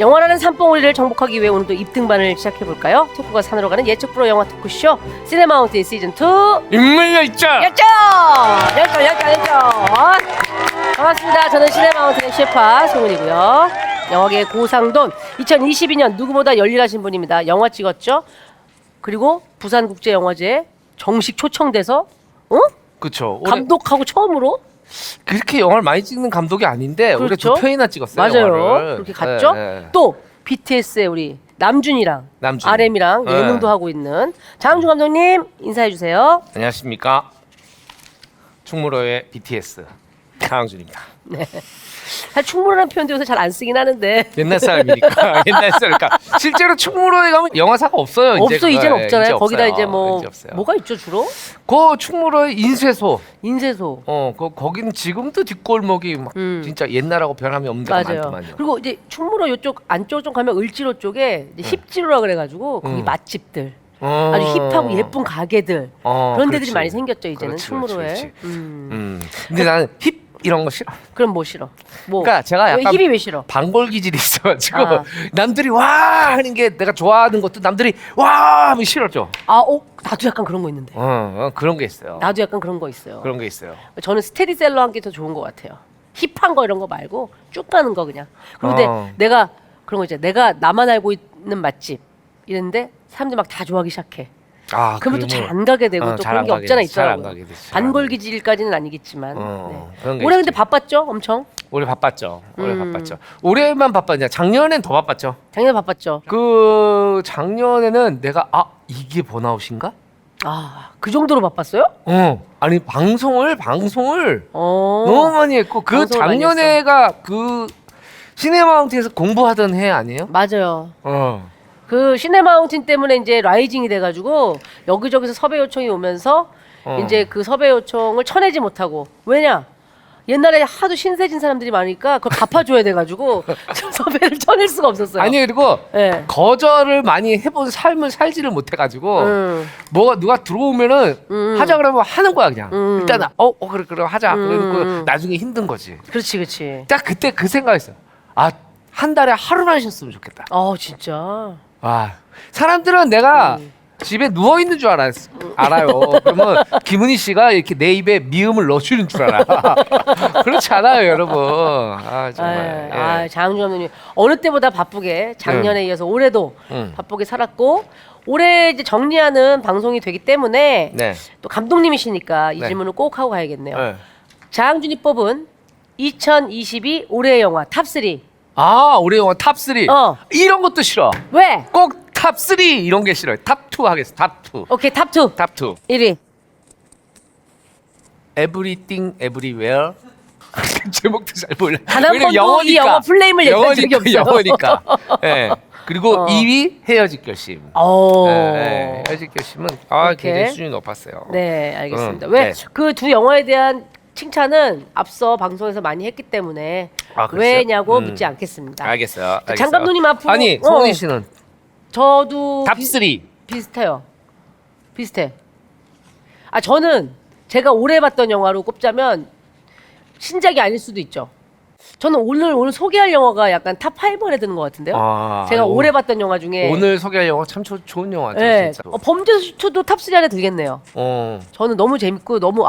영원하는 산봉우리를 정복하기 위해 오늘도 입등반을 시작해볼까요? 토크가 산으로 가는 예측 프로 영화 토크쇼 시네마운틴 시즌2 인물열정! 열정! 반갑습니다. 저는 시네마운틴의 셰파 송은이고요. 영화계의 고상돈 2022년 누구보다 열일하신 분입니다. 영화 찍었죠? 그리고 부산국제영화제에 정식 초청돼서 그쵸. 감독하고 처음으로 그렇게 영화를 많이 찍는 감독이 아닌데 올해 그렇죠? 2편이나 찍었어요. 맞아요. 영화를. 그렇게 갔죠? 네. 또 BTS의 우리 남준이랑 RM이랑 예능도 하고 있는 장항준 감독님 인사해 주세요. 안녕하십니까. 충무로의 BTS 장항준입니다. 네. 사실 충무로라는 표현도 요새 잘 안 쓰긴 하는데 옛날 사람이니까 옛날 사람이니까 실제로 충무로에 가면 영화사가 없어요. 없어 이제는 없잖아요. 이제 거기다 없어요. 이제 뭐 이제 없어요. 뭐가 있죠 주로? 그 충무로의 인쇄소. 인쇄소. 거기는 지금도 뒷골목이 막 진짜 옛날하고 변함이 없는 데가 맞아요. 많더만요. 그리고 이제 충무로 이쪽 안쪽 좀 가면 을지로 쪽에 이제 힙지로라 그래가지고 거기 맛집들. 아주 힙하고 예쁜 가게들 그런 데들이 그렇지. 많이 생겼죠 이제는 그렇지, 충무로에. 그렇지. 근데 나는 힙 이런 거 싫어. 그럼 뭐 싫어? 뭐? 그러니까 제가 약간 힙이 왜 싫어? 반골 기질이 있어가지고 아. 남들이 와 하는 게 내가 좋아하는 것도 남들이 와 하면 싫어져. 나도 약간 그런 거 있는데. 그런 게 있어요. 나도 약간 그런 거 있어요. 그런 게 있어요. 저는 스테디셀러 한 게 더 좋은 것 같아요. 힙한 거 이런 거 말고 쭉 가는 거 그냥. 그런데 내가 그런 거 있잖아. 내가 나만 알고 있는 맛집 이랬는데 사람들이 막 다 좋아하기 시작해. 그러면 또 잘 안 가게 되고 또 그런 게 없잖아 있더라고요. 반골 기질까지는 아니겠지만. 네. 올해 근데 바빴죠, 엄청. 올해 바빴죠. 올해 바빴죠. 올해만 바빴냐? 작년엔 더 바빴죠. 작년에 바빴죠. 그 작년에는 내가 이게 번아웃인가? 그 정도로 바빴어요? 아니 방송을 너무 많이 했고 그 방송을 많이 작년에가 그 시네마운틴에서 공부하던 해 아니에요? 맞아요. 그 시네마운틴 때문에 이제 라이징이 돼가지고 여기저기서 섭외 요청이 오면서 이제 그 섭외 요청을 쳐내지 못하고 왜냐? 옛날에 하도 신세진 사람들이 많으니까 그걸 갚아줘야 돼가지고 섭외를 쳐낼 수가 없었어요. 아니 그리고 네. 거절을 많이 해본 삶을 살지를 못해가지고 뭐가 누가 들어오면은 하자 그러면 하는 거야 그냥. 일단 그래 하자. 그래놓고 나중에 힘든 거지. 그렇지. 딱 그때 그 생각했어. 한 달에 하루만 쉬었으면 좋겠다. 진짜. 사람들은 내가 집에 누워 있는 줄 알아요. 그러면 김은희 씨가 이렇게 내 입에 미음을 넣어주는 줄 알아. 그렇지 않아요, 여러분. 정말. 장항준 감독님 어느 때보다 바쁘게 작년에 이어서 올해도 바쁘게 살았고 올해 이제 정리하는 방송이 되기 때문에 또 감독님이시니까 이 질문을 꼭 하고 가야겠네요. 장항준이 뽑은 2022 올해의 영화 탑3. 올해 영화 탑3. 이런 것도 싫어. 왜? 꼭 탑3 이런 게 싫어요. 탑2 하겠습니다. 탑2. 오케이, 탑2. 탑2. 1위. Everything Everywhere. 제목도 잘 몰라. 단 한 번도 이 영화 플레임을 얘기한 적이 없어요. 영어니까. 네. 그리고 2위 헤어질 결심. 헤어질 결심은 굉장히 수준이 높았어요. 네, 알겠습니다. 왜 그 두 영화에 대한 칭찬은 앞서 방송에서 많이 했기 때문에 왜냐고 묻지 않겠습니다. 알겠어요. 장 감독님 앞으로 아니 송은희 씨는 저도 탑3 비슷해요. 비슷해. 저는 제가 올해 봤던 영화로 꼽자면 신작이 아닐 수도 있죠. 저는 오늘 소개할 영화가 약간 탑 5 안에 드는 것 같은데요. 제가 올해 봤던 영화 중에 오늘 소개할 영화 참 좋은 영화죠. 네. 진짜. 범죄수도 탑 3 안에 들겠네요. 저는 너무 재밌고 너무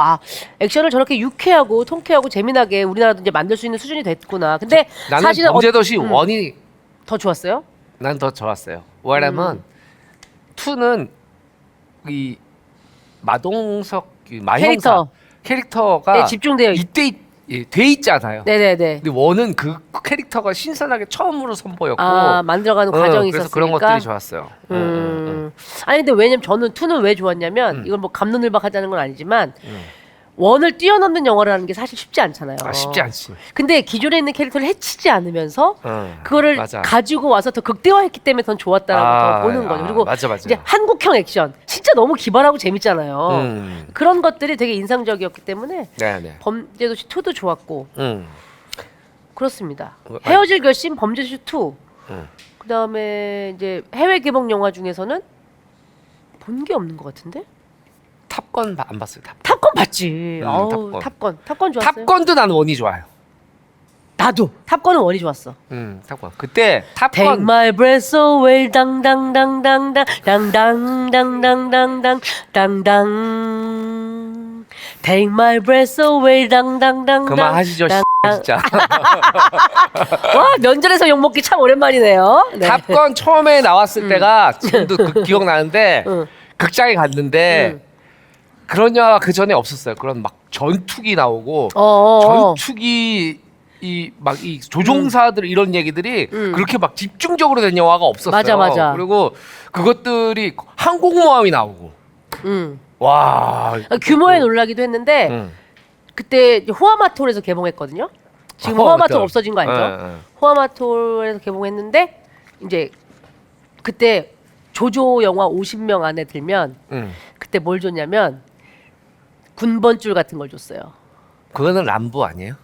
액션을 저렇게 유쾌하고 통쾌하고 재미나게 우리나라도 이제 만들 수 있는 수준이 됐구나. 근데 나는 사실은 범죄도시 1이 더 좋았어요? 난 더 좋았어요. 왜냐면 2는 이 마동석 마형사 캐릭터가 집중되어 이때 돼 있잖아요. 네네네. 근데 원은 그 캐릭터가 신선하게 처음으로 선보였고 만들어가는 과정이 그래서 있었으니까 그런 것들이 좋았어요. 아니 근데 왜냐면 저는 2는 왜 좋았냐면 이걸 뭐 갑론을박하자는 건 아니지만 원을 뛰어넘는 영화라는 게 사실 쉽지 않잖아요. 쉽지 않지. 근데 기존에 있는 캐릭터를 해치지 않으면서 그거를 맞아. 가지고 와서 더 극대화했기 때문에 더 좋았다라고 더 보는 거죠. 그리고 맞아. 이제 한국형 액션 진짜 너무 기발하고 재밌잖아요. 그런 것들이 되게 인상적이었기 때문에 네네. 범죄도시 2도 좋았고 그렇습니다. 헤어질 결심, 범죄도시 2. 그다음에 이제 해외 개봉 영화 중에서는 본 게 없는 것 같은데? 탑건 안 봤어요. 탑건 봤지. 탑건 좋았어요. 탑건도 나는 원이 좋아요. 나도 탑건은 원이 좋았어. 탑건. 그때 Take 탑건 my breath away 당당당당당 당당당당당당 당당 Take my breath away 당당당당 그만하시죠. 진짜. 와 면전에서 욕먹기 참 오랜만이네요. 네. 탑건 처음에 나왔을 때가 지금도 그 기억나는데 극장에 갔는데 그런 영화가 그 전에 없었어요. 그런 막 전투기 나오고 전투기 이 조종사들 이런 얘기들이 그렇게 막 집중적으로 된 영화가 없었어요. 맞아. 그리고 그것들이 항공모함이 나오고 와 규모에 놀라기도 했는데 그때 이제 호아마톨에서 개봉했거든요. 지금 호아마톨 없어진 거 알죠? 호아마톨에서 개봉했는데 이제 그때 조조 영화 50명 안에 들면 그때 뭘 줬냐면 군번줄 같은 걸 줬어요. 그거는 람보 아니에요?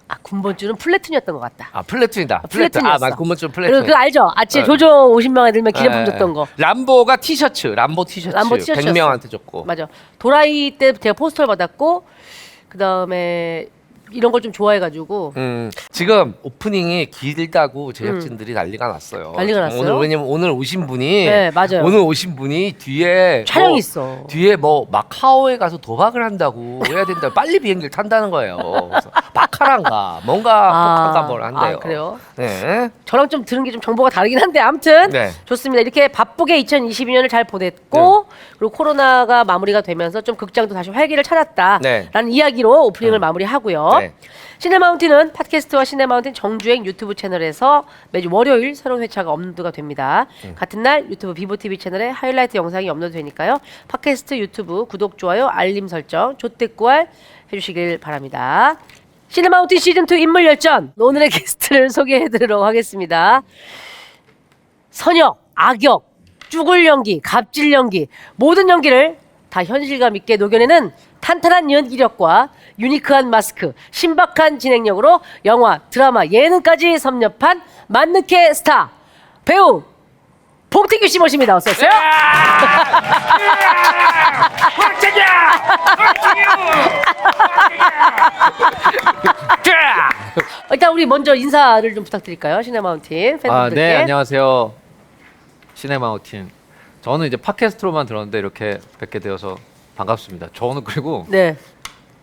아 군번줄은 플래툰이었던 것 같다. 아 플래툰이다. 플래툰이었어. 맞 군번줄 플래툰. 그리고 그거 알죠? 아침에 조조 50명 안에 들면 기념품 줬던 거. 람보가 티셔츠, 람보 티셔츠. 람보 티셔츠였어. 100명한테 줬고. 맞아. 도라이 때 제가 포스터를 받았고 그 다음에 이런 걸 좀 좋아해가지고 지금 오프닝이 길다고 제작진들이 난리가 났어요. 난리가 났어요? 오늘 왜냐면 오늘 오신 분이 네, 맞아요. 오늘 오신 분이 뒤에 촬영이 있어. 뒤에 뭐 마카오에 가서 도박을 한다고 해야 된다. 빨리 비행기를 탄다는 거예요. 그래서 바카란가 뭔가 포카가 뭘 한대요. 아, 그래요? 네. 저랑 좀 들은 게 좀 정보가 다르긴 한데 아무튼 네. 좋습니다. 이렇게 바쁘게 2022년을 잘 보냈고 그리고 코로나가 마무리가 되면서 좀 극장도 다시 활기를 찾았다라는 네. 이야기로 오프닝을 마무리하고요. 네. 시네마운틴은 팟캐스트와 시네마운틴 정주행 유튜브 채널에서 매주 월요일 새로운 회차가 업로드가 됩니다. 같은 날 유튜브 비보TV 채널에 하이라이트 영상이 업로드되니까요. 팟캐스트 유튜브 구독, 좋아요, 알림 설정, 조댓구알 해주시길 바랍니다. 시네마운틴 시즌2 인물열전 오늘의 게스트를 소개해드리도록 하겠습니다. 선역, 악역, 쭈글 연기, 갑질 연기 모든 연기를 다 현실감 있게 녹여내는 탄탄한 연기력과 유니크한 마스크, 신박한 진행력으로 영화, 드라마, 예능까지 섭렵한 만능캐 스타 배우 봉태규 씨 모십니다. 어서 오세요. 일단 우리 먼저 인사를 좀 부탁드릴까요? 시네마운틴 팬분들께. 네, 안녕하세요. 시네마우틴. 저는 이제 팟캐스트로만 들었는데 이렇게 뵙게 되어서 반갑습니다. 저는 그리고 네.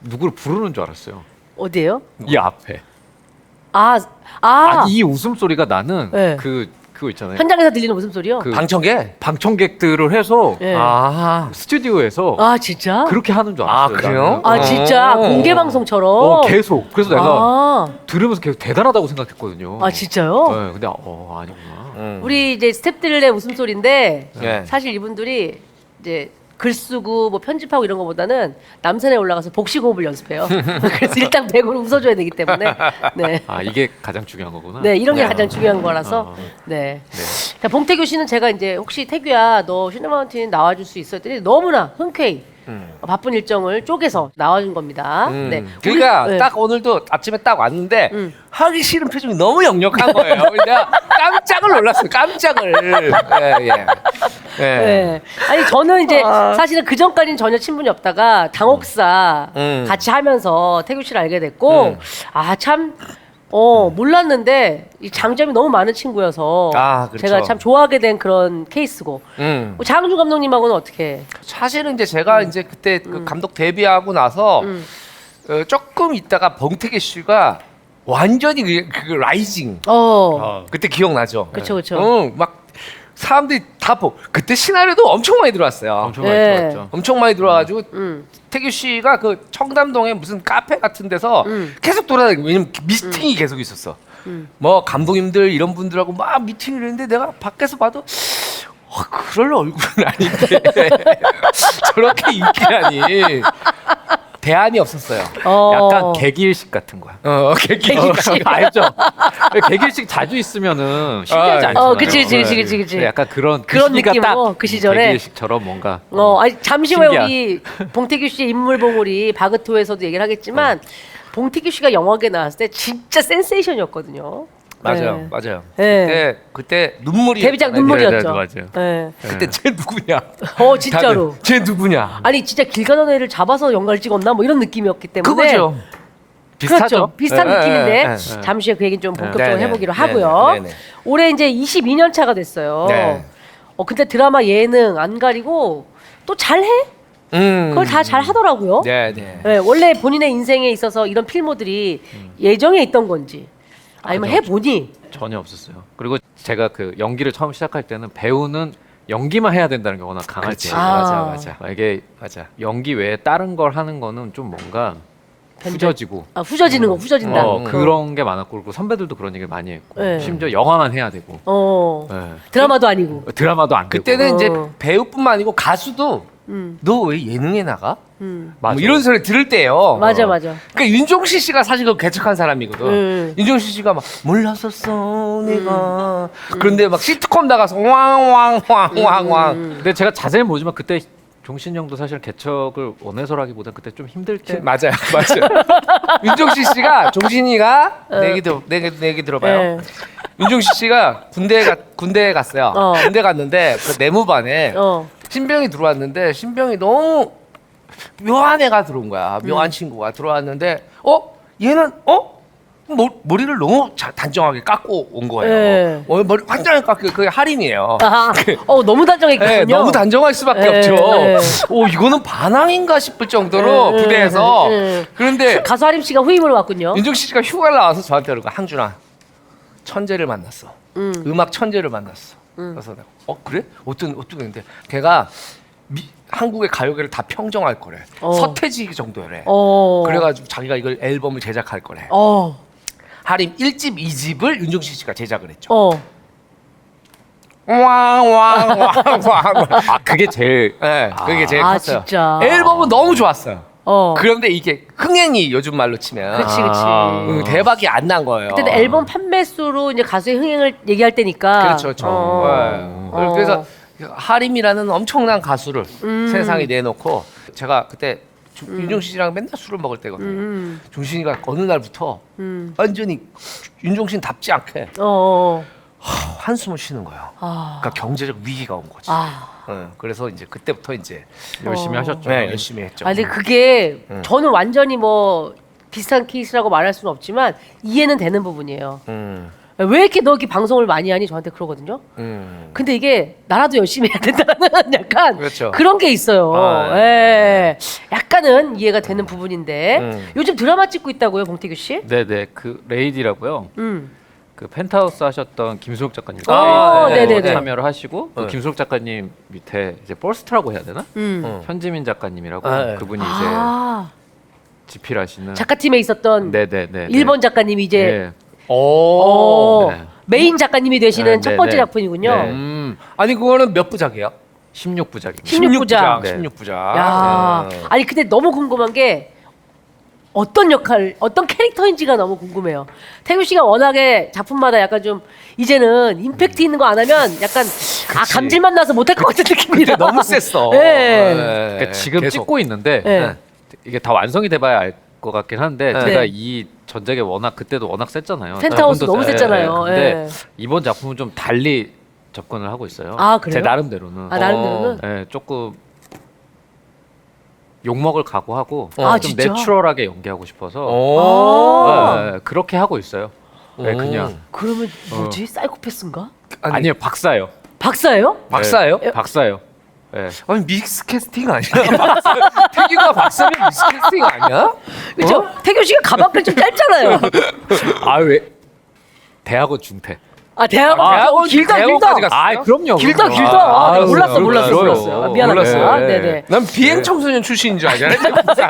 누구를 부르는 줄 알았어요. 어디예요? 이 앞에. 아, 아니, 이 웃음소리가 나는 네. 그거 있잖아요. 현장에서 들리는 웃음소리요? 그 방청객? 방청객들을 해서 네. 스튜디오에서 아 진짜? 그렇게 하는 줄 아, 알았어요. 그래요? 아 진짜 공개 방송처럼. 계속. 그래서 내가 아, 들으면서 계속 대단하다고 생각했거든요. 아 진짜요? 네, 근데 아니구나. 우리 이제 스태프들의 웃음소리인데 네. 사실 이분들이 이제 글 쓰고 뭐 편집하고 이런 거보다는 남산에 올라가서 복식호흡을 연습해요. 그래서 일단 배우를 웃어줘야 되기 때문에 네. 이게 가장 중요한 거구나. 네, 이런 게 네. 가장 중요한 거라서 네. 자, 봉태규 씨는 제가 이제 혹시 태규야 너 시네마운틴 나와줄 수 있어 했더니 너무나 흔쾌히 바쁜 일정을 쪼개서 나와준 겁니다. 네. 그러니까 우리- 네. 딱 오늘도 아침에 딱 왔는데 하기 싫은 표정이 너무 역력한 거예요. 내가 깜짝을 놀랐어요. 깜짝을. 예. 네. 아니 저는 이제 사실은 그 전까지는 전혀 친분이 없다가 당옥사 같이 하면서 태규 씨를 알게 됐고 참 몰랐는데 이 장점이 너무 많은 친구여서 그렇죠. 제가 참 좋아하게 된 그런 케이스고 장항준 감독님하고는 어떻게? 사실은 이제 제가 이제 그때 그 감독 데뷔하고 나서 조금 있다가 봉태기 씨가 완전히 그 라이징. 그때 기억나죠? 그쵸. 막 사람들이 다 그때 시나리오도 엄청 많이 들어왔어요. 엄청 많이 네. 들어왔죠. 엄청 많이 들어와가지고 태규 씨가 그 청담동에 무슨 카페 같은 데서 계속 돌아다니고 왜냐면 미팅이 계속 있었어. 뭐 감독님들 이런 분들하고 막 미팅을 했는데 내가 밖에서 봐도 그럴 얼굴은 아닌데 저렇게 인기라니 대안이 없었어요. 약간 개기일식 같은 거야. 개기일식. 알죠? 개기일식 자주 있으면은 신기하지 않잖아요. 그치. 약간 그런 그런 시기가 느낌으로 딱 그 시절에. 개기일식처럼 뭔가 아니 잠시 후에 신기한. 우리 봉태규 씨의 인물봉우리 바그토에서도 얘기를 하겠지만 봉태규 씨가 영화계에 나왔을 때 진짜 센세이션이었거든요. 네. 맞아요. 네. 그때 눈물이 데뷔작 눈물이었죠. 맞아요. 네. 그때 쟤 누구냐? 진짜로. 다들 쟤 누구냐? 아니 진짜 길 가던 애를 잡아서 영화를 찍었나 뭐 이런 느낌이었기 때문에 그거죠. 비슷하죠? 그렇죠. 비슷한 네, 느낌인데 네, 네. 잠시 후에 그 얘기는 좀 본격적으로 네, 해보기로 네, 하고요. 네, 네, 네. 올해 이제 22년 차가 됐어요. 네. 근데 드라마 예능 안 가리고 또 잘해? 그걸 다 잘 하더라고요. 네, 네. 네, 원래 본인의 인생에 있어서 이런 필모들이 예정에 있던 건지 아니면 아니요. 해보니 전혀 없었어요. 그리고 제가 그 연기를 처음 시작할 때는 배우는 연기만 해야 된다는 게 워낙 강할 그렇지. 때 아. 맞아. 이게 맞아. 연기 외에 다른 걸 하는 거는 좀 뭔가 후져지고 후져지는 거 후져진다. 그런 게 많았고 그리고 선배들도 그런 얘기를 많이 했고 네. 심지어 영화만 해야 되고 네. 드라마도 아니고. 드라마도 안 되고 그때는 이제 어. 배우뿐만 아니고 가수도 너 왜 예능에 나가? 맞아. 뭐 이런 소리 들을 때요. 맞아. 그러니까 윤종신 씨가 사실 그 개척한 사람이거든. 윤종신 씨가 막 몰랐었어 내가. 그런데 막 시트콤 나가서 왕왕왕왕왕. 근데 제가 자세히 모르지만 그때 종신 형도 사실 개척을 원해서라기보다 그때 좀 힘들 때 맞아요. 윤종신 씨가 종신이가 내 얘기 들어봐요. 네. 윤종신 씨가 군대에 갔어요. 군대 갔는데 그 내무반에 신병이 들어왔는데 신병이 너무 묘한 애가 들어온 거야. 묘한 친구가 들어왔는데 얘는 머리를 너무 단정하게 깎고 온 거예요. 네. 머리 완전히 깎고 그게 할인이에요. 너무 단정했거든요. 네, 너무 단정할 수밖에 네, 없죠. 네. 이거는 반항인가 싶을 정도로 네, 부대에서 네. 그런데 가수 하림 씨가 후임으로 왔군요. 윤종신 씨가 휴가를 나와서 저한테 그러고 항준아 천재를 만났어. 음악 천재를 만났어. 그래서 내가 그래? 어떤 근데 걔가 한국의 가요계를 다 평정할 거래. 서태지 정도래. 그래가지고 자기가 이걸 앨범을 제작할 거래. 하림 1집, 2집을 윤종신 씨가 제작을 했죠. 왕왕왕왕. 그게 제일 네, 그게 제일 아, 컸어요. 진짜. 앨범은 너무 좋았어요. 어. 그런데 이게 흥행이 요즘 말로 치면 그치. 대박이 안 난 거예요. 그때는 앨범 판매 수로 이제 가수의 흥행을 얘기할 때니까. 그렇죠. 네. 그래서 하림이라는 엄청난 가수를 세상에 내놓고 제가 그때 윤종신 씨랑 맨날 술을 먹을 때거든요. 종신이가 어느 날부터 완전히 윤종신답지 않게 한숨을 쉬는 거예요. 그러니까 경제적 위기가 온 거지. 그래서 이제 그때부터 이제 열심히 하셨죠. 네, 열심히 했죠. 근데 그게 저는 완전히 뭐 비슷한 케이스라고 말할 수는 없지만 이해는 되는 부분이에요. 왜 이렇게 너 이렇게 방송을 많이 하니 저한테 그러거든요. 근데 이게 나라도 열심히 해야 된다는 약간 그렇죠. 그런 게 있어요. 예. 약간은 이해가 되는 부분인데 요즘 드라마 찍고 있다고요, 봉태규 씨? 네네 그 레이디라고요. 그 펜트하우스 하셨던 김수욱 작가님 네네네. 참여를 하시고 그 김수욱 작가님 밑에 이제 퍼스트라고 해야 되나? 현지민 작가님이라고 네. 그분이 이제 집필하시는 작가팀에 있었던 네네네 일본 작가님이 이제 네. 네. 메인 작가님이 되시는 네, 첫 번째 네. 작품이군요. 네. 아니 그거는 몇 부작이에요? 16부작입니다. 16부작. 네. 16부작. 야, 아니 근데 너무 궁금한 게 어떤 역할, 어떤 캐릭터인지가 너무 궁금해요. 태규 씨가 워낙에 작품마다 약간 좀 이제는 임팩트 있는 거 안 하면 약간 감질만 나서 못할 것 같은 느낌이라. 그때 너무 셌어. 네. 그러니까 지금 계속. 찍고 있는데 네. 이게 다 완성이 돼봐야 알 것 같긴 한데 네. 제가 네. 이 전작에 워낙 그때도 워낙 셌잖아요. 펜트하우스 저분도 너무 셌잖아요. 근데 네. 이번 작품은 좀 달리 접근을 하고 있어요. 아, 그래요? 제 나름대로는. 나름대로는? 네, 조금 욕먹을 각오하고 아, 좀 진짜? 내추럴하게 연기하고 싶어서 아. 네, 그렇게 하고 있어요. 네, 그냥 그러면 뭐지? 사이코패스인가? 아니요 박사예요. 박사예요? 박사예요? 네, 박사예요. 네. 아니 믹스 캐스팅 아니야? 태규가 박사면 믹스 캐스팅 아니야? 그렇죠. 태규 씨가 가방끈 좀 짧잖아요. 아 왜? 대학원 중퇴. 대학원 길다. 대학원까지 갔어? 아 그럼요. 길다. 몰랐어. 미안합니다. 네네. 난 비행 청소년 출신인 줄 알잖아.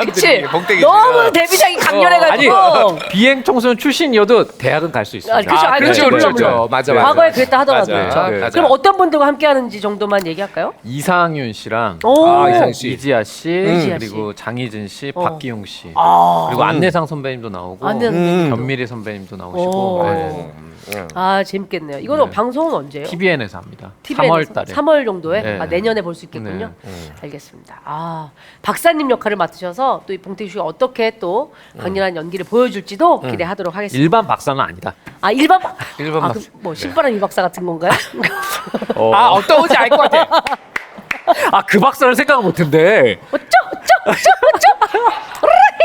그치. 너무 데뷔작이 강렬해가지고. 아니 비행 청소년 출신이어도 대학은 갈 수 있어요. 그렇죠. 맞아. 과거에 그랬다 하더라도. 맞아. 그렇죠. 맞아. 그럼 어떤 분들과 함께 하는지 정도만 얘기할까요? 이상윤 씨랑 이상윤 씨. 이지아 씨 이지아 그리고 장희진 씨, 박기용 씨 아. 그리고 안내상 선배님도 나오고 안내상 변미리 선배님도 나오시고 네. 재밌겠네요. 이거는 네. 방송은 언제요? TVN에서 합니다. TVN에서 3월 달에. 3월 정도에 네. 내년에 볼 수 있겠군요. 알겠습니다. 박사님 역할을 맡으셔서 또 이 봉태규 씨가 어떻게 또 강렬한 연기를 보여줄지도 기대하도록 하겠습니다. 일반 박사는 아니다. 일반 일반 박사. 그럼 뭐 신바람 이 박사 같은 건가요? 어떤 건지 알 것 같아. 그 박사를 생각 못했는데. 어쩌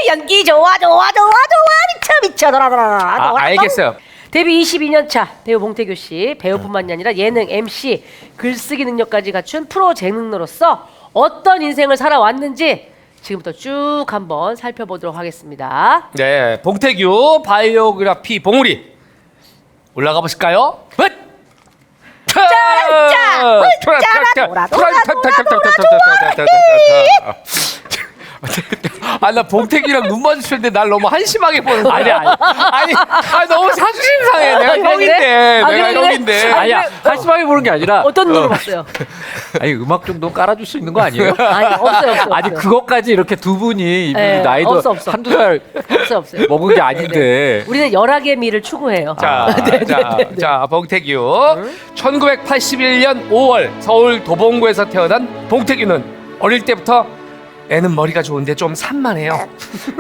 연기 좋아 미쳐. 으차다라라라. 알겠어요. 데뷔 22년 차 배우 봉태규 씨, 배우뿐만이 아니라 예능, MC, 글쓰기 능력까지 갖춘 프로 재능러로서 어떤 인생을 살아왔는지 지금부터 쭉 한번 살펴보도록 하겠습니다. 네, 봉태규 바이오그래피 봉우리 올라가 보실까요? 아, 나 봉태규랑 눈 마주쳤는데 날 너무 한심하게 보는 거야. 아니, 너무 자존심 상해. 내가 형인데, 아, 내가 그래? 형인데. 아니야 한심하게 보는 게 아니라 어떤 눈으로 봤어요? 아니 음악 정도 깔아줄 수 있는 거 아니에요? 아니, 없어요. 아니 그것까지 이렇게 두 분이 이분이 네, 나이도 없어. 한두 살 없어요. 먹은 게 아닌데 우리는 열악의 미를 추구해요. 자, 봉태규. 1981년 5월 서울 도봉구에서 태어난 봉태규는 어릴 때부터 애는 머리가 좋은데 좀 산만해요.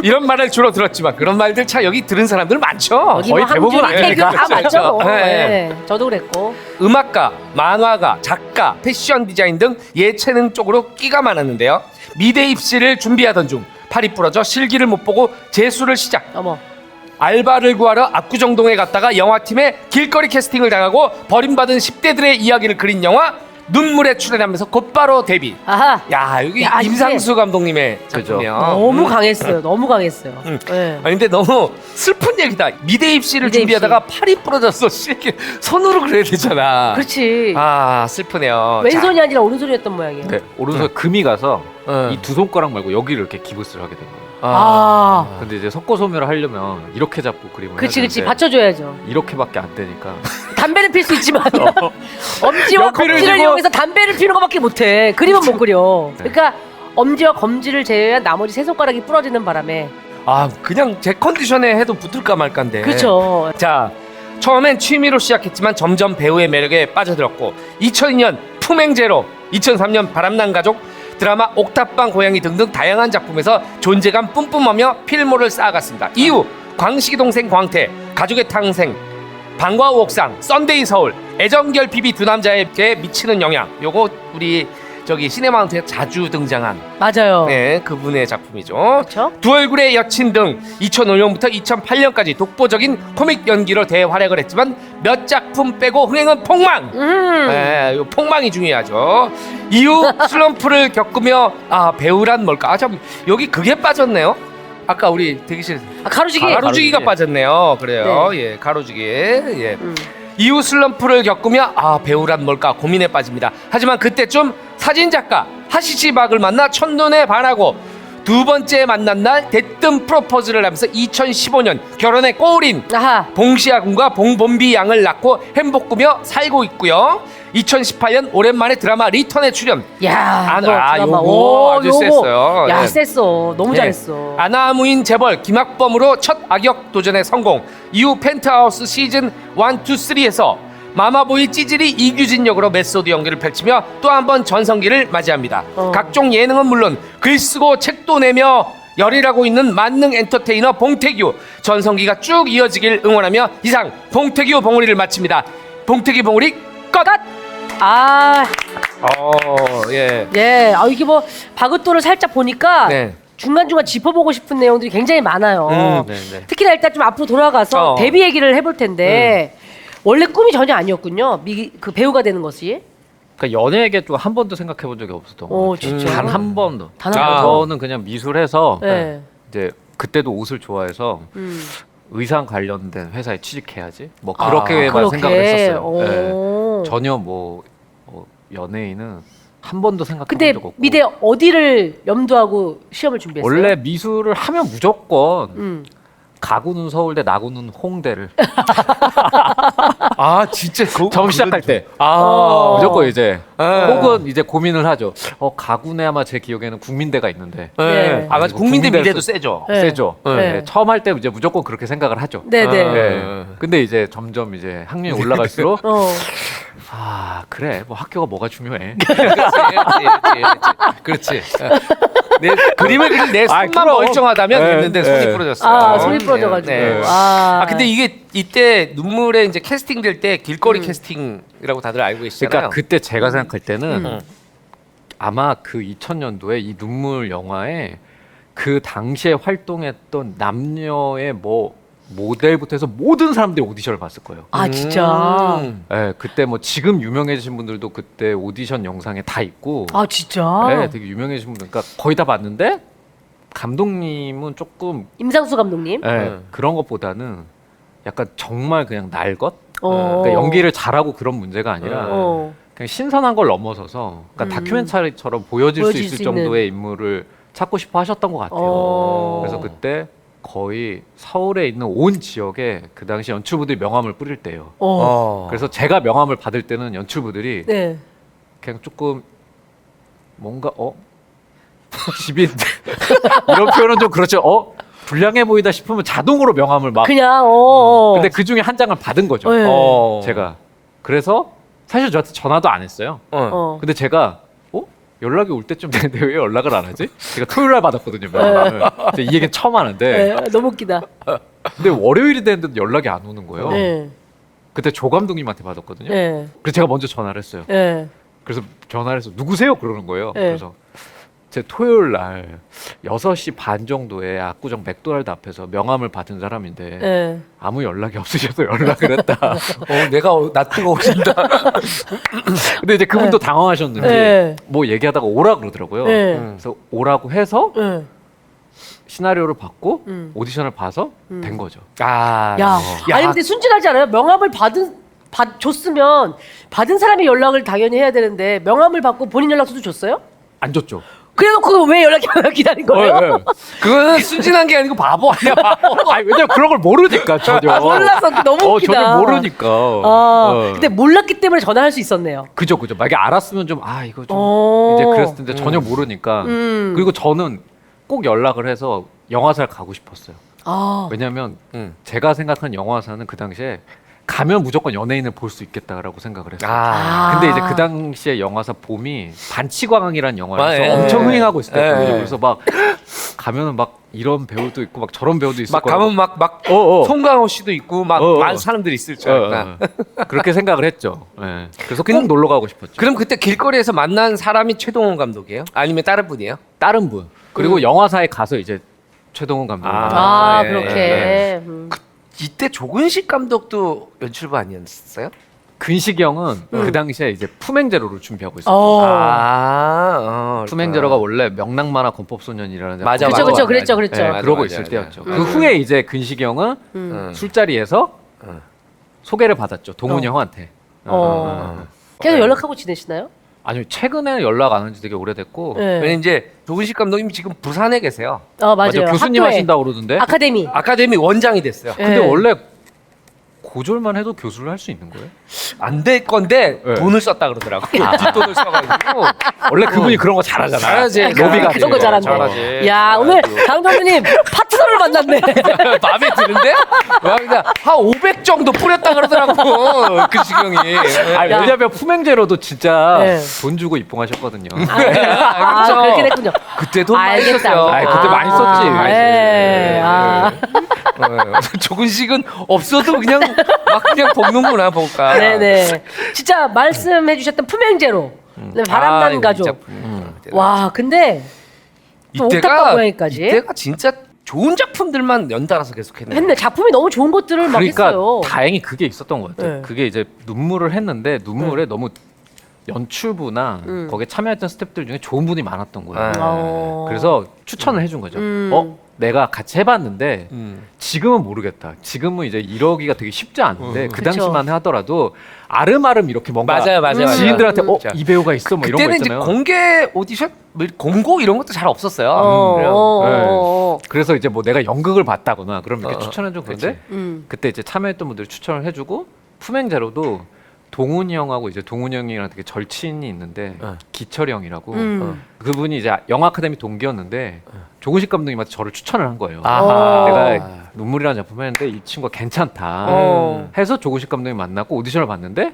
이런 말을 주로 들었지만 그런 말들 참 여기 들은 사람들 많죠. 여기 뭐 거의 대부분 항준이, 태규 다 그렇죠, 맞죠. 그렇죠. 네. 네, 저도 그랬고. 음악가, 만화가, 작가, 패션 디자인 등 예체능 쪽으로 끼가 많았는데요. 미대 입시를 준비하던 중 팔이 부러져 실기를 못 보고 재수를 시작. 어머. 알바를 구하러 압구정동에 갔다가 영화팀에 길거리 캐스팅을 당하고 버림받은 10대들의 이야기를 그린 영화 눈물에 출연하면서 곧바로 데뷔. 아하. 야, 여기 야, 임상수 감독님의 그죠. 작품이야. 너무 강했어요. 너무 강했어요. 네. 아니 근데 너무 슬픈 얘기다. 미대 입시를 미대 준비하다가 팔이 부러졌어. 실기 손으로 그래야 되잖아. 그렇지. 아, 슬프네요. 왼손이 아니라 오른손이었던 모양이에요. 네, 오른손 금이 가서 응. 이 두 손가락 말고 여기를 이렇게 기부스를 하게 된 거예요. 아. 근데 이제 석고소묘를 하려면 이렇게 잡고 그림을 그치, 해야 그치. 되는데 받쳐줘야죠. 이렇게밖에 안 되니까 담배는 필 수 있지만 엄지와 옆에를 검지를 쥐고- 이용해서 담배를 피우는 것밖에 못해. 그림은 못 그려. 네. 그러니까 엄지와 검지를 제외한 나머지 세 손가락이 부러지는 바람에. 아, 그냥 제 컨디션에 해도 붙을까 말까인데. 그렇죠. 자, 처음엔 취미로 시작했지만 점점 배우의 매력에 빠져들었고 2002년 품행제로, 2003년 바람난 가족, 드라마 옥탑방 고양이 등등 다양한 작품에서 존재감 뿜뿜하며 필모를 쌓아갔습니다. 이후 광식이 동생 광태, 가족의 탄생, 방과 후 옥상, 썬데이 서울, 애정결 비비 두 남자에게 미치는 영향. 요거 우리 저기 시네마운트에 자주 등장한 맞아요. 네, 그분의 작품이죠. 그렇죠? 두 얼굴의 여친 등 2005년부터 2008년까지 독보적인 코믹 연기로 대활약을 했지만 몇 작품 빼고 흥행은 폭망. 네, 요 폭망이 중요하죠. 이후 슬럼프를 겪으며 배우란 뭘까? 아, 참 여기 빠졌네요. 아까 우리 대기실 가로지기. 가로지기가 빠졌네요. 그래요. 예, 가로지기. 예. 이후 슬럼프를 겪으며 배우란 뭘까 고민에 빠집니다. 하지만 그때쯤 사진작가 하시시박을 만나 첫눈에 반하고 두 번째 만난 날 대뜸 프로포즈를 하면서 2015년 결혼에 꼬울인 아하. 봉시아 군과 봉범비 양을 낳고 행복구며 살고 있고요. 2018년 오랜만에 드라마 리턴에 출연. 야, 드라마. 오, 아주 셌어요. 야, 네. 셌어. 너무 네. 잘했어. 아나무인 재벌 김학범으로 첫 악역 도전에 성공. 이후 펜트하우스 시즌 1, 2, 3에서 마마보이 찌질이 이규진 역으로 메소드 연기를 펼치며 또 한 번 전성기를 맞이합니다. 각종 예능은 물론 글 쓰고 책도 내며 열일하고 있는 만능 엔터테이너 봉태규, 전성기가 쭉 이어지길 응원하며 이상 봉태규 봉우리를 마칩니다. 봉태규 봉우리 끝! 아, 예. 예. 이게 뭐 바그도를 살짝 보니까 네. 중간중간 짚어보고 싶은 내용들이 굉장히 많아요. 네, 네. 특히나 일단 좀 앞으로 돌아가서 데뷔 얘기를 해볼 텐데 원래 꿈이 전혀 아니었군요. 그 배우가 되는 것이. 그러니까 연예계 쪽 한 번도 생각해 본 적이 없었던 것 같아요. 진짜. 단 한 번도. 단 한 번도. 저는 그냥 미술해서 네. 이제 그때도 옷을 좋아해서 의상 관련된 회사에 취직해야지. 뭐 그렇게만 그렇게. 생각을 했었어요. 오. 네. 전혀 뭐 연예인은 한 번도 생각해 본 근데 적 없고. 미대 어디를 염두하고 시험을 준비했어요? 원래 미술을 하면 무조건 음. 가구는 서울대, 나구는 홍대를 진짜 처음 시작할 때 무조건 이제 혹은 이제 고민을 하죠. 가구네 아마 제 기억에는 국민대가 있는데 네. 맞아. 국민대 국민대에서- 미래도 세죠. 네. 세죠. 네. 네, 처음 할 때 이제 무조건 그렇게 생각을 하죠. 네네. 네. 근데 이제 점점 이제 학년이 올라갈수록 그래 뭐 학교가 뭐가 중요해. 그렇지. 내 그림을 그릴 내 손만 그럼. 멀쩡하다면 네, 됐는데 네. 손이 부러졌어요. 손이 부러져가지고. 네. 근데 이게 이때 눈물에 이제 캐스팅 될 때 길거리 캐스팅이라고 다들 알고 계시잖아요. 그러니까 그때 제가 생각할 때는 아마 그 2000년도에 이 눈물 영화에 그 당시에 활동했던 남녀의 뭐 모델부터 해서 모든 사람들이 오디션을 봤을 거예요. 아 진짜. 네, 그때 뭐 지금 유명해지신 분들도 그때 오디션 영상에 다 있고, 아 진짜. 네, 되게 유명해지신 분들, 그러니까 거의 다 봤는데 감독님은 조금 임상수 감독님. 네, 그런 것보다는 약간 정말 그냥 날 것, 어. 그러니까 연기를 잘하고 그런 문제가 아니라 어. 그냥 신선한 걸 넘어서서, 그러니까 다큐멘터리처럼 보여질 수 보여질 있을 수 있는. 정도의 인물을 찾고 싶어 하셨던 것 같아요. 어. 그래서 그때 거의 서울에 있는 온 지역에 그 당시 연출부들이 명함을 뿌릴 때예요. 그래서 제가 명함을 받을 때는 연출부들이 네. 그냥 조금 뭔가 집이 이런 표현은 좀 그렇죠. 불량해 보이다 싶으면 자동으로 명함을 막. 그냥 근데 그 중에 한 장을 받은 거죠. 네. 제가. 그래서 사실 저한테 전화도 안 했어요. 근데 제가 연락이 올 때쯤 되는데 왜 연락을 안 하지? 제가 토요일 날 받았거든요. 명함을. 근데 이 얘기는 처음 하는데. 네. 너무 웃기다. 근데 월요일이 됐는데도 연락이 안 오는 거예요. 네. 그때 조 감독님한테 받았거든요. 네. 그래서 제가 먼저 전화를 했어요. 네. 그래서 전화를 해서 누구세요? 그러는 거예요. 네. 그래서 제 토요일 날 6시 반 정도에 압구정 맥도날드 앞에서 명함을 받은 사람인데 네. 아무 연락이 없으셔서 연락을 했다. 내가 낯뜨거워 진다. 근데 이제 그분도 당황하셨는지 네. 뭐 얘기하다가 오라 그러더라고요. 네. 그래서 오라고 해서 네. 시나리오를 받고 오디션을 봐서 된 거죠. 아, 야. 아니 근데 순진하지 않아요? 명함을 줬으면 받은 사람이 연락을 당연히 해야 되는데 명함을 받고 본인 연락처도 줬어요? 안 줬죠. 그래놓고 왜 연락이 안 기다린 거예요? 네. 그거는 순진한 게 아니고 바보 아니야. 바보. 아니, 왜냐면 그런 걸 모르니까 전혀. 몰라서 너무 웃기다. 전혀 모르니까. 근데 몰랐기 때문에 전화할 수 있었네요. 그죠. 만약에 알았으면 좀 이거 좀 어. 이제 그랬을 텐데 전혀 모르니까. 그리고 저는 꼭 연락을 해서 영화사를 가고 싶었어요. 아. 왜냐면 제가 생각한 영화사는 그 당시에 가면 무조건 연예인을 볼 수 있겠다라고 생각을 했어요. 근데 이제 그 당시에 영화사 봄이 반치광학이라는 영화에서 예. 엄청 흥행하고 있을 때거든요. 예. 그래서 막 가면은 막 이런 배우도 있고 막 저런 배우도 있을 막 거고. 가면 막 송강호 씨도 있고 막 많은 사람들이 있을 줄 알았다. 그렇게 생각을 했죠. 예. 그래서 꼭 놀러 가고 싶었죠. 그럼 그때 길거리에서 만난 사람이 최동원 감독이에요? 아니면 다른 분이에요? 다른 분. 그리고 영화사에 가서 이제 최동원 감독. 예, 그렇게. 이때 조근식 감독도 연출부 아니었어요? 근식이 형은 그 당시에 이제 품행제로를 준비하고 있었죠. 품행제로가 원래 명랑만화 건법소년이라는 맞아, 작품이 그렇죠, 맞아. 그랬죠. 네, 맞아, 그러고 맞아, 있을 맞아. 때였죠. 그 후에 이제 근식이 형은 술자리에서 소개를 받았죠. 동훈이 형한테. 계속 연락하고 지내시나요? 아니요, 최근에 연락 안 한 지 되게 오래됐고. 네. 왜냐면 이제 조근식 감독님 지금 부산에 계세요. 맞아요. 교수님 학교에. 하신다고 그러던데. 아카데미. 아카데미 원장이 됐어요. 네. 근데 원래 고졸만 해도 교수를 할 수 있는 거예요? 안 될 건데 네. 돈을 썼다 그러더라고. 뒷돈을 써가지고. 원래 그분이 그런 거 잘하잖아. 잘하지. 로비가 그런 거 잘한대. 잘하지. 야 오늘 강 감독님 파트너를 만났네. 마음에 드는데? 와, 그냥 한 500 정도 뿌렸다 그러더라고. 그 지경이. 아니, 왜냐면 품행제로도 진짜 네. 돈 주고 입봉하셨거든요. 그렇죠. 그렇게 됐군요. 그때 돈 많이 알겠다. 썼어요. 아이, 그때 많이 썼지. 네. 조근식은 없어도 그냥 막 그냥 볶는구나 볼까. 네네. 진짜 말씀해주셨던 품행제로 네, 바람난 가족. 와 근데 또 옥탑방 고양이까지 이때가 진짜 좋은 작품들만 연달아서 계속 했네. 작품이 너무 좋은 것들을 막 그러니까 했어요. 다행히 그게 있었던 것 같아요. 네. 그게 이제 눈물을 했는데 눈물에 너무 연출부나 거기에 참여했던 스태프들 중에 좋은 분이 많았던 거예요. 그래서 추천을 해준 거죠. 내가 같이 해봤는데 지금은 모르겠다. 지금은 이제 이러기가 되게 쉽지 않은데 그 그쵸. 당시만 하더라도 아름아름 이렇게 뭔가 맞아요. 지인들한테 맞아요. 이 배우가 있어 뭐 이런 거 그때는 이제 있잖아요. 공개 오디션, 뭐 공고 이런 것도 잘 없었어요. 그래서 이제 뭐 내가 연극을 봤다거나 그럼 이렇게 추천해주고 그런데 그치. 그때 이제 참여했던 분들 추천을 해주고 품행제로도 동훈이 형하고 이제 동훈이 형이랑 되게 절친이 있는데 기철이 형이라고 그분이 이제 영화 아카데미 동기였는데 조근식 감독님한테 저를 추천을 한 거예요. 내가 눈물이라는 작품 했는데 이 친구가 괜찮다 해서 조근식 감독님 만났고 오디션을 봤는데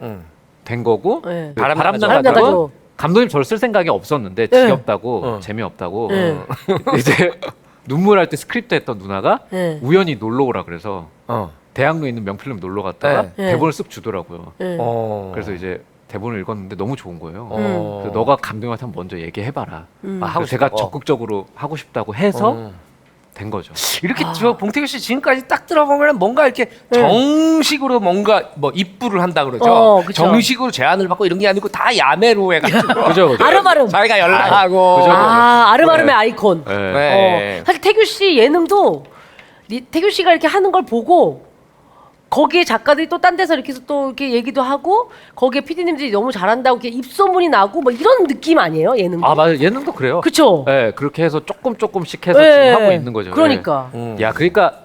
된 거고 네. 바람난 바람난 가족 가족. 감독님 저를 쓸 생각이 없었는데 네. 지겹다고 재미없다고 네. 이제 눈물할 때 스크립트 했던 누나가 네. 우연히 놀러 오라 그래서 대학로에 있는 명필름 놀러 갔다가 네. 대본을 쓱 주더라고요. 네. 그래서 이제 대본을 읽었는데 너무 좋은 거예요. 그래서 음. 너가 감독님한테 한번 먼저 얘기해봐라. 하고 제가 싶다고? 적극적으로 하고 싶다고 해서 된 거죠. 이렇게 저 봉태규 씨 지금까지 딱 들어보면 뭔가 이렇게 정식으로 뭔가 뭐 입부를 한다 그러죠. 그쵸. 정식으로 제안을 받고 이런 게 아니고 다 야매로 해가지고 그죠. 아름아름. 자기가 연락하고. 그죠. 아름아름의 아이콘. 네. 네. 사실 태규 씨 예능도 태규 씨가 이렇게 하는 걸 보고 거기에 작가들이 또 딴 데서 이렇게 해서 또 이렇게 얘기도 하고 거기에 PD님들이 너무 잘한다고 이렇게 입소문이 나고 뭐 이런 느낌 아니에요 예능도? 아 맞아 예능도 그래요. 그쵸? 네 그렇게 해서 조금씩 해서 네. 지금 하고 있는 거죠. 그러니까 네. 야 그러니까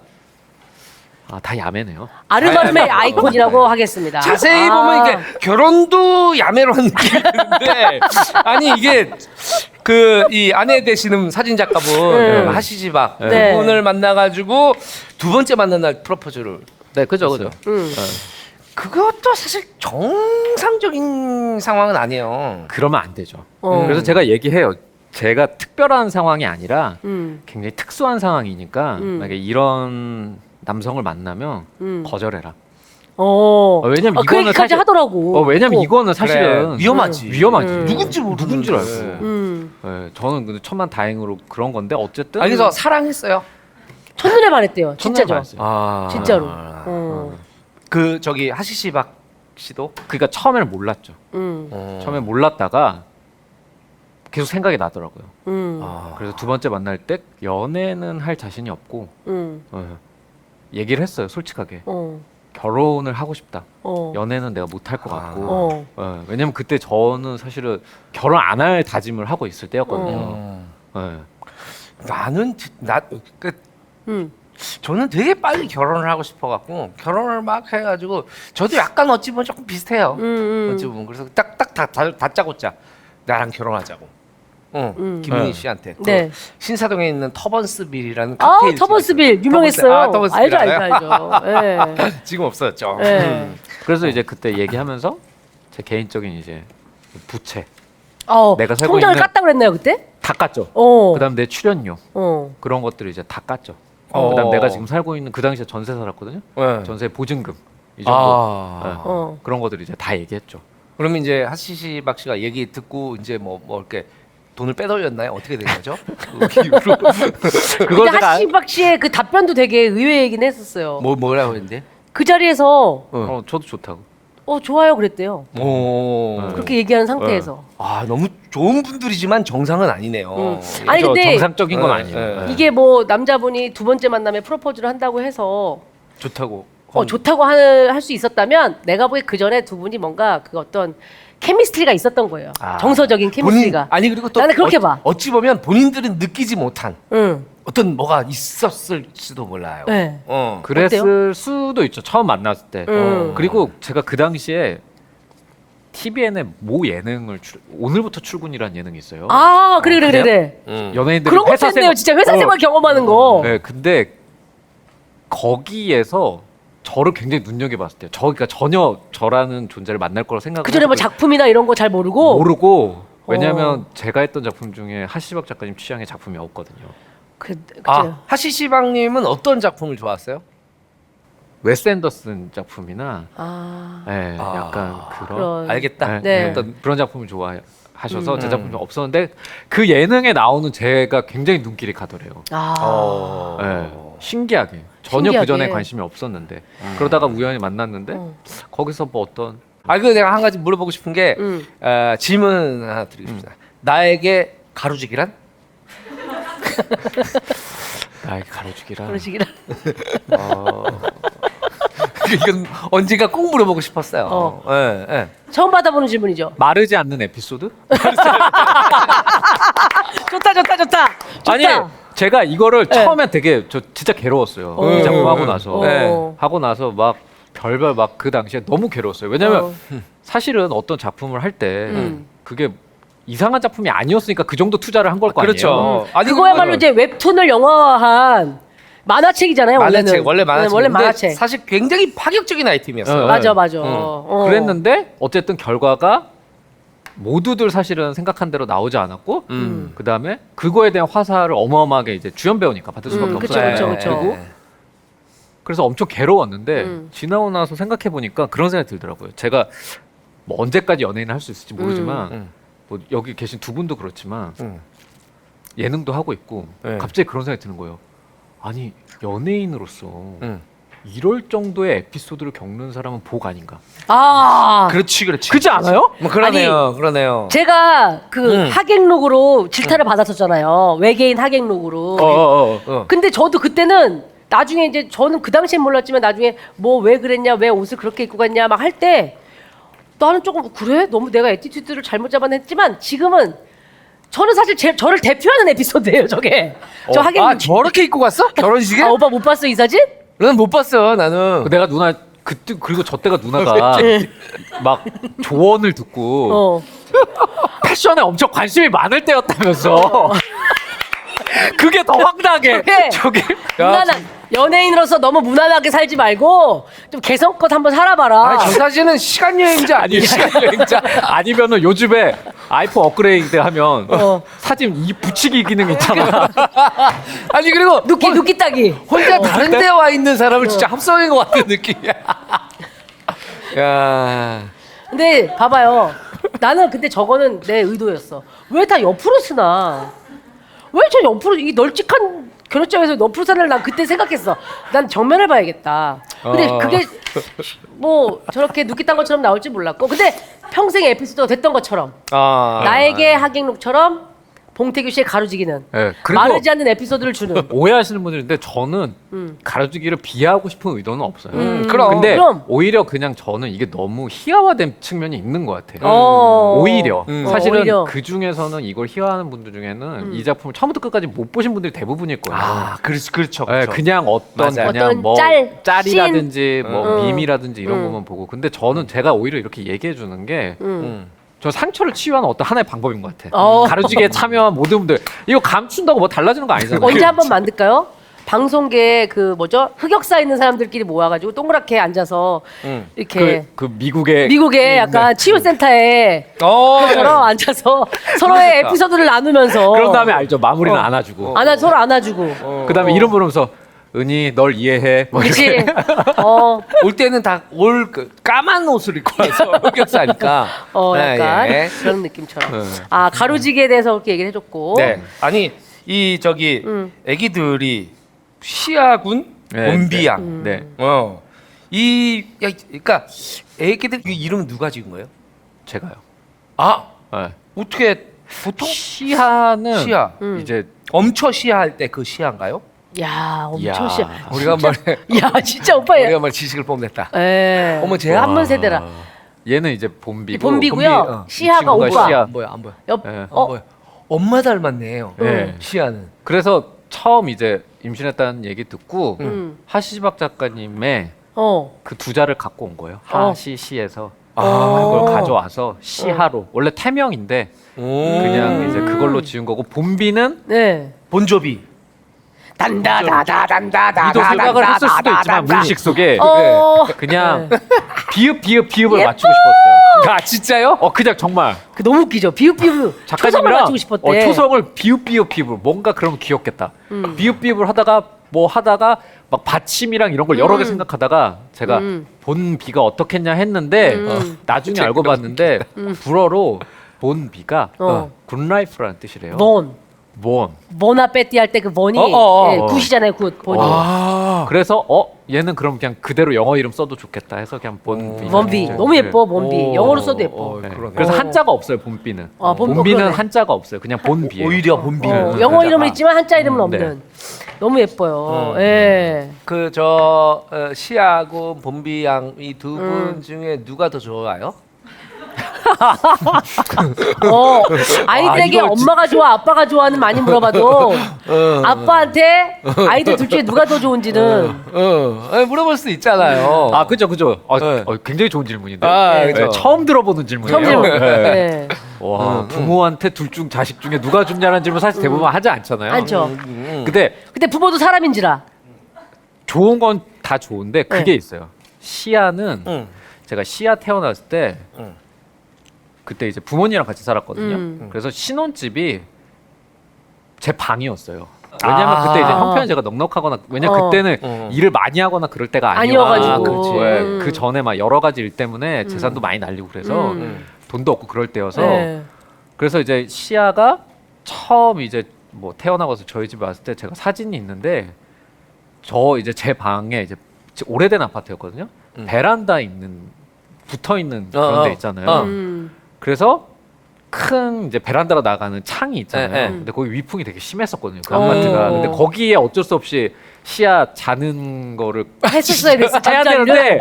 다 야매네요. 아름아름의 아이콘이라고 하겠습니다. 자세히 아. 보면 이게 결혼도 야매로 하는 느낌이 드는데 아니 이게 그 이 아내 되시는 사진 작가분 하시지 막 네. 그분을 만나가지고 두 번째 만난 날 프로포즈를 네 그죠 그죠. 그것도 사실 정상적인 상황은 아니에요. 그러면 안 되죠. 어. 그래서 제가 얘기해요. 제가 특별한 상황이 아니라 음. 굉장히 특수한 상황이니까 만약에 이런 남성을 만나면 거절해라. 왜냐면 그 이거는 얘기까지 사실 하더라고. 왜냐면 이거는 사실은 그래, 위험하지. 위험하지. 누군지 모르는 누군지 알고. 거지. 네, 저는 근데 천만 다행으로 그런 건데 어쨌든 아니 그래서 사랑했어요. 첫눈에 반했대요. 진짜죠. 천만 아 진짜로. 그 저기 하시시박 씨도 그러니까 처음에는 몰랐죠. 처음에 몰랐다가 계속 생각이 나더라고요. 그래서 두 번째 만날 때 연애는 할 자신이 없고 얘기를 했어요. 솔직하게 결혼을 하고 싶다. 연애는 내가 못할 것 같고 왜냐면 그때 저는 사실은 결혼 안 할 다짐을 하고 있을 때였거든요. 나는 저는 되게 빨리 결혼을 하고 싶어갖고 결혼을 막 해가지고 저도 약간 어찌 보면 조금 비슷해요. 어찌 보면 그래서 딱딱 다짜고짜 나랑 결혼하자고. 김민희 씨한테. 네. 신사동에 있는 터번스빌이라는 칵테일. 터번스빌 유명했어요. 터번스빌 알죠, 알아요? 알죠. 네. 지금 없어졌죠. 네. 그래서 이제 그때 얘기하면서 제 개인적인 이제 부채 내가 살고 통장을 있는 깠다 그랬나요 그때? 다 깠죠. 어. 그다음 내 출연료 어. 그런 것들을 이제 다 깠죠. 그다음 내가 지금 살고 있는 그 당시에 전세 살았거든요. 네. 전세 보증금 이 정도 네. 그런 것들을 이제 다 얘기했죠. 그러면 이제 하시시박 씨가 얘기 듣고 이제 뭐 이렇게 돈을 빼돌렸나요? 어떻게 된 거죠? 그 이후로 그걸 근데 제가 하시박 씨의 그 답변도 되게 의외이긴 했었어요. 뭐라고 했는데? 그 자리에서 저도 좋다고. 좋아요 그랬대요. 오. 그렇게 얘기하는 상태에서. 아 너무 좋은 분들이지만 정상은 아니네요. 아니 그죠? 근데 정상적인 건 아니에요. 네. 이게 뭐 남자분이 두 번째 만남에 프로포즈를 한다고 해서 좋다고. 좋다고 할 수 있었다면 내가 보기에 그 전에 두 분이 뭔가 그 어떤 케미스트리가 있었던 거예요. 정서적인 케미스트리가. 아니 그리고 또 나는 그렇게 봐. 어찌 보면 본인들은 느끼지 못한 응. 어떤 뭐가 있었을지도 몰라요. 네. 그랬을 수도 있죠. 처음 만났을 때. 그리고 제가 그 당시에 TVN의 모 예능을 오늘부터 출근이라는 예능이 있어요. 그래. 연예인들 그런 것도 했네요. 진짜 회사 생활 경험하는 거. 네, 근데 거기에서 저를 굉장히 눈여겨봤을 때요. 그러니까 전혀 저라는 존재를 만날 거라 생각을 그 전에 뭐 작품이나 이런 거 잘 모르고. 왜냐하면 제가 했던 작품 중에 하시박 작가님 취향의 작품이 없거든요. 그죠. 하시시방님은 어떤 작품을 좋아했어요? 웨스 앤더슨 작품이나 네, 아. 약간 그런 알겠다. 네. 어떤 그런 작품을 좋아하셔서 제 작품이 없었는데 그 예능에 나오는 제가 굉장히 눈길이 가더래요. 네, 신기하게 전혀 그 전에 관심이 없었는데 그러다가 우연히 만났는데 거기서 뭐 어떤 그 내가 한 가지 물어보고 싶은 게 질문 하나 드리겠습니다. 나에게 가로지기란? 나에게 가로주기라. 그러시기라. 이건 언젠가 꼭 물어보고 싶었어요. 네. 처음 받아보는 질문이죠. 마르지 않는 에피소드? 좋다. 아니 제가 이거를 처음에 되게 저 진짜 괴로웠어요. 이 작품 하고 나서 하고 나서 막 별별 막 그 당시에 너무 괴로웠어요. 왜냐면 사실은 어떤 작품을 할 때 그게 이상한 작품이 아니었으니까 그 정도 투자를 한 걸 거 아니에요. 그렇죠. 아니 그거야말로 이제 웹툰을 영화화한 만화책이잖아요. 원래 만화책. 원래 만화책. 사실 굉장히 파격적인 아이템이었어요. 맞아. 그랬는데 어쨌든 결과가 모두들 사실은 생각한 대로 나오지 않았고 그 다음에 그거에 대한 화살을 어마어마하게 이제 주연 배우니까 받을 수밖에 없어요. 그쵸. 그래서 엄청 괴로웠는데 지나고 나서 생각해 보니까 그런 생각이 들더라고요. 제가 뭐 언제까지 연예인을 할 수 있을지 모르지만 뭐 여기 계신 두 분도 그렇지만 예능도 하고 있고 갑자기 그런 생각이 드는 거예요. 아니 연예인으로서 응. 이럴 정도의 에피소드를 겪는 사람은 복 아닌가? 아, 그렇지. 그렇지 않아요? 뭐 그러네요. 제가 그 하객룩으로 질타를 받았었잖아요. 외계인 하객룩으로. 근데 저도 그때는 나중에 이제 저는 그 당시엔 몰랐지만 나중에 뭐 왜 그랬냐, 왜 옷을 그렇게 입고 갔냐 막 할 때 나는 조금 그래? 너무 내가 애티튜드를 잘못 잡아냈지만 지금은 저는 사실 저를 대표하는 에피소드예요, 저게. 저 하객룩. 아 저렇게 입고 갔어? 결혼식에? 아, 오빠 못 봤어 이 사진? 난 못 봤어 나는. 내가 누나 그때 그리고 저 때가 누나가 막 조언을 듣고 어. 패션에 엄청 관심이 많을 때였다면서. 그게 더 황당해. 그래. 저게 무난한 연예인으로서 너무 무난하게 살지 말고 좀 개성껏 한번 살아봐라. 아니, 저 사진은 시간 여행자 아니에요? 시간 여행자. 아니면은 요즘에 아이폰 업그레이드 하면 사진 이 붙이기 기능 있잖아. 아니 그리고 눕기 따기. 혼자 다른 데 와 있는 사람을 진짜 합성인 것 같은 느낌이야. 야. 근데 봐봐요. 나는 근데 저거는 내 의도였어. 왜 다 옆으로 쓰나? 왜 저 옆으로 이 널찍한 결혼장에서 옆으로 사는 난 그때 생각했어. 난 정면을 봐야겠다. 근데 그게 뭐 저렇게 눕기 딴 것처럼 나올지 몰랐고, 근데 평생의 에피소드가 됐던 것처럼 나에게 하객룩처럼 봉태규 씨의 가로지기는 네, 그리고 마르지 않는 에피소드를 주는. 오해하시는 분들인데 저는 가로지기를 비하하고 싶은 의도는 없어요. 그럼. 근데 그럼. 오히려 그냥 저는 이게 너무 희화화된 측면이 있는 것 같아요. 오히려 사실은 오히려. 그 중에서는 이걸 희화하는 분들 중에는 이 작품을 처음부터 끝까지 못 보신 분들이 대부분일 거예요. 아, 그렇죠. 네, 그냥 어떤 맞아요. 그냥 어떤 뭐 짤이라든지 씬. 뭐 밈이라든지 이런 것만 보고. 근데 저는 제가 오히려 이렇게 얘기해 주는 게 저 상처를 치유하는 어떤 하나의 방법인 것 같아. 가로지기에 참여한 모든 분들 이거 감춘다고 뭐 달라지는 거 아니잖아요. 언제 한번 만들까요? 방송계에 그 뭐죠? 흑역사 있는 사람들끼리 모아가지고 동그랗게 앉아서 이렇게 그 미국의 미국의 약간 치유센터에 처럼 앉아서 서로의 에피소드를 나누면서 그런 다음에 알죠. 마무리는 안아주고. 서로 안아주고. 그다음에 이름 부르면서 은희 널 이해해. 뭐 이렇게. 그렇지. 올 때는 다 그 까만 옷을 입고 와서 흑역사니까. 약간 예. 그런 느낌처럼. 아, 가로지기에 대해서 그렇게 얘기를 해줬고. 네. 아니 이 저기 애기들이 시아군 네, 봄비양. 네. 그러니까 애기들 이 이름은 누가 지은 거예요? 제가요. 아, 네. 어떻게 보통 시하는 시야. 이제 엄처 시야할 때 그 시야인가요? 야, 엄청 야. 시. 우리가 말해. 야, 진짜 오빠. 우리가 말 지식을 뽐냈다. 예. 어머, 제가 한문 세대라. 얘는 이제 봄비고. 봄비고요. 봄비, 시하가 친구가 오빠. 시야. 안 보여, 안 보여. 옆. 네. 안 보여. 엄마 닮았네요. 네. 시야는. 그래서 처음 이제 임신했다는 얘기 듣고 하시박 작가님의 어. 그 두 자를 갖고 온 거예요. 하시시에서 아. 그걸 가져와서 시하로 원래 태명인데 그냥 이제 그걸로 지은 거고 봄비는 네. 본조비. 단다다다단다다다. 이도 생각을 했을 수도 있지만 무의식 속에 그냥 비읍을 맞추고 싶었어요. 아 진짜요? 그냥 정말 그 너무 웃기죠. 비읍비읍. 초성을 작가님이랑 맞추고 싶었대. 초성을 비읍 뭔가 그러면 귀엽겠다. 비읍을 하다가 뭐 하다가 막 받침이랑 이런 걸 여러 개 생각하다가 제가 본비가 어떻겠냐 했는데 나중에 알고 봤는데 불어로 본비가 굿라이프라는 뜻이래요. 본. 모나빼띠 할 때 그 본이 굿이잖아요. 굿. 본이. 그래서 얘는 그럼 그냥 그대로 영어 이름 써도 좋겠다 해서 그냥 본비. 본비. 너무 예뻐. 본비. 영어로 써도 예뻐. 네. 그러네. 그래서 한자가 없어요. 본비는. 본비는 본비는 한자가 없어요. 그냥 본비예요. 오히려 본비. 영어 이름은 있지만 한자 이름은 없는. 너무 예뻐요. 예. 그저 시아군 본비양 이 두 분 중에 누가 더 좋아요? 아이들에게 이거 엄마가 좋아, 아빠가 좋아는 많이 물어봐도 아빠한테 아이들 둘 중에 누가 더 좋은지는 물어볼 수 있잖아요. 그죠. 네. 굉장히 좋은 질문인데. 그죠. 처음 들어보는 질문이에요. 처음 질문. 네. 와, 부모한테 둘 중 자식 중에 누가 좋냐는 질문 사실 대부분 하지 않잖아요. 않죠. 근데 부모도 사람인지라. 좋은 건 다 좋은데 그게 있어요. 시아는 제가 시아 태어났을 때 그때 이제 부모님이랑 같이 살았거든요. 그래서 신혼집이 제 방이었어요. 왜냐면 그때 이제 형편이 제가 넉넉하거나 왜냐면 그때는 일을 많이 하거나 그럴 때가 아니어가지고. 그렇지. 그 전에 막 여러 가지 일 때문에 재산도 많이 날리고 그래서 돈도 없고 그럴 때여서 그래서 이제 시아가 처음 이제 뭐 태어나고서 저희 집에 왔을 때 제가 사진이 있는데 저 이제 제 방에 이제 오래된 아파트였거든요. 베란다 있는 붙어 있는 그런 데 있잖아요. 그래서 큰 이제 베란다로 나가는 창이 있잖아요. 근데 거기 위풍이 되게 심했었거든요. 그 아파트가. 근데 거기에 어쩔 수 없이 시야 자는 거를 했었어야 됐어. 해야 되는데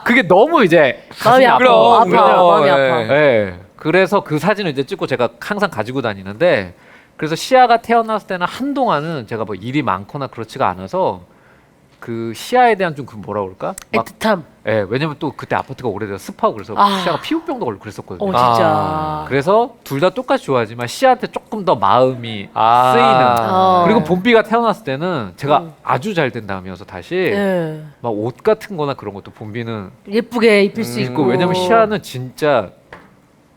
그게 너무 이제 마음이 가슴이 아파. 아파. 마음이 아파. 네. 그래서 그 사진을 이제 찍고 제가 항상 가지고 다니는데 그래서 시야가 태어났을 때는 한동안은 제가 뭐 일이 많거나 그렇지가 않아서 그 시야에 대한 좀 그 뭐라 그럴까? 막 애틋함. 예, 왜냐면 또 그때 아파트가 오래돼서 습하고 그래서 시야가 피부병도 걸리고 그랬었거든요. 진짜. 그래서 둘 다 똑같이 좋아하지만 시야한테 조금 더 마음이 아. 쓰이는. 그리고 봄비가 태어났을 때는 제가 아주 잘 된 다음이어서 다시 예. 막 옷 같은 거나 그런 것도 봄비는 예쁘게 입힐 수 있고 있고. 왜냐면 시야는 진짜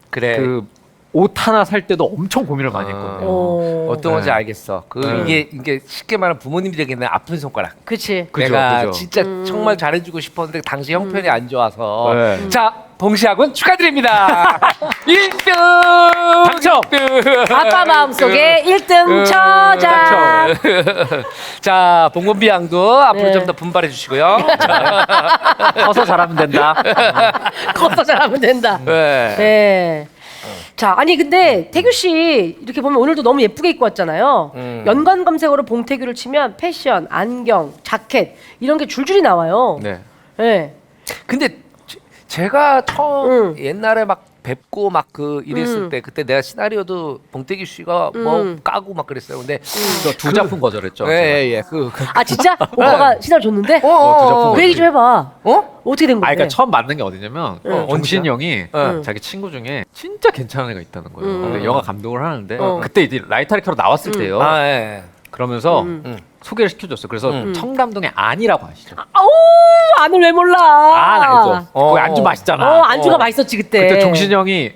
그래. 그 옷 하나 살 때도 엄청 고민을 많이 했거든요. 어떤 건지 네. 알겠어. 이게 쉽게 말하면 부모님들에게는 아픈 손가락. 그치. 그죠, 내가 그죠. 진짜 정말 잘해주고 싶었는데 당시 형편이 안 좋아서. 네. 자, 봉시학원 축하드립니다. 1등 당첨! 아빠 마음속에 1등 처장. 자, 봉건비 양도 앞으로 네. 좀 더 분발해 주시고요. 커서 잘하면 된다. 커서 잘하면 된다. 네. 네. 자, 아니 근데 태규 씨 이렇게 보면 오늘도 너무 예쁘게 입고 왔잖아요. 연관 검색어로 봉태규를 치면 패션, 안경, 자켓 이런 게 줄줄이 나와요. 네. 네. 근데 제가 처음 응. 옛날에 막 뵙고 막 그 이랬을 때 그때 내가 시나리오도 봉태규 씨가 뭐 까고 막 그랬어요. 근데 두 작품 거절했죠. 예. 아 진짜? 오빠가 신화를 줬는데? 어. 그 얘기 좀 해봐. 어떻게 된 아, 건데? 그러니까 처음 만난 게 어디냐면 정신이 형이 응. 자기 친구 중에 진짜 괜찮은 애가 있다는 거예요. 응. 근데 영화 감독을 하는데 어. 그때 이제 라이타리카로 나왔을 때요. 아, 예. 그러면서 소개를 시켜줬어. 그래서 청담동의 안이라고 아시죠? 아우 안을 왜 몰라? 안 알죠. 거기 안주 맛있잖아. 안주가 맛있었지 그때. 그때 정신이 형이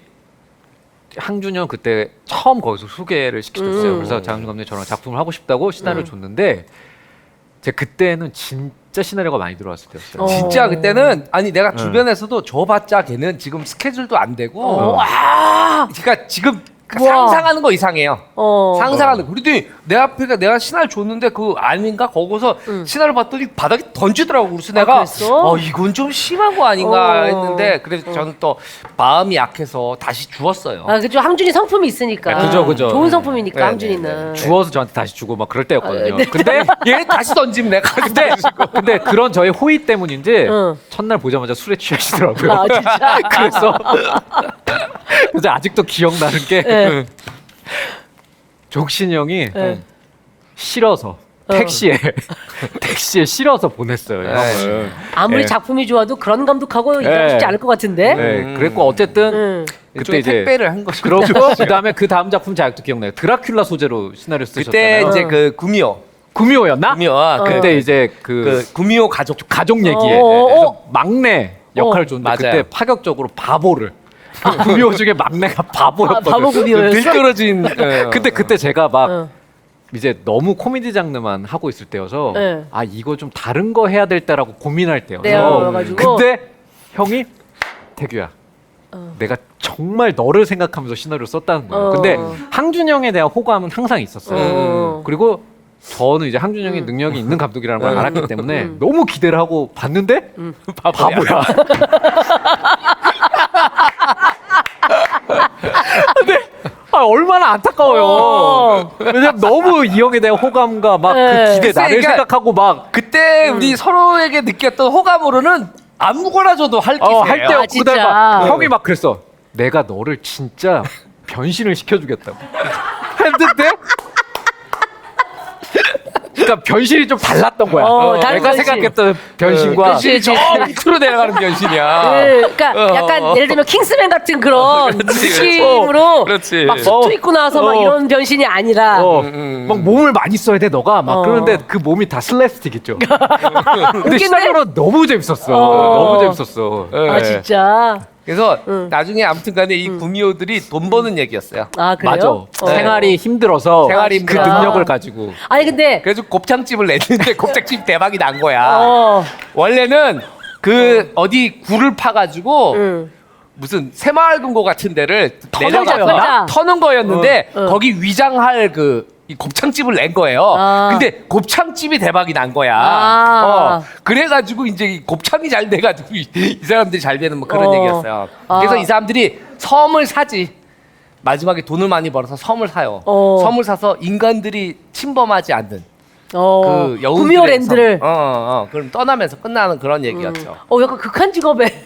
항준영 그때 처음 거기서 소개를 시켜줬어요. 그래서 장준 감독이 저랑 작품을 하고 싶다고 시나리오를 줬는데 제가 그때는 진짜 시나리오가 많이 들어왔을 때였어요. 진짜 그때는 아니 내가 주변에서도 줘봤자 걔는 지금 스케줄도 안 되고 와. 그러니까 지금 우와. 상상하는 거 이상해요. 어. 상상하는 거. 그랬더니 내 앞에 내가 신화를 줬는데 그 아닌가 거기서 신화를 봤더니 바닥에 던지더라고. 그래서 내가 그랬어? 이건 좀 심한 거 아닌가 어. 했는데 그래서 저는 또 마음이 약해서 다시 주었어요. 아 그죠. 항준이 성품이 있으니까. 그죠. 좋은 성품이니까 네, 항준이는. 주워서 저한테 다시 주고 막 그럴 때였거든요. 네. 근데 얘 다시 던지면 내가 근데 그런 저의 호의 때문인지 응. 첫날 보자마자 술에 취하시더라고요. 아 진짜. 그래서 아직도 기억나는 게 네. 종신이 형이 네. 실어서 택시에 실어서 보냈어요. 형을. 아무리 네. 작품이 좋아도 그런 감독하고 일하고 네. 싶지 않을 것 같은데. 네, 그랬고 어쨌든 그때 일종의 이제 택배를 한 거죠. 그러고 그다음에 그 다음 작품 제 아직도 기억나요. 드라큘라 소재로 시나리오 그때 쓰셨잖아요. 이제 그 구미호 구미호였나? 그때 이제 그 구미호 가족 가족 얘기에 어. 그래서 막내 역할을 줬는데 맞아요. 그때 파격적으로 바보를 구미호 중에 막내가 바보였거든. 바보 구미호였어. 들떨어진 근데 그때 제가 막 어. 이제 너무 코미디 장르만 하고 있을 때여서 네. 아 이거 좀 다른 거 해야 될 때라고 고민할 때여서 네, 그래가지고. 근데 형이 태규야 내가 정말 너를 생각하면서 시나리오 썼다는 거예요. 근데 항준영에 대한 호감은 항상 있었어요. 그리고 저는 이제 항준영이 능력이 있는 감독이라는 걸 알았기 때문에 너무 기대를 하고 봤는데 바보야. 근데 얼마나 안타까워요. 왜냐면 너무 이 형에 대한 호감과 막 그 네. 기대 나를 그러니까 생각하고 막 그때 우리 서로에게 느꼈던 호감으로는 아무거나 줘도 할 할 기세예요. 때 아, 그다음에 진짜. 막 형이 막 그랬어. 내가 너를 진짜 변신을 시켜주겠다고 했는데 그러니까 변신이 좀 달랐던 거야. 다른 내가 변신. 생각했던 변신과 변신이 저 밑으로 내려가는 변신이야. 그러니까 약간 예를 들면 킹스맨 같은 그런 그렇지, 느낌으로 그렇지. 막 수트 입고 나서 막 이런 변신이 아니라 막 몸을 많이 써야 돼 너가 막 그러는데 그 몸이 다 슬랩스틱 있죠. 근데 시나리오는 너무 재밌었어. 너무 재밌었어. 아 진짜. 그래서 나중에 아무튼간에 이 구미호들이 돈 버는 얘기였어요. 아 그래요? 맞아. 생활이 힘들어서 생활이 그 힘들어. 능력을 가지고 아니 근데 그래서 곱창집을 냈는데 곱창집 대박이 난 거야. 원래는 어디 굴을 파가지고 무슨 새마을금고 같은 데를 내려가서 맞아. 터는 거였는데 거기 위장할 그 이 곱창집을 낸 거예요. 아. 근데 곱창집이 대박이 난 거야. 아. 그래가지고 이제 이 곱창이 잘 돼가지고 이 사람들이 잘 되는 뭐 그런 얘기였어요. 아. 그래서 이 사람들이 섬을 사지. 마지막에 돈을 많이 벌어서 섬을 사요. 섬을 사서 인간들이 침범하지 않는 그 여우들의 구미호랜드를. 그럼 떠나면서 끝나는 그런 얘기였죠. 약간 극한 직업에.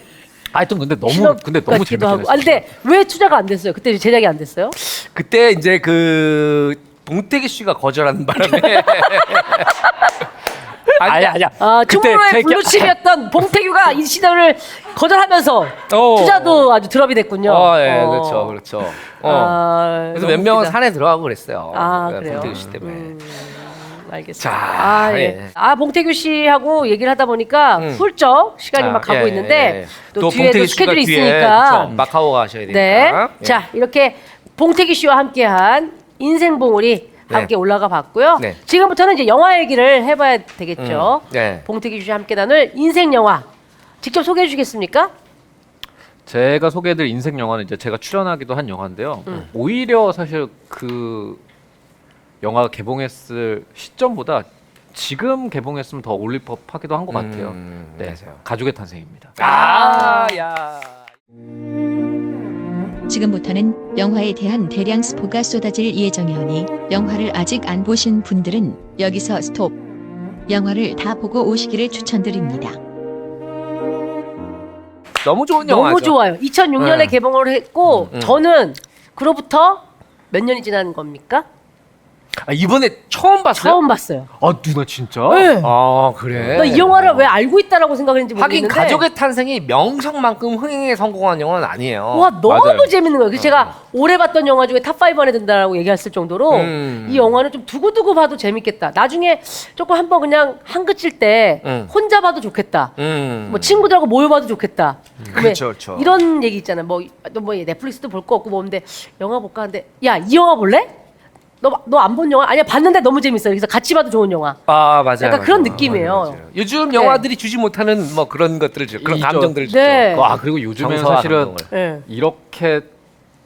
하여튼 근데 너무 직업 같기도 재밌게 하고. 했어요. 근데 왜 투자가 안 됐어요? 그때 제작이 안 됐어요? 그때 이제 그 봉태기 씨가 거절하는 바람에 아니야. 충무로의 제 블루칩이었던 봉태규가 이 시도를 거절하면서 투자도 아주 드롭이 됐군요. 예, 그렇죠. 그래서 몇 명은 산에 들어가고 그랬어요. 그래요? 봉태기 씨 때문에. 알겠습니다. 자, 예. 봉태규 씨하고 얘기를 하다 보니까 훌쩍 시간이 막 가고 있는데 또 뒤에도 봉태기 씨가 스케줄이 뒤에, 있으니까. 그쵸, 마카오 가셔야 되니까. 네. 예. 자, 이렇게 봉태규 씨와 함께한 인생봉우리 함께 올라가 봤고요. 네. 지금부터는 이제 영화 얘기를 해봐야 되겠죠. 네. 봉태규 씨와 함께 나눌 인생 영화 직접 소개해 주시겠습니까? 제가 소개해드릴 인생 영화는 이제 제가 출연하기도 한 영화인데요. 오히려 사실 그 영화가 개봉했을 시점보다 지금 개봉했으면 더 어울릴 법하기도 한 것 같아요. 네, 맞아요. 가족의 탄생입니다. 야. 지금부터는 영화에 대한 대량 스포가 쏟아질 예정이오니 영화를 아직 안 보신 분들은 여기서 스톱. 영화를 다 보고 오시기를 추천드립니다. 너무 좋은 영화죠. 너무 좋아요. 2006년에 네. 개봉을 했고 저는 그로부터 몇 년이 지난 겁니까? 이번에 처음 봤어요? 처음 봤어요. 아 누나 진짜? 네. 그래. 나 이 영화를 왜 알고 있다라고 생각했는지 하긴 모르겠는데 가족의 탄생이 명성만큼 흥행에 성공한 영화는 아니에요. 와 너무 맞아요. 재밌는 거예요. 그래서 제가 올해 봤던 영화 중에 탑5 안에 든다라고 얘기했을 정도로 이 영화는 좀 두고두고 봐도 재밌겠다. 나중에 조금 한번 그냥 한 그칠 때 혼자 봐도 좋겠다. 뭐 친구들하고 모여 봐도 좋겠다. 그렇죠, 그렇죠. 이런 얘기 있잖아. 뭐 넷플릭스도 볼 거 없고 뭐는데 영화 볼까 하는데 야 이 영화 볼래? 너 안 본 영화? 아니야 봤는데 너무 재밌어요. 그래서 같이 봐도 좋은 영화. 맞아요. 약간 그런 느낌이에요. 맞아요. 요즘 영화들이 주지 못하는 뭐 그런 것들을 줘, 그런 이죠. 감정들을 주죠. 네. 그리고 요즘에는 정서와 사실은 감동을. 네. 이렇게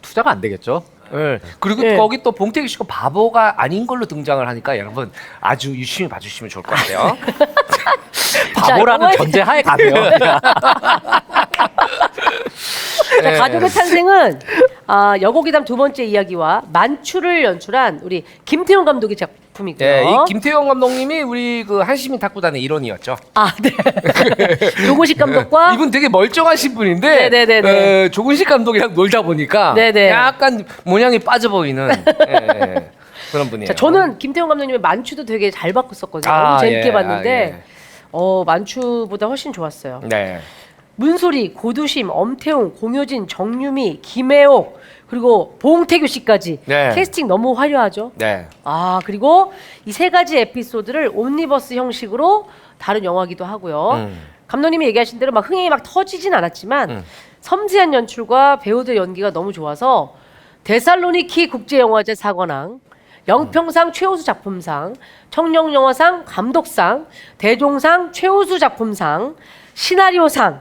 투자가 안 되겠죠? 네. 그리고 네. 거기 또 봉태규 씨가 바보가 아닌 걸로 등장을 하니까 여러분 아주 유심히 봐주시면 좋을 것 같아요. 바보라는 영화에- 전제하에 가세요. 자, 네. 가족의 탄생은 여고기담 두 번째 이야기와 만추를 연출한 우리 김태훈 감독의 작품이고요. 네, 이 김태형 감독님이 우리 그 한시민 탁구단의 일원이었죠. 네. 조고식 감독과 이분 되게 멀쩡하신 분인데 네네네네. 조근식 감독이랑 놀다 보니까 네네. 약간 모양이 빠져 보이는 그런 분이에요. 자, 저는 김태훈 감독님의 만추도 되게 잘 봤었거든요. 너무 재밌게 예, 봤는데 만추보다 훨씬 좋았어요. 네. 문소리, 고두심, 엄태웅, 공효진, 정유미, 김혜옥 그리고 봉태규 씨까지 네. 캐스팅 너무 화려하죠. 네. 그리고 이 세 가지 에피소드를 옴니버스 형식으로 다룬 영화기도 하고요. 감독님이 얘기하신 대로 막 흥행이 막 터지진 않았지만 섬세한 연출과 배우들 연기가 너무 좋아서 데살로니키 국제영화제 사관왕, 영평상 최우수 작품상, 청룡영화상 감독상, 대종상 최우수 작품상, 시나리오상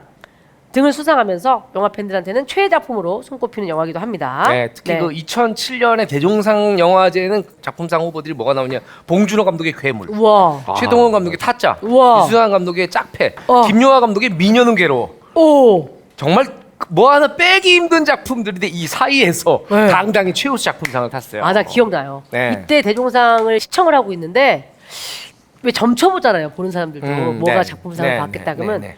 등을 수상하면서 영화 팬들한테는 최애 작품으로 손꼽히는 영화기도 합니다. 네, 특히 그 2007년에 대종상 영화제는 작품상 후보들이 뭐가 나오냐? 봉준호 감독의 괴물, 우와. 최동원 감독의 타짜, 우와. 이수환 감독의 짝패, 어. 김용하 감독의 미녀는 괴로워. 오. 정말 뭐 하나 빼기 힘든 작품들인데 이 사이에서 네. 당당히 최우수 작품상을 탔어요. 나 기억나요. 네. 이때 대종상을 시청을 하고 있는데 왜 점쳐보잖아요. 보는 사람들도 뭐가 네. 작품상을 네, 받겠다 네, 그러면 네,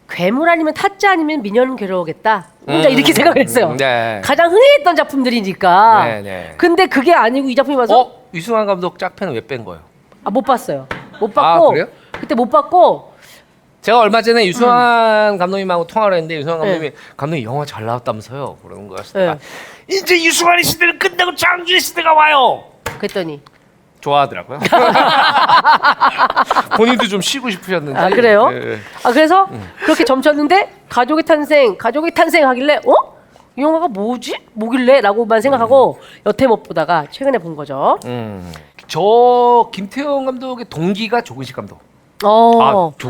괴물 아니면 타짜 아니면 미녀는 괴로우겠다. 혼자 이렇게 생각을 했어요. 네. 가장 흥행했던 작품들이니까. 네, 네. 근데 그게 아니고 이 작품이 와서 이수환 감독 짝패는 왜 뺀 거예요? 못 봤어요. 못 봤고 그래요? 그때 못 봤고 제가 얼마 전에 유수환 감독님하고 통화를 했는데 유수환 감독님이 감독님 영화 잘 나왔다면서요? 그러는 거였어요. 이제 유수환의 시대는 끝나고 장준의 시대가 와요. 그랬더니 좋아하더라고요. 본인도 좀 쉬고 싶으셨는지. 그래요? 네. 그래서 그렇게 점쳤는데 가족의 탄생 하길래 이 영화가 뭐길래? 라고만 생각하고 여태 못 보다가 최근에 본 거죠. 저 김태형 감독의 동기가 조근식 감독.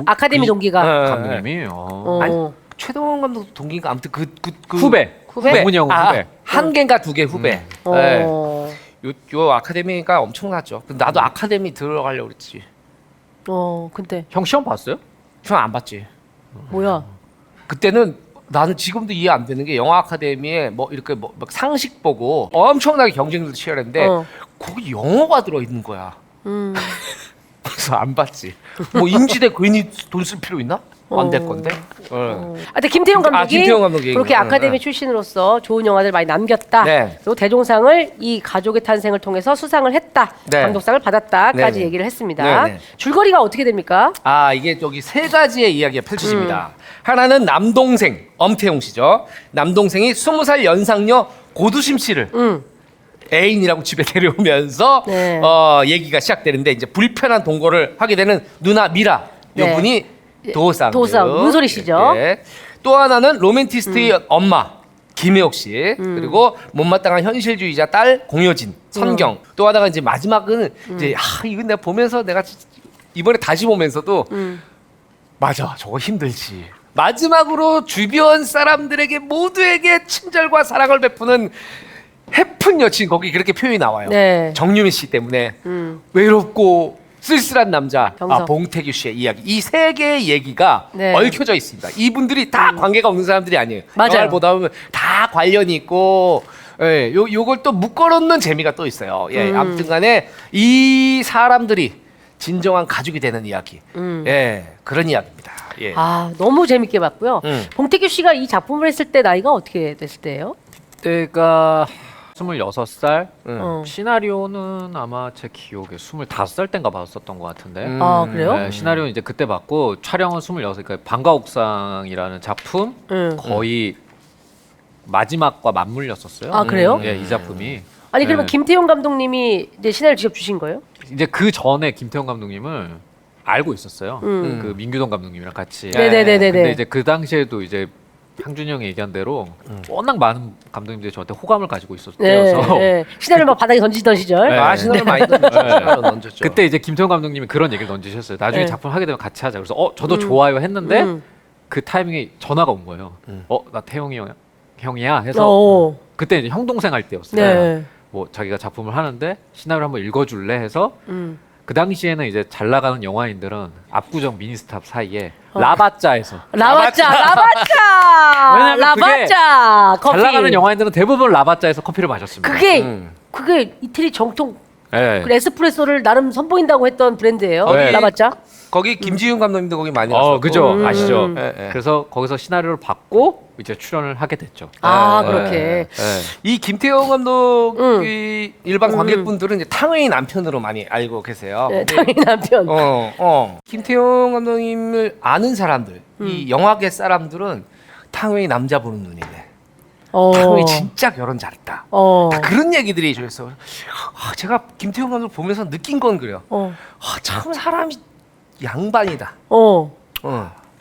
아카데미 동기가. 감독님이 아니, 최동원 감독 동기가 아무튼 그 후배. 후배? 동훈이 형 후배. 한 개인가 두 개 후배. 네. 요 아카데미가 엄청나죠. 근데 나도 아카데미 들어가려고 그랬지. 근데 형 시험 봤어요? 형 안 봤지. 뭐야? 그때는 나는 지금도 이해 안 되는 게 영화 아카데미에 뭐 이렇게 뭐 상식 보고 엄청나게 경쟁도 치열했는데 거기 영어가 들어 있는 거야. 그래서 안 봤지. 뭐 임시대 괜히 돈 쓸 필요 있나? 안 될 건데. 근데 김태형 감독이 김태형 감독 얘기구나. 그렇게 아카데미 출신으로서 좋은 영화들 많이 남겼다. 네. 그리고 대종상을 이 가족의 탄생을 통해서 수상을 했다. 네. 감독상을 받았다까지 네. 얘기를 했습니다. 네, 네. 줄거리가 어떻게 됩니까? 이게 여기 세 가지의 이야기가 펼쳐집니다. 하나는 남동생 엄태용 씨죠. 남동생이 20살 연상녀 고두심 씨를 애인이라고 집에 데려오면서 네. 얘기가 시작되는데 이제 불편한 동거를 하게 되는 누나 미라 네. 요분이 도쌍 문소리 씨죠. 또 하나는 로맨티스트의 엄마 김혜옥 씨 그리고 못마땅한 현실주의자 딸 공효진 선경 또 하나가 이제 마지막은 이제 이건 내가 보면서 내가 이번에 다시 보면서도 맞아 저거 힘들지. 마지막으로 주변 사람들에게 모두에게 친절과 사랑을 베푸는 해픈 여친 거기 그렇게 표현이 나와요. 네. 정유미 씨 때문에 외롭고 쓸쓸한 남자 경석. 봉태규 씨의 이야기 이 세 개의 얘기가 네. 얽혀져 있습니다. 이분들이 다 관계가 없는 사람들이 아니에요. 맞아요. 영화를 보다 보면 다 관련이 있고 요걸 또 묶어놓는 재미가 또 있어요. 아무튼간에 이 사람들이 진정한 가족이 되는 이야기 그런 이야기입니다. 예. 너무 재밌게 봤고요. 봉태규 씨가 이 작품을 했을 때 나이가 어떻게 됐을 때예요? 그때가 26살. 어. 시나리오는 아마 제 기억에 25살 땐가 봤었던 것 같은데. 그래요? 네, 시나리오는 이제 그때 봤고 촬영은 26살. 그러니까 방과옥상이라는 작품 거의 마지막과 맞물렸었어요. 그래요? 이 작품이. 아니 그러면 네. 김태용 감독님이 이제 시나리오 직접 주신 거예요? 이제 그 전에 김태형 감독님을 알고 있었어요. 그 민규동 감독님이랑 같이. 네네네네네. 근데 이제 그 당시에도 이제 향준이 형이 얘기한 대로 워낙 많은 감독님들이 저한테 호감을 가지고 있었대요. 네. 시나리오 막 바닥에 던지던 시절. 네. 신호를 많이 던졌죠. 그때 이제 김태형 감독님이 그런 얘기를 던지셨어요. 나중에 네. 작품 하게 되면 같이 하자. 그래서 저도 좋아요 했는데 그 타이밍에 전화가 온 거예요. 나 태형이 형이야 해서 그때 이제 형 동생 할 때였어요. 네. 뭐 자기가 작품을 하하는데 시나리오 한번 읽어줄래 해서 그 당시에는 이제 잘 나가는 영화인들은 압구정 미니스탑 사이에 라바짜에서 라바짜. 왜냐면 그게 라바짜. 커피. 잘 나가는 영화인들은 대부분 라바짜에서 커피를 마셨습니다. 그게 이태리 정통 네. 그 에스프레소를 나름 선보인다고 했던 브랜드예요. 네. 라바짜. 거기 김지훈 감독님도 거기 많이 왔었고. 그죠. 아시죠? 네. 그래서 거기서 시나리오를 받고 이제 출연을 하게 됐죠. 그렇게. 이 김태형 감독이 일반 관객분들은 이제 탕웨이 남편으로 많이 알고 계세요. 네, 근데 당연히 남편. 김태형 감독님을 아는 사람들, 이 영화계 사람들은 탕웨이 남자 보는 눈이네. 탕웨이 진짜 결혼 잘했다. 다 그런 얘기들이 저였어. 제가 김태형 감독 보면서 느낀 건 그래요. 참 사람이 양반이다.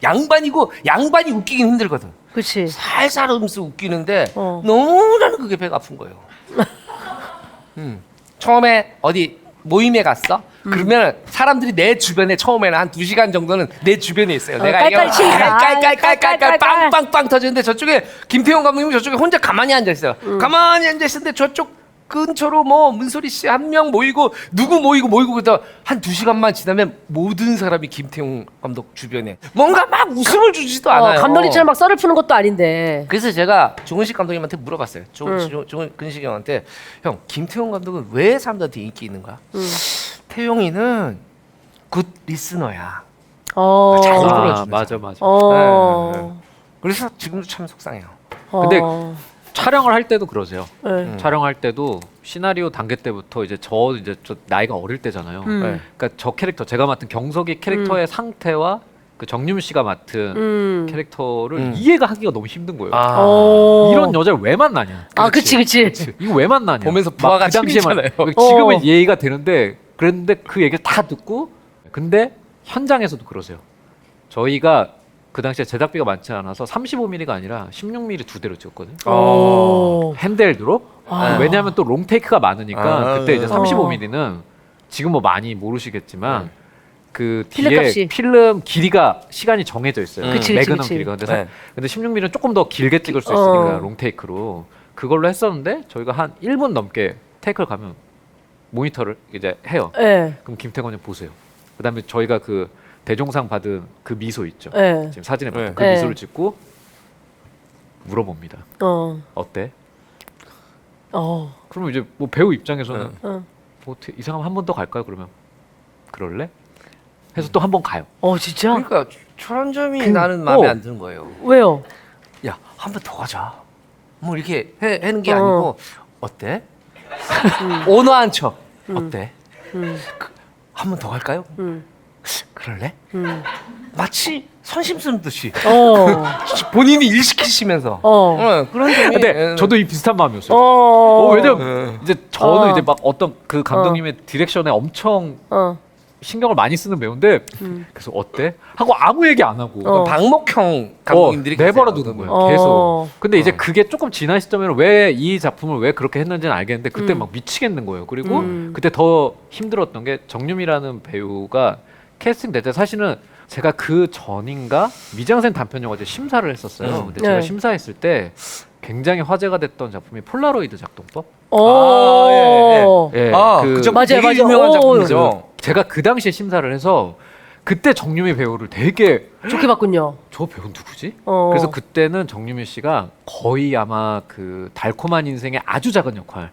양반이 웃기긴 힘들거든. 그렇지. 살살 하면서 웃기는데 너무 나는 그게 배가 아픈 거예요. 처음에 어디 모임에 갔어? 그러면 사람들이 내 주변에 처음에는 한 2시간 정도는 내 주변에 있어요. 내가 깔깔 치니까. 깔깔깔깔깔 빵빵빵 터지는데 저쪽에 김태형 감독님이 저쪽에 혼자 가만히 앉아 있어요. 가만히 앉아 있는데 저쪽 근처로 뭐 문소리 씨 한 명 모이고 누구 모이고 그러다 한 2시간만 지나면 모든 사람이 김태형 감독 주변에 뭔가 막 웃음을 주지도 않아요. 감독님처럼 막 썰을 푸는 것도 아닌데. 그래서 제가 조근식 감독님한테 물어봤어요. 조근식 형한테 형 김태형 감독은 왜 사람들한테 인기 있는가? 태용이는 굿 리스너야. 잘 들어주면서. 맞아. 네. 그래서 지금도 참 속상해요. 근데 촬영을 할 때도 그러세요. 네. 촬영할 때도 시나리오 단계 때부터 이제 저 나이가 어릴 때잖아요. 그러니까 저 캐릭터 제가 맡은 경석이 캐릭터의 상태와 그 정유미 씨가 맡은 캐릭터를 이해가 하기가 너무 힘든 거예요. 이런 여자를 왜 만나냐? 그치. 이거 왜 만나냐? 보면서 부하가 그 당시에만 침이잖아요. 지금은 이해가 되는데 그랬는데 그 얘기를 다 듣고 근데 현장에서도 그러세요. 저희가 그 당시에 제작비가 많지 않아서 35mm가 아니라 16mm 2대로 찍었거든요. 핸드헬드로. 왜냐하면 또 롱테이크가 많으니까 그때 이제 35mm는 지금 뭐 많이 모르시겠지만 그 뒤에 필름 길이가 시간이 정해져 있어요. 매그넘 길이가. 근데 16mm는 조금 더 길게 찍을 수 있으니까 롱테이크로 그걸로 했었는데 저희가 한 1분 넘게 테이크를 가면 모니터를 이제 해요. 예. 그럼 김태건 형 보세요. 그다음에 저희가 그 대종상 받은 그 미소 있죠. 예. 지금 사진에 봤던 네. 그 네. 미소를 짓고 물어봅니다. 어때? 그러면 이제 뭐 배우 입장에서는 뭐 어떻게 이상하면 한 번 더 갈까요? 그러면 그럴래? 해서 또 한 번 가요. 진짜? 그러니까 저런 점이 나는 마음에 안 드는 거예요. 왜요? 야, 한 번 더 가자. 뭐 이렇게 하는 게 아니고 어때? 온화한 척. 어때? 한 번 더 갈까요? 그럴래? 마치 선심 쓰는 듯이 본인이 일 시키시면서 그런 점이 근데 저도 이 비슷한 마음이었어요. 왜냐면 이제 저는 이제 막 어떤 그 감독님의 디렉션에 엄청 신경을 많이 쓰는 배우인데 그래서 어때? 하고 아무 얘기 안 하고 박목형 감독님들이 내버려 계세요. 두는 거예요. 계속. 근데 이제 그게 조금 지난 시점에는 왜 이 작품을 왜 그렇게 했는지는 알겠는데 그때 막 미치겠는 거예요. 그리고 그때 더 힘들었던 게 정유미라는 배우가 캐스팅 될 때 사실은 제가 그 전인가 미장센 단편 영화제 심사를 했었어요. 근데 제가 네. 심사했을 때 굉장히 화제가 됐던 작품이 폴라로이드 작동법. 예. 그 그 맞아요, 되게 맞아요. 유명한 오. 작품이죠. 제가 그 당시에 심사를 해서 그때 정유미 배우를 되게 좋게 봤군요. 저 배우 누구지? 그래서 그때는 정유미 씨가 거의 아마 그 달콤한 인생의 아주 작은 역할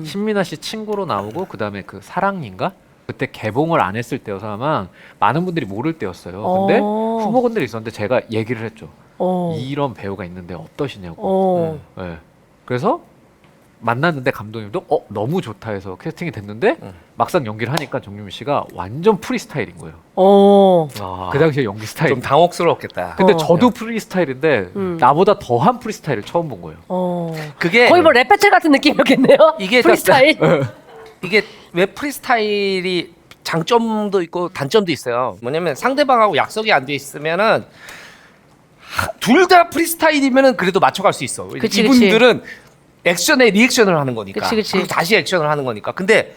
신민아 씨 친구로 나오고 그 다음에 그 사랑인가? 그때 개봉을 안 했을 때여서 아마 많은 분들이 모를 때였어요. 근데 후보군들이 있었는데 제가 얘기를 했죠. 이런 배우가 있는데 어떠시냐고. 네. 그래서 만났는데 감독님도 너무 좋다 해서 캐스팅이 됐는데 막상 연기를 하니까 정유미 씨가 완전 프리스타일인 거예요. 그 당시에 연기 스타일. 좀 당혹스러웠겠다. 근데 저도 프리스타일인데 나보다 더한 프리스타일을 처음 본 거예요. 그게 거의 뭐 랩 배틀 같은 느낌이었겠네요. 이게 프리스타일. 이게 왜 프리스타일이 장점도 있고 단점도 있어요. 뭐냐면 상대방하고 약속이 안 돼 있으면은 둘 다 프리스타일이면은 그래도 맞춰갈 수 있어. 그치, 이분들은 액션에 리액션을 하는 거니까. 그치. 그리고 다시 액션을 하는 거니까. 근데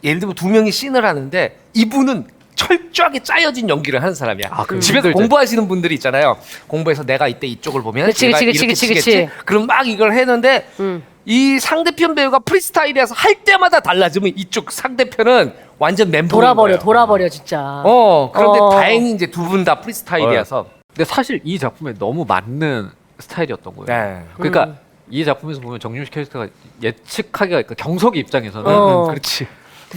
예를 들면 두 명이 씬을 하는데 이분은 철저하게 짜여진 연기를 하는 사람이야. 집에서 힘들죠. 공부하시는 분들이 있잖아요. 공부해서 내가 이때 이쪽을 보면 그치, 내가 그치, 이렇게 그치, 치겠지. 그치. 그럼 막 이걸 했는데 이 상대편 배우가 프리스타일이라서 할 때마다 달라지면 이쪽 상대편은 완전 멘붕인 거예요. 돌아버려 진짜. 그런데 다행히 이제 두 분 다 프리스타일이어서. 근데 사실 이 작품에 너무 맞는 스타일이었던 거예요. 네. 그러니까 이 작품에서 보면 정유미 씨 캐릭터가 예측하기가 그러니까 경석이 입장에서는 그렇지.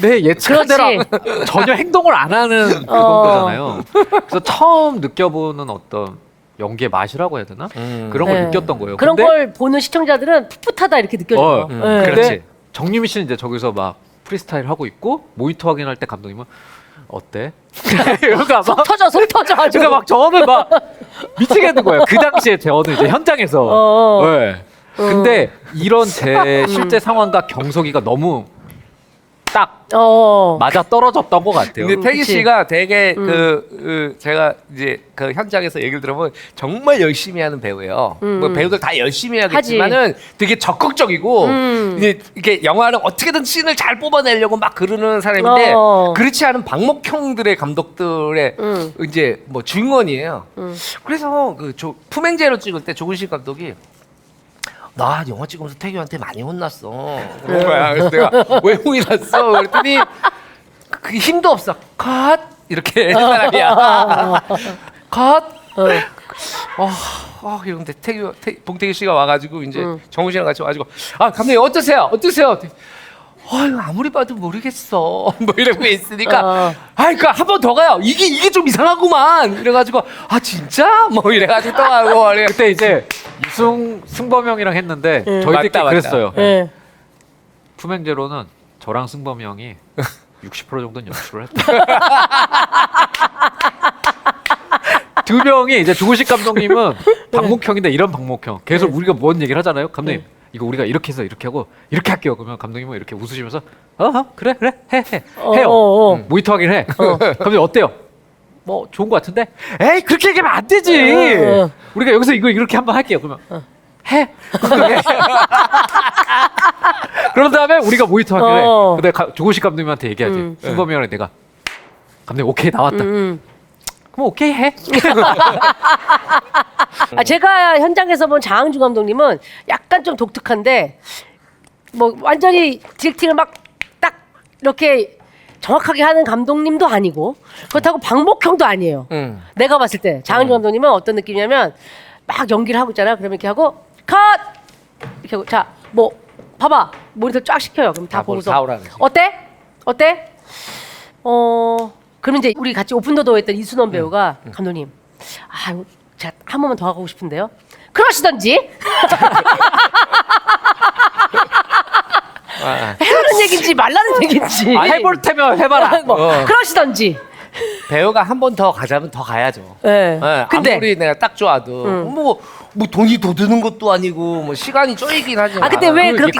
내 예측한 대로 전혀 행동을 안 하는 그런 거잖아요. 그래서 처음 느껴보는 어떤 연기의 맛이라고 해야 되나? 그런 걸 느꼈던 거예요. 그런 근데 걸 보는 시청자들은 풋풋하다 이렇게 느껴져요. 네. 근데 그렇지. 정유미 씨는 이제 저기서 막 프리스타일 하고 있고 모니터 확인할 때 감독님은 어때? 그러니까 막 속 터져 아주. 그러니까 막 저는 막 미치겠는 거예요. 그 당시에 저는 이제 현장에서. 네. 근데 이런 제 실제 상황과 경석이가 너무 딱 맞아 떨어졌던 것 같아요. 근데 태기 그치. 씨가 되게 제가 이제 그 현장에서 얘기를 들어보면 정말 열심히 하는 배우예요. 뭐 배우들 다 열심히 해야겠지만은 되게 적극적이고 이제 이렇게 영화를 어떻게든 씬을 잘 뽑아내려고 막 그러는 사람인데 그렇지 않은 박목형들의 감독들의 이제 뭐 주인공이에요. 그래서 그 품행제로 찍을 때 조근식 감독이 나 영화 찍으면서 태규한테 많이 혼났어. 그런 거야. 그래서 내가 왜 혼이 났어? 그랬더니 그게 힘도 없어. 컷 이렇게 사람이야. 컷. 이런데 봉태규 씨가 와가지고 이제 정우 씨랑 같이 와가지고 감독님 어떠세요? 이거 아무리 봐도 모르겠어. 뭐 이러고 있으니까 그러니까 한 번 더 가요. 이게 좀 이상하구만. 이래가지고 진짜? 뭐 이래가지고 또 가고 그때 이제 승범형이랑 했는데 저희들끼리 맞다. 그랬어요. 네. 품행제로는 저랑 승범형이 60% 정도는 연출을 했다. 두 명이 이제 조근식 감독님은 박목형인데 이런 박목형. 계속 우리가 뭔 얘기를 하잖아요. 감독님 이거 우리가 이렇게 해서 이렇게 하고 이렇게 할게요. 그러면 감독님은 이렇게 웃으시면서 그래 해요. 모니터 하긴 해. 감독님 어때요? 뭐 좋은 것 같은데? 에이 그렇게 얘기하면 안 되지. 우리가 여기서 이거 이렇게 한번 할게요. 그러면 해. 그런 다음에 우리가 모니터 하긴 해. 근데 조근식 감독님한테 얘기하지. 승범이랑 내가 감독님 오케이 나왔다. 그럼 오케이 해. 제가 현장에서 본 장항준 감독님은 약간 좀 독특한데 뭐 완전히 디렉팅을 막 딱 이렇게 정확하게 하는 감독님도 아니고 그렇다고 방목형도 아니에요. 내가 봤을 때 장은주 감독님은 어떤 느낌이냐면 막 연기를 하고 있잖아. 그러면 이렇게 하고 컷 이렇게 하고 자 뭐 봐봐 모니터 쫙 시켜요. 그럼 다 보고서 다 오라 그러지. 어때? 그러면 이제 우리 같이 오픈더더 했던 이순원 배우가 감독님 이거 제가 한 번만 더 하고 싶은데요. 그러시던지 해라는 얘긴지 말라는 얘긴지 해볼 테면 해봐라. 그러시던지 배우가 한 번 더 가자면 더 가야죠. 네. 근데 아무리 내가 딱 좋아도 뭐 돈이 더 드는 것도 아니고 뭐 시간이 쪼이긴 하지만. 근데 왜 그렇게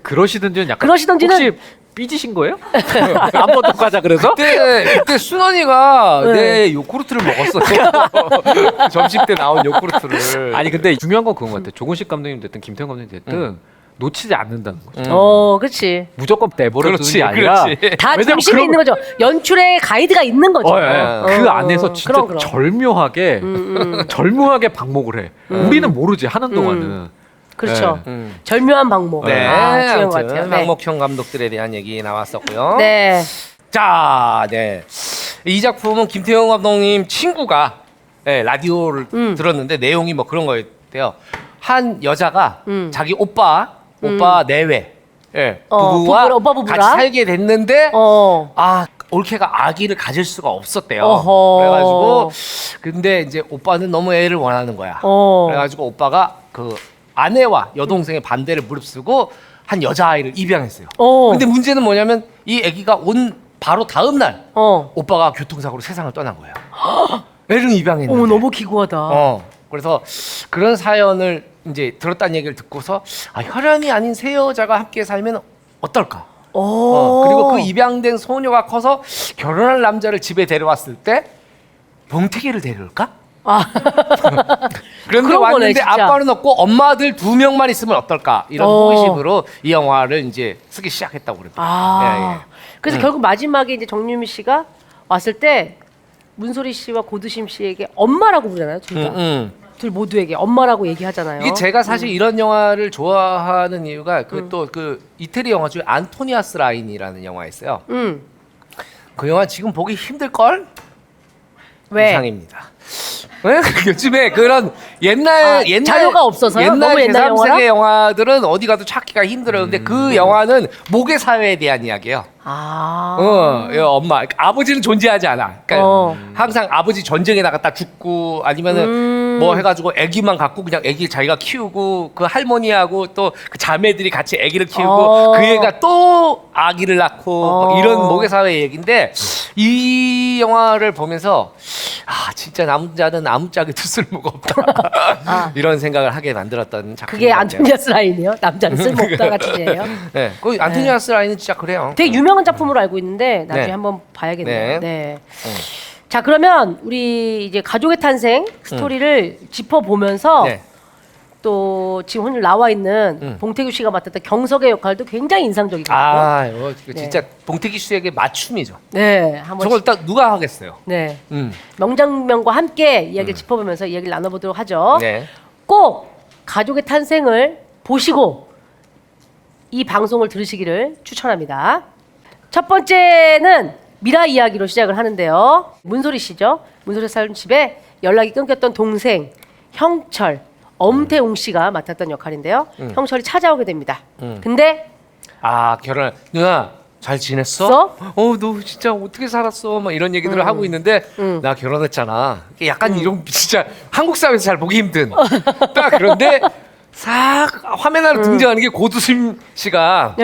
그러시던지는 약간 그러시던지는- 혹시 삐지신 거예요? 한 번 더 가자 그래서? 그때 순원이가 내 요구르트를 먹었어요. 점심 때 나온 요구르트를. 아니 근데 중요한 건 그건 것 같아. 조근식 감독님 됐든 김태형 감독님 됐든 놓치지 않는다는 거죠. 그렇지. 무조건 내버려 두는 게 아니라 다 왜냐면 중심이 그럼- 있는 거죠. 연출의 가이드가 있는 거죠. 그 안에서 진짜 그럼. 절묘하게 절묘하게 방목을 해. 우리는 모르지 하는 동안은. 그렇죠. 네. 절묘한 방목. 네, 중요한 것 아무튼 같아요. 네. 박목형 감독들에 대한 얘기 나왔었고요. 네. 자, 이 작품은 김태형 감독님 친구가 라디오를 들었는데 내용이 뭐 그런 거였대요. 한 여자가 자기 오빠 내외 부부와 오빠 부부랑? 같이 살게 됐는데 어. 올케가 아기를 가질 수가 없었대요. 어허. 그래가지고 근데 이제 오빠는 너무 애를 원하는 거야. 그래가지고 오빠가 그 아내와 여동생의 반대를 무릅쓰고 한 여자아이를 입양했어요. 근데 문제는 뭐냐면 이 아기가 온 바로 다음 날 오빠가 교통사고로 세상을 떠난 거예요. 애를 입양했는데. 어머 너무 기구하다. 그래서 그런 사연을 이제 들었다는 얘기를 듣고서 혈연이 아닌 새 여자가 함께 살면 어떨까? 그리고 그 입양된 소녀가 커서 결혼할 남자를 집에 데려왔을 때 봉태기를 데려올까? 그런데 그런 거네, 왔는데 진짜. 아빠는 없고 엄마들 2명만 있으면 어떨까? 이런 호기심으로 이 영화를 이제 쓰기 시작했다고 그러더라고요. 그래서 결국 마지막에 이제 정유미 씨가 왔을 때 문소리 씨와 고두심 씨에게 엄마라고 부르잖아요. 둘 다. 둘 모두에게 엄마라고 얘기하잖아요. 이게 제가 사실 이런 영화를 좋아하는 이유가 그 이태리 영화 중에 안토니아스 라인이라는 영화 있어요. 그 영화 지금 보기 힘들 걸? 왜? 이상입니다. 왜? 요즘에 그런 옛날 자료가 없어서요? 옛날 너무 옛날 제3세계 영화들은 어디 가도 찾기가 힘들어요. 근데 그 영화는 모계 사회에 대한 이야기예요. 엄마, 아버지는 존재하지 않아. 그러니까 항상 아버지 전쟁에 나갔다 죽고 아니면은 뭐 해가지고 아기만 갖고 그냥 아기 자기가 키우고 그 할머니하고 또 그 자매들이 같이 아기를 키우고 그 애가 또 아기를 낳고 뭐 이런 모계 사회 얘기인데 이 영화를 보면서 진짜 남자는 아무짝에도 쓸모가 없다 이런 생각을 하게 만들었던 작품. 그게 안토니아스 라인이요? 남자는 쓸모없다 같은 예요. 네, 그 안토니아스 라인은 진짜 그래요. 되게 유명한 작품으로 알고 있는데 나중에 한번 봐야겠네요. 네. 자 그러면 우리 이제 가족의 탄생 스토리를 짚어보면서 또 지금 오늘 나와 있는 봉태규 씨가 맡았던 경석의 역할도 굉장히 인상적이거든요. 이거 진짜 봉태기 씨에게 맞춤이죠. 네, 한번 저걸 딱 누가 하겠어요? 네. 명장면과 함께 이야기를 짚어보면서 이야기를 나눠보도록 하죠. 네. 꼭 가족의 탄생을 보시고 이 방송을 들으시기를 추천합니다. 첫 번째는 미라 이야기로 시작을 하는데요. 문소리 씨죠. 문소리 살던 집에 연락이 끊겼던 동생 형철, 엄태웅 씨가 맡았던 역할인데요. 형철이 찾아오게 됩니다. 근데 결혼 누나 잘 지냈어? 너 진짜 어떻게 살았어? 막 이런 얘기들을 하고 있는데 나 결혼했잖아. 이게 약간 이런 진짜 한국 사회에서 잘 보기 힘든 딱 그런데 싹 화면 안에 등장하는 게 고두심 씨가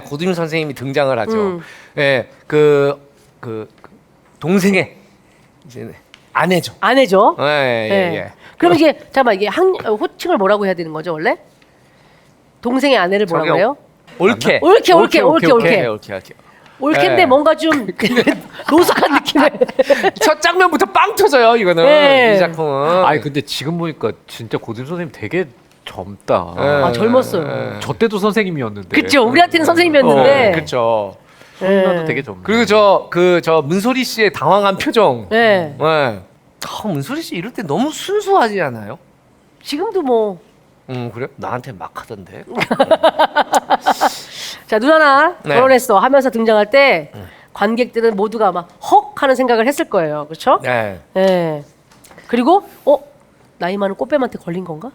고두심 선생님이 등장을 하죠. 그 동생의 이제 아내죠. 아내죠. 예. 그럼 이게 잠깐만 이게 호칭을 뭐라고 해야 되는 거죠 원래? 동생의 아내를 뭐라고 해요? 올케. 올케인데 뭔가 좀 노숙한 느낌의. 첫 장면부터 빵 터져요 이거는. 이 작품은. 근데 지금 보니까 진짜 고든 선생님 되게 젊다. 젊었어요. 저 때도 선생님이었는데. 그렇죠. 우리한테는 선생님이었는데. 그렇죠. 나도 되게 젊네. 그리고 저 문소리 씨의 당황한 표정. 문소리 씨 이럴 때 너무 순수하지 않아요? 지금도 뭐. 그래? 나한테 막 하던데. 자, 눈 하나 네. 결혼했어 하면서 등장할 때 관객들은 모두가 막 헉 하는 생각을 했을 거예요. 그렇죠? 네. 예. 그리고 나이 많은 꽃뱀한테 걸린 건가?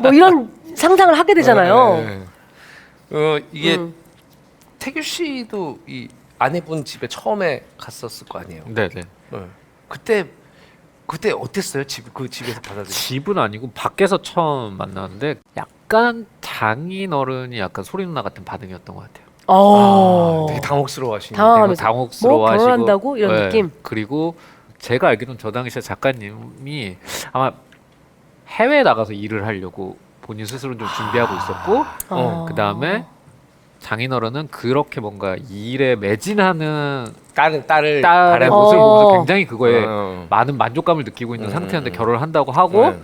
뭐 이런 상상을 하게 되잖아요. 이게 태규 씨도 이 아내분 집에 처음에 갔었을 거 아니에요. 네네. 그때 어땠어요? 그 집에서 받아들이. 집은 아니고 밖에서 처음 만났는데 약간 장인어른이 약간 소리 누나 같은 반응이었던 것 같아요. 되게 당혹스러워하시는. 당황하면서 당혹스러워하시고 뭐 결혼한다고 이런 네. 느낌. 그리고 제가 알기로는 저 당시에 작가님이 아마 해외에 나가서 일을 하려고 본인 스스로 좀 준비하고 있었고 그 다음에 장인어른은 그렇게 뭔가 일에 매진하는 딸의 딸의 모습을 보면서 굉장히 그거에 어. 많은 만족감을 느끼고 있는 상태였는데 결혼을 한다고 하고 네.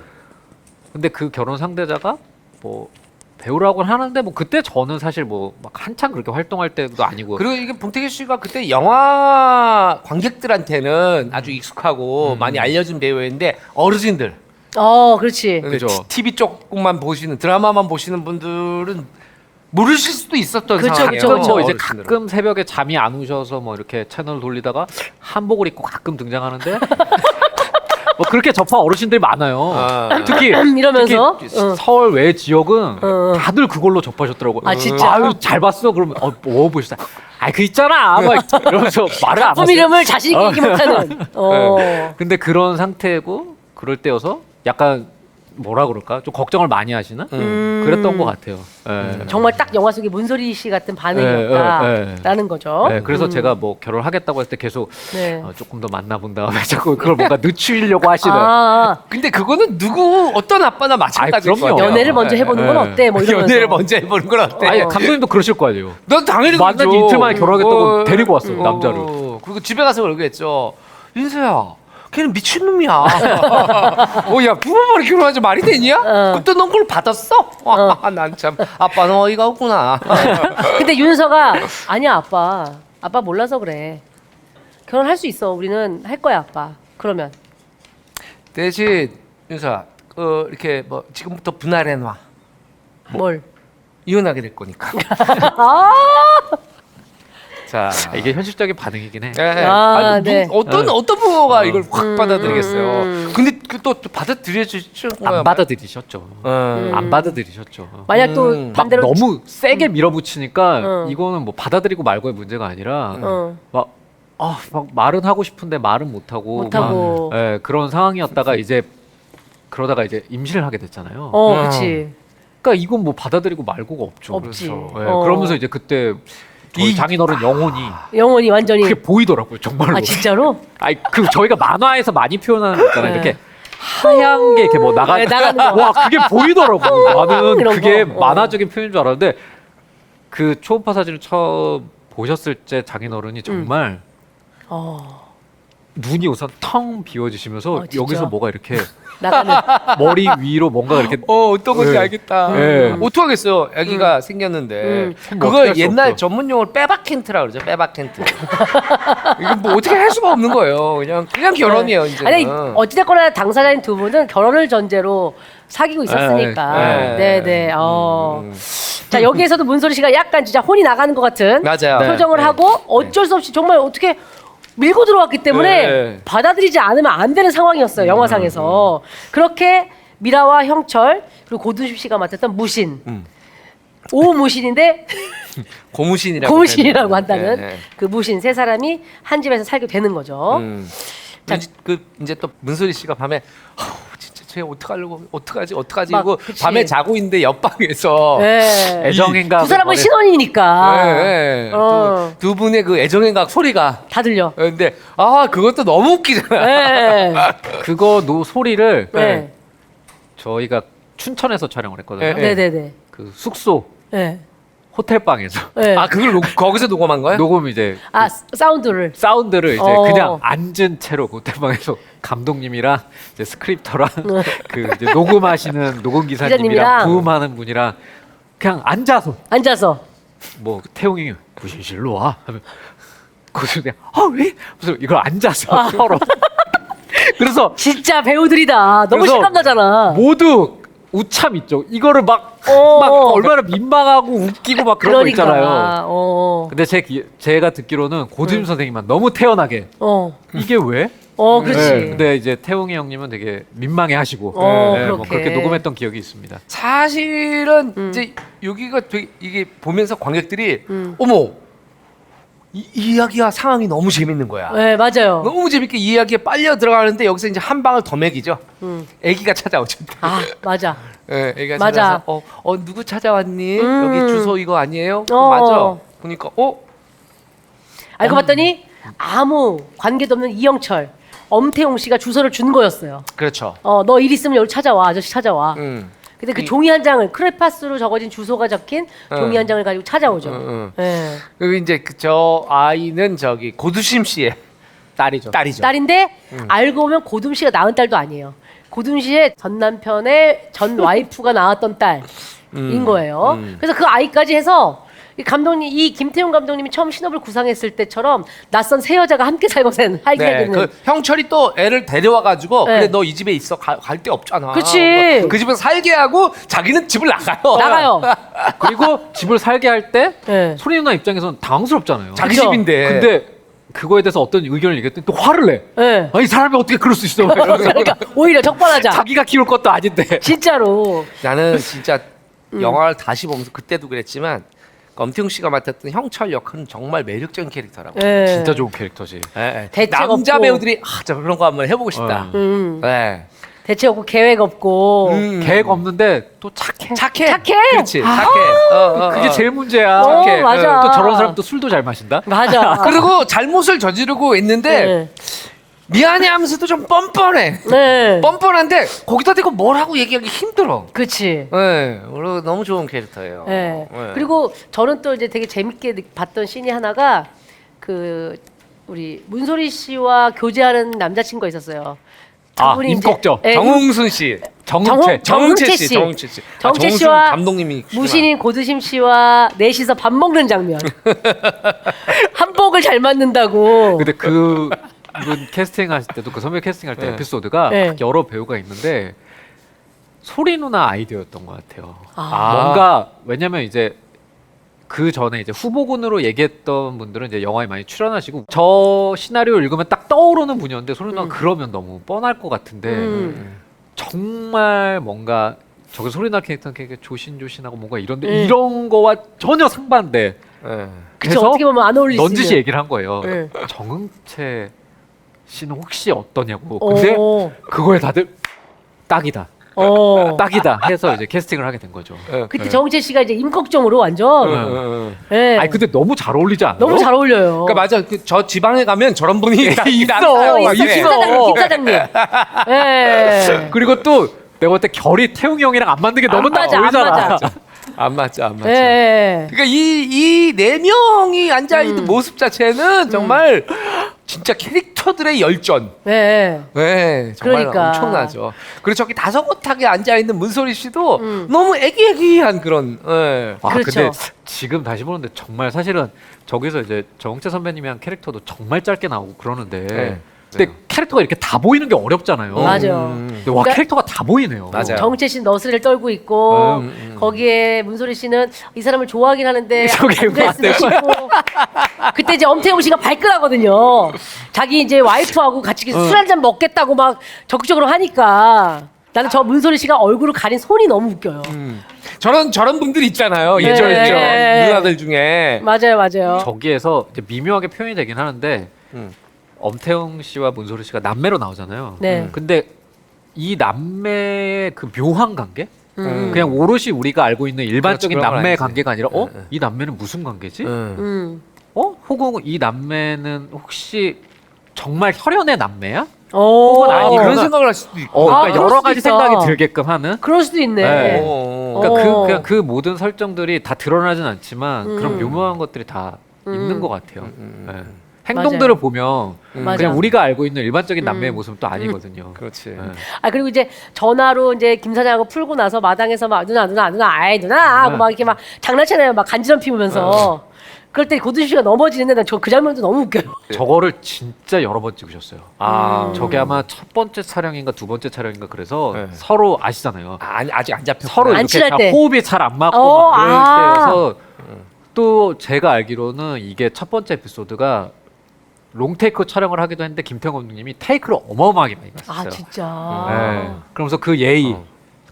근데 그 결혼 상대자가 뭐 배우라고는 하는데 뭐 그때 저는 사실 뭐 막 한창 그렇게 활동할 때도 아니고 그리고 이게 봉태규 씨가 그때 영화 관객들한테는 아주 익숙하고 많이 알려진 배우였는데 어르신들, 그렇지. 그죠. TV 쪽만 보시는 드라마만 보시는 분들은 모르실 수도 있었던 그쵸, 상황이에요. 그쵸, 그쵸. 뭐 이제 어르신들은. 가끔 새벽에 잠이 안 오셔서 뭐 이렇게 채널 돌리다가 한복을 입고 가끔 등장하는데 뭐 그렇게 접한 어르신들이 많아요. 특히 이러면서 서울 외 지역은 다들 그걸로 접하셨더라고요. 아, 진짜? 아유, 잘 봤어. 그러면 뭐 보셨다. 아, 그 있잖아. 막 이러면서 말을 안 작품 하세요. 이름을 자신 있게 얘기 못하는. 근데 그런 상태고 그럴 때여서 약간 뭐라 그럴까? 좀 걱정을 많이 하시나? 그랬던 것 같아요. 예. 정말 딱 영화 속의 문소리 씨 같은 반응이었다라는 거죠. 네, 그래서 제가 뭐 결혼하겠다고 했을 때 계속 네. 조금 더 만나본 다음에 자꾸 그걸 뭔가 늦추려고 하시는. 근데 그거는 어떤 아빠나 마찬가지일 아이, 그럼요. 거예요. 연애를 먼저 해보는 건 어때? 뭐 이러면서. 연애를 먼저 해보는 건 어때? 아니 감독님도 그러실 거 아니에요. 넌 당연히 만난 지 그러죠. 이틀 만에 결혼하겠다고 데리고 왔어요, 남자를. 그리고 집에 가서 그러고 했죠. 윤서야, 걔는 미친놈이야. 야, 부모만에 결혼하지 말이 되냐? 그때 넌 그걸 받았어? 난 참 아빠는 어이가 없구나. 근데 윤서가 아니야 아빠 몰라서 그래. 결혼할 수 있어. 우리는 할 거야 아빠. 그러면 대신 윤서야, 이렇게 뭐 지금부터 분할해놔. 뭘? 이혼하게 될 거니까. 자, 이게 현실적인 반응이긴 해. 네. 네. 어떤 부모가 이걸 확 받아들이겠어요. 근데 또 받아들여주죠. 안 받아들이셨죠. 안 받아들이셨죠. 만약 또 막 막 반대로 너무 세게 밀어붙이니까 이거는 뭐 받아들이고 말고의 문제가 아니라 막 말은 하고 싶은데 말은 못하고 그런 상황이었다가 이제 그러다가 이제 임신을 하게 됐잖아요. 그렇지. 그러니까 이건 뭐 받아들이고 말고가 없죠. 없지. 그렇죠. 그러면서 이제 그때 저희 장인어른 영혼이 완전히. 그게 보이더라고요, 정말로. 아 진짜로? 아니 그 저희가 만화에서 많이 표현하는 거 있잖아요. 이렇게 하얀 게 이렇게 뭐 나가는 거. 와 그게 보이더라고. 나는 이런 그게 거. 만화적인 표현인 줄 알았는데 그 초음파 사진을 처음 보셨을 때 장인어른이 정말 눈이 우선 텅 비워지시면서 진짜? 여기서 뭐가 이렇게 나가는. 머리 위로 뭔가 이렇게 어떤 건지 네. 알겠다. 네. 어떡하겠어요. 아기가 생겼는데 뭐 그거 어떻게 할수 옛날 없죠. 전문 용어로 빼박캔트라 그러죠. 빼박캔트. 이거 뭐 어떻게 할 수가 없는 거예요. 그냥 결혼이에요. 이제는. 아니 어찌됐거나 당사자인 두 분은 결혼을 전제로 사귀고 있었으니까. 네네. 자 여기에서도 문소리 씨가 약간 진짜 혼이 나가는 것 같은 맞아요. 표정을 네. 하고 어쩔 수 없이 정말 어떻게 밀고 들어왔기 때문에 네. 받아들이지 않으면 안 되는 상황이었어요. 영화상에서. 그렇게 미라와 형철 그리고 고두심 씨가 맡았던 무신. 오무신인데 고무신이라고 한다는 네. 그 무신 세 사람이 한 집에서 살게 되는 거죠. 자, 이제 또 문소리 씨가 밤에 진짜 쟤 어떡하지 막, 이거 그치. 밤에 자고 있는데 옆방에서 네. 애정행각 두 사람은 신혼이니까 네. 두 분의 그 애정행각 소리가 다 들려. 근데 그것도 너무 웃기잖아. 네. 그거 소리를 네. 저희가 춘천에서 촬영을 했거든요. 네. 네네네. 그 숙소 네. 호텔 방에서 네. 그걸 거기서 녹음한 거예요? 녹음 이제 사운드를. 사운드를 이제 그냥 앉은 채로 그 호텔방에서 감독님이랑 이제 스크립터랑 그 이제 녹음하시는 녹음 기자님이랑. 기사님이랑 부음하는 분이랑 그냥 앉아서 뭐 태용이 부신실로 와 하면 거기서 그냥 왜? 무슨 이걸 앉아서 서로 그래서 진짜 배우들이다. 너무 그래서 실감나잖아. 모두 우참 있죠. 이거를 막 어. 얼마나 민망하고 웃기고 막 그런 거 있잖아요. 근데 제가 듣기로는 고두심 선생님만 너무 태연하게 이게 왜? 그렇지. 근데 이제 태웅이 형님은 되게 민망해하시고 뭐 그렇게. 그렇게 녹음했던 기억이 있습니다. 사실은 이제 여기가 되게 이게 보면서 관객들이 어머 이 이야기와 상황이 너무 재밌는 거야. 네, 맞아요. 너무 재밌게 이 이야기에 빨려 들어가는데 여기서 이제 한 방을 더 먹이죠. 아기가 찾아오죠. 아, 맞아. 예, 애기가 맞아. 찾아서 누구 찾아왔니? 여기 주소 이거 아니에요? 맞아. 보니까 알고 봤더니 아무 관계도 없는 이영철, 엄태웅 씨가 주소를 준 거였어요. 그렇죠. 너 일 있으면 여기 찾아와, 아저씨 찾아와. 근데 그 종이 한 장을 크레파스로 적어진 주소가 적힌 종이 한 장을 가지고 찾아오죠. 네. 그리고 이제 저 아이는 저기 고두심 씨의 딸이죠. 딸인데 알고 보면 고둠 씨가 낳은 딸도 아니에요. 고둠 씨의 전 남편의 전 와이프가 낳았던 딸인 거예요. 그래서 그 아이까지 해서 이 김태용 감독님이 처음 신업을 구상했을 때처럼 낯선 새 여자가 함께 살게 되는. 그 형철이 또 애를 데려와가지고 그래 너 이 집에 있어 갈 데 없잖아. 그치. 그 집에서 살게 하고 자기는 집을 나가요. 그리고 집을 살게 할 때 네. 소리 누나 입장에서는 당황스럽잖아요. 자기 그쵸. 집인데. 근데 그거에 대해서 어떤 의견을 얘기했더니 또 화를 내. 네. 아니 사람이 어떻게 그럴 수 있어? 그러니까 오히려 적반하자. 자기가 키울 것도 아닌데. 진짜로. 나는 진짜 영화를 다시 보면서 그때도 그랬지만 엄태웅 씨가 맡았던 형철 역할은 정말 매력적인 캐릭터라고. 네. 진짜 좋은 캐릭터지. 대책 남자 없고. 배우들이 저 그런 거 한번 해보고 싶다. 네. 대책 없고 계획 없고. 계획 없는데 또 착해. 착해. 그렇지. 아. 착해. 그게 제일 문제야. 착해. 맞아. 또 저런 사람 또 술도 잘 마신다. 맞아. 그리고 잘못을 저지르고 있는데 네. 미안해 하면서도 좀 뻔뻔해. 네. 뻔뻔한데 거기다 대고 뭘 하고 얘기하기 힘들어. 그치. 네, 그리고 너무 좋은 캐릭터예요. 네. 네. 그리고 저는 또 이제 되게 재밌게 봤던 씬이 하나가 우리 문소리 씨와 교제하는 남자친구가 있었어요. 그분이 이제- 임꺽정. 네, 정웅순 씨, 정웅채 씨. 정웅채 씨, 정웅채 정웅순 씨와 감독님이 무신인 고두심 씨와 넷이서 밥 먹는 장면. 한복을 잘 맞는다고. 근데 그분 캐스팅하실 때도 그 선배 캐스팅할 때 네. 에피소드가 네. 딱 여러 배우가 있는데 소리 누나 아이디어였던 것 같아요. 아. 뭔가 왜냐면 이제 그 전에 이제 후보군으로 얘기했던 분들은 이제 영화에 많이 출연하시고 저 시나리오 읽으면 딱 떠오르는 분이었는데 소리 누나 그러면 너무 뻔할 것 같은데 정말 뭔가 저기 소리 누나 캐릭터는 되게 조신조신하고 뭔가 이런데 이런 거와 전혀 상반돼. 네. 그쵸, 그래서 어떻게 보면 안 어울릴 수 넌지시 있는. 얘기를 한 거예요. 네. 정응채 씨는 혹시 어떠냐고. 근데 어. 그거에 다들 딱이다. 어. 딱이다 해서 이제 캐스팅을 하게 된 거죠. 그때 정채 씨가 이제 임꺽정으로 완전. 네. 아니 근데 너무 잘 어울리지 않아요? 너무 잘 어울려요. 그러니까 맞아. 저 지방에 가면 저런 분이 있어. 김 사장님. 네. 그리고 또 내가 볼 때 결이 태웅이 형이랑 안 맞는 게 너무 딱 맞아, 안 어울리잖아. 맞아. 안 맞죠. 네. 그러니까 이 네 명이 앉아 있는 모습 자체는 정말 진짜 캐릭터들의 열전. 네. 네, 정말 그러니까. 엄청나죠. 그리고 저기 다소곳하게 앉아 있는 문소리 씨도 너무 애기애기한 그런. 네. 아, 그렇죠. 근데 지금 다시 보는데 정말 사실은 저기서 이제 정웅채 선배님이 한 캐릭터도 정말 짧게 나오고 그러는데 네. 근데 캐릭터가 이렇게 다 보이는 게 어렵잖아요. 맞아요. 근데 와 그러니까 캐릭터가 다 보이네요. 맞아요. 정채 씨는 너스레를 떨고 있고 거기에 문소리 씨는 이 사람을 좋아하긴 하는데 저게 안 그랬으면 싶고 그때 이제 엄태웅 씨가 발끈하거든요. 자기 이제 와이프하고 같이 술 한잔 먹겠다고 막 적극적으로 하니까 나는 저 문소리 씨가 얼굴을 가린 손이 너무 웃겨요. 저런 분들 있잖아요. 네. 예전에 네. 누나들 중에. 맞아요. 저기에서 이제 미묘하게 표현이 되긴 하는데 엄태웅 씨와 문소리 씨가 남매로 나오잖아요. 네. 근데 이 남매의 그 묘한 관계? 그냥 오롯이 우리가 알고 있는 일반적인 그렇죠, 그런 건 남매의 아니지. 관계가 아니라 이 남매는 무슨 관계지? 혹은 이 남매는 혹시 정말 혈연의 남매야? 오. 아니, 그런 그거는- 생각을 할 수도 있고. 그러니까 그럴 여러 수도 가지 있다. 생각이 들게끔 하는. 그럴 수도 있네. 네. 그러니까 어. 그냥 그 모든 설정들이 다 드러나진 않지만 그런 묘묘한 것들이 다 있는 것 같아요. 네. 행동들을 맞아요. 보면 맞아. 그냥 우리가 알고 있는 일반적인 남매의 모습은 또 아니거든요. 그렇지. 네. 아 그리고 이제 전화로 이제 김 사장하고 풀고 나서 마당에서 막 누나 아이 누나 하고 막 이렇게 막 장난치잖아요. 막 간지럼 피우면서 그럴 때 고두심 씨가 넘어지는데 난 저 그 장면도 너무 웃겨요. 저거를 진짜 여러 번 찍으셨어요. 저게 음. 아마 첫 번째 촬영인가 두 번째 촬영인가 그래서 네. 서로 아시잖아요. 아직 안 잡혔어. 서로 안 이렇게 친할 다 때. 호흡이 잘 안 맞고 어, 막 그럴 아. 때여서 또 제가 알기로는 이게 첫 번째 에피소드가 롱테이크 촬영을 하기도 했는데 김태형 감독님이 테이크를 어마어마하게 많이 갔어요. 아 진짜. 네. 그러면서 그 예의,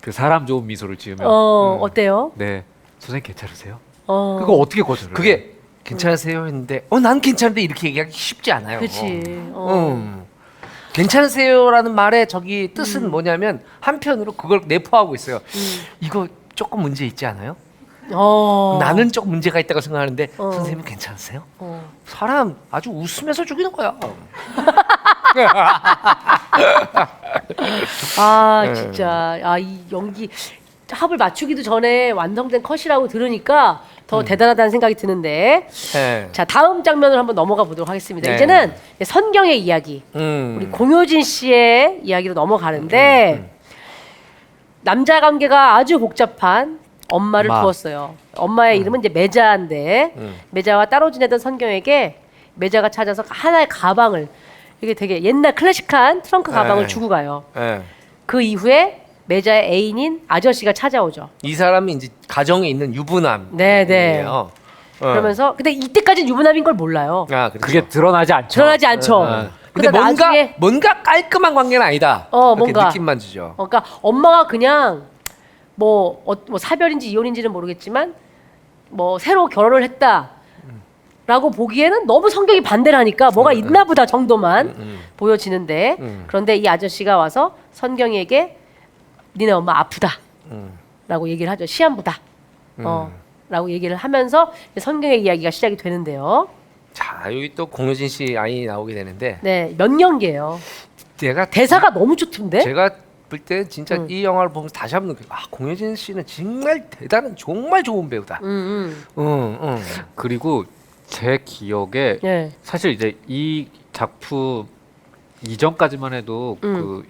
그 사람 좋은 미소를 지으면 어때요? 네 선생님 괜찮으세요? 어. 그거 어떻게 거절을 해요? 그게 괜찮으세요 했는데 난 괜찮은데 이렇게 얘기하기 쉽지 않아요. 그치. 괜찮으세요라는 말의 저기 뜻은 뭐냐면 한편으로 그걸 내포하고 있어요. 이거 조금 문제 있지 않아요? 나는 조금 문제가 있다고 생각하는데 선생님 괜찮으세요? 사람 아주 웃으면서 죽이는 거야. 아 진짜 이 연기 합을 맞추기도 전에 완성된 컷이라고 들으니까 더 대단하다는 생각이 드는데 네. 자 다음 장면으로 한번 넘어가 보도록 하겠습니다. 네. 이제는 선경의 이야기 우리 공효진 씨의 이야기로 넘어가는데 남자 관계가 아주 복잡한 엄마를 엄마. 두었어요. 엄마의 이름은 이제 매자인데 매자와 따로 지내던 선경에게 매자가 찾아서 하나의 가방을 이게 되게 옛날 클래식한 트렁크 가방을 네. 주고 가요. 네. 그 이후에 매자의 애인인 아저씨가 찾아오죠. 이 사람이 이제 가정에 있는 유부남. 네네. 그러면서 그러면서 근데 이때까지는 유부남인 걸 몰라요. 그렇죠. 그게 드러나지 않죠. 드러나지 않죠. 근데 그러다 나중에 뭔가 깔끔한 관계는 아니다. 이렇게 뭔가. 느낌만 주죠. 그러니까 엄마가 그냥 뭐 사별인지 이혼인지는 모르겠지만 뭐 새로 결혼을 했다라고 보기에는 너무 성격이 반대를 하니까 뭐가 있나 보다 정도만 보여지는데 그런데 이 아저씨가 와서 선경이에게 니네 엄마 아프다 라고 얘기를 하죠. 시한부다 라고 얘기를 하면서 이제 선경의 이야기가 시작이 되는데요. 자 여기 또 공효진 씨 아이 나오게 되는데 네, 몇 년기예요. 제가 대사가 너무 좋던데? 제가 볼 때 진짜 이 영화를 보면서 다시 한번 느껴요. 공효진 씨는 정말 대단한 정말 좋은 배우다. 그리고 제 기억에 네. 사실 이제 이 작품 이전까지만 해도 그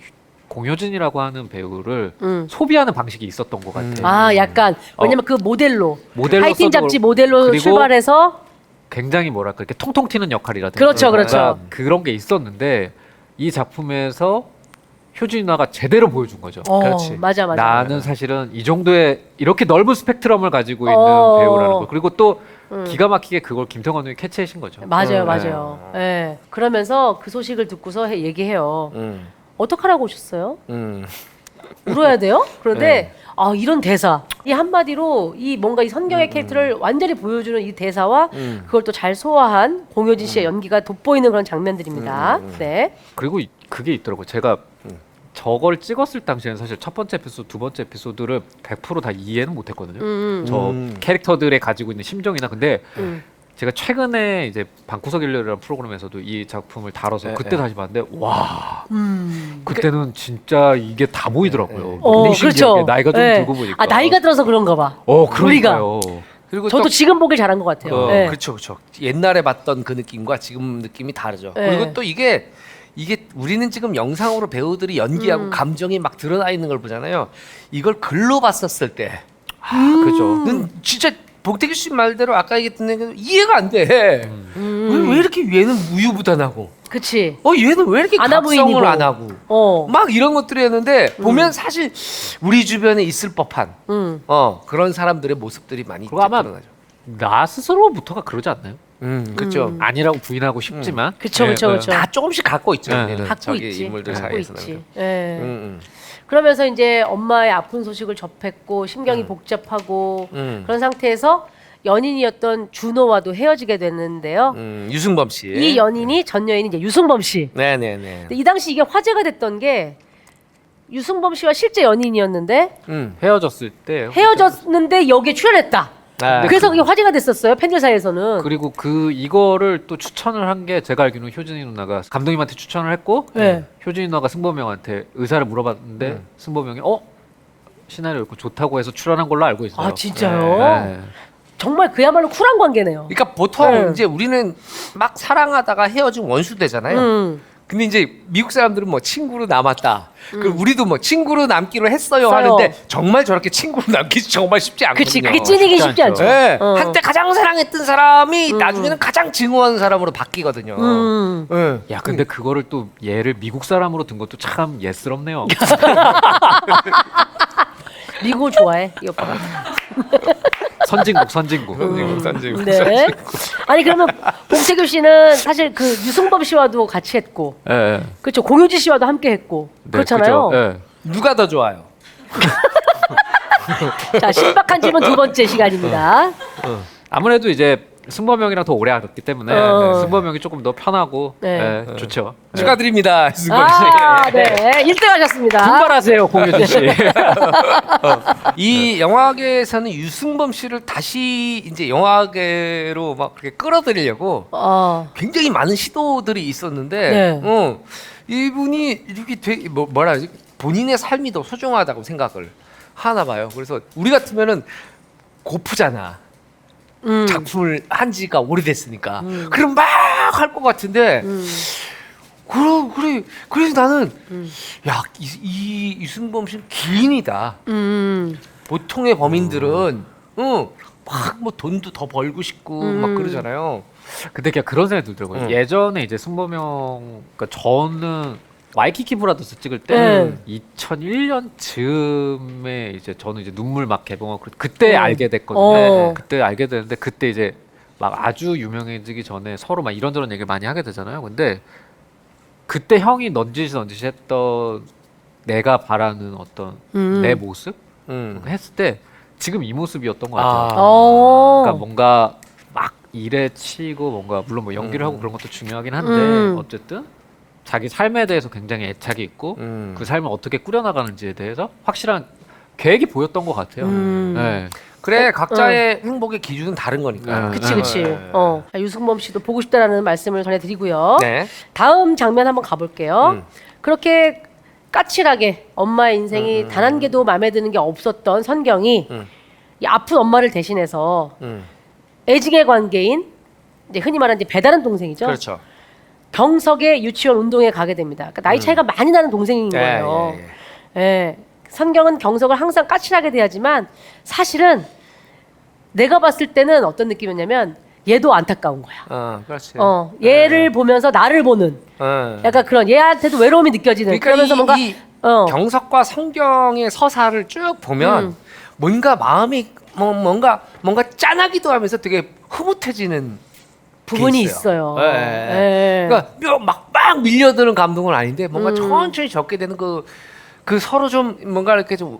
공효진이라고 하는 배우를 소비하는 방식이 있었던 것 같아요. 아, 약간 왜냐면 그 모델로 모델로서도 하이틴 잡지 그렇고, 모델로 그리고 출발해서 굉장히 뭐랄까 이렇게 통통 튀는 역할이라든가 그렇죠, 그렇죠. 그런 게 있었는데 이 작품에서 효진 누나가 제대로 보여준 거죠. 그렇지. 맞아. 나는 사실은 이 정도의 이렇게 넓은 스펙트럼을 가지고 있는 어. 배우라는 거. 그리고 또 기가 막히게 그걸 김태형 감독이 캐치하신 거죠. 맞아요. 예. 그러면서 그 소식을 듣고서 얘기해요. 어떡하라고 오셨어요? 울어야 돼요? 그런데 이런 대사, 이 한마디로 이 뭔가 이 선경의 캐릭터를 완전히 보여주는 이 대사와 그걸 또 잘 소화한 공효진 씨의 연기가 돋보이는 그런 장면들입니다. 네. 그리고 그게 있더라고요. 제가 저걸 찍었을 당시에는 사실 첫 번째 에피소드, 두 번째 에피소드를 100%다 이해는 못했거든요. 저 캐릭터들의 가지고 있는 심정이나 근데 제가 최근에 이제 방구석 일요일이라는 프로그램에서도 이 작품을 다뤄서 그때 다시 봤는데 와 그때는 진짜 이게 다 보이더라고요. 너무 신기하게. 그렇죠. 나이가 좀 예. 들고 보니까 나이가 들어서 그런가 봐. 그러니까요. 그리고 저도 또 지금 보길 잘한 것 같아요. 예. 그렇죠. 옛날에 봤던 그 느낌과 지금 느낌이 다르죠. 네. 그리고 또 이게 우리는 지금 영상으로 배우들이 연기하고 감정이 막 드러나 있는 걸 보잖아요. 이걸 글로 봤었을 때, 그죠. 진짜 복태규 씨 말대로 아까 얘기했던 게 이해가 안 돼. 왜 이렇게 얘는 우유부단하고, 그치. 얘는 왜 이렇게 아나 부인이고. 각성을 안 하고, 막 이런 것들이었는데 보면 사실 우리 주변에 있을 법한 그런 사람들의 모습들이 많이 그리고 아마 드러나죠. 나 스스로부터가 그러지 않나요? 그렇죠. 아니라고 부인하고 싶지만 그쵸. 다 조금씩 갖고 있죠. 얘는 갖고 자기 있지. 인물들 갖고 사이에서는. 있지. 예. 그러면서 이제 엄마의 아픈 소식을 접했고 심경이 복잡하고 그런 상태에서 연인이었던 준호와도 헤어지게 됐는데요. 유승범 씨. 이 연인이 전 여인이 이제 유승범 씨. 네네네. 근데 이 당시 이게 화제가 됐던 게 유승범 씨와 실제 연인이었는데 헤어졌을 때 헤어졌는데 여기에 출연했다. 그래서 그게 화제가 됐었어요 팬들 사이에서는. 그리고 이거를 또 추천을 한 게 제가 알기로는 효진이 누나가 감독님한테 추천을 했고 효진이 누나가 승범이 형한테 의사를 물어봤는데 승범이 형이 시나리오 읽고 좋다고 해서 출연한 걸로 알고 있어요. 아 진짜요? 네. 정말 그야말로 쿨한 관계네요. 그러니까 보통 이제 우리는 막 사랑하다가 헤어지면 원수 되잖아요. 근데 이제 미국 사람들은 뭐 친구로 남았다. 그리고 우리도 뭐 친구로 남기로 했어요 하는데 정말 저렇게 친구로 남기 정말 쉽지 않거든요. 그치, 그게 찐이기 쉽지 않죠. 네. 어. 한때 가장 사랑했던 사람이 나중에는 가장 증오하는 사람으로 바뀌거든요. 네. 야, 근데 그거를 또 얘를 미국 사람으로 든 것도 참 예스럽네요. 미국을 좋아해 이 오빠가. 선진국, 선진국. 선진국. 네. 아니 그러면 봉태규 씨는 사실 그 유승범 씨와도 같이 했고, 예, 예. 그렇죠. 공효지 씨와도 함께 했고, 네, 그렇잖아요. 그죠? 예. 누가 더 좋아요? 자, 신박한 질문 두 번째 시간입니다. 아무래도 이제 승범 형이랑 더 오래 알았기 때문에 어. 승범 형이 조금 더 편하고 네. 좋죠. 축하드립니다. 승범 씨. 아, 네. 1등 하셨습니다. 분발하세요, 공효진 씨. 이 영화계에서는 유승범 씨를 다시 이제 영화계로 막 그렇게 끌어들이려고 굉장히 많은 시도들이 있었는데, 네. 이분이 이렇게 되게 뭐라 하지? 본인의 삶이 더 소중하다고 생각을 하나 봐요. 그래서 우리 같으면은 고프잖아. 작품을 한 지가 오래됐으니까. 그럼 막 할 것 같은데, 그래. 그래서 나는 야, 이 유승범 씨는 기인이다. 보통의 범인들은 막 뭐 돈도 더 벌고 싶고 막 그러잖아요. 근데 그냥 그런 생각이 들더라고요. 예전에 이제 승범 형, 그러니까 저는 와이키키 브라더스 찍을 때 2001년 즈음에 이제 저는 이제 눈물 막 개봉하고 그때 알게 됐거든요. 그때 알게 됐는데 그때 이제 막 아주 유명해지기 전에 서로 막 이런저런 얘기를 많이 하게 되잖아요. 근데 그때 형이 넌지시 했던 내가 바라는 어떤 내 모습 했을 때 지금 이 모습이었던 것 같아요. 그러니까 뭔가 막 일에 치고 뭔가 물론 뭐 연기를 하고 그런 것도 중요하긴 한데 어쨌든 자기 삶에 대해서 굉장히 애착이 있고 그 삶을 어떻게 꾸려나가는지에 대해서 확실한 계획이 보였던 것 같아요. 네. 그래, 각자의 행복의 기준은 다른 거니까. 그치. 자, 유승범 씨도 보고 싶다라는 말씀을 전해드리고요. 네. 다음 장면 한번 가볼게요. 그렇게 까칠하게 엄마의 인생이 단 한 개도 마음에 드는 게 없었던 선경이 이 아픈 엄마를 대신해서 애증의 관계인 이제 흔히 말하는 이제 배다른 동생이죠. 그렇죠. 경석의 유치원 운동에 가게 됩니다. 그러니까 나이 차이가 많이 나는 동생인 거예요. 예. 선경은 경석을 항상 까칠하게 대하지만 사실은 내가 봤을 때는 어떤 느낌이었냐면 얘도 안타까운 거야. 그렇지. 얘를 보면서 나를 보는 약간 그런 얘한테도 외로움이 느껴지는 그러니까 그러면서 뭔가 경석과 성경의 서사를 쭉 보면 뭔가 마음이 뭔가 짠하기도 하면서 되게 흐뭇해지는 부분이 게 있어요. 예. 그러니까 막 밀려드는 감동은 아닌데 뭔가 천천히 적게 되는 그 서로 좀 뭔가 이렇게 좀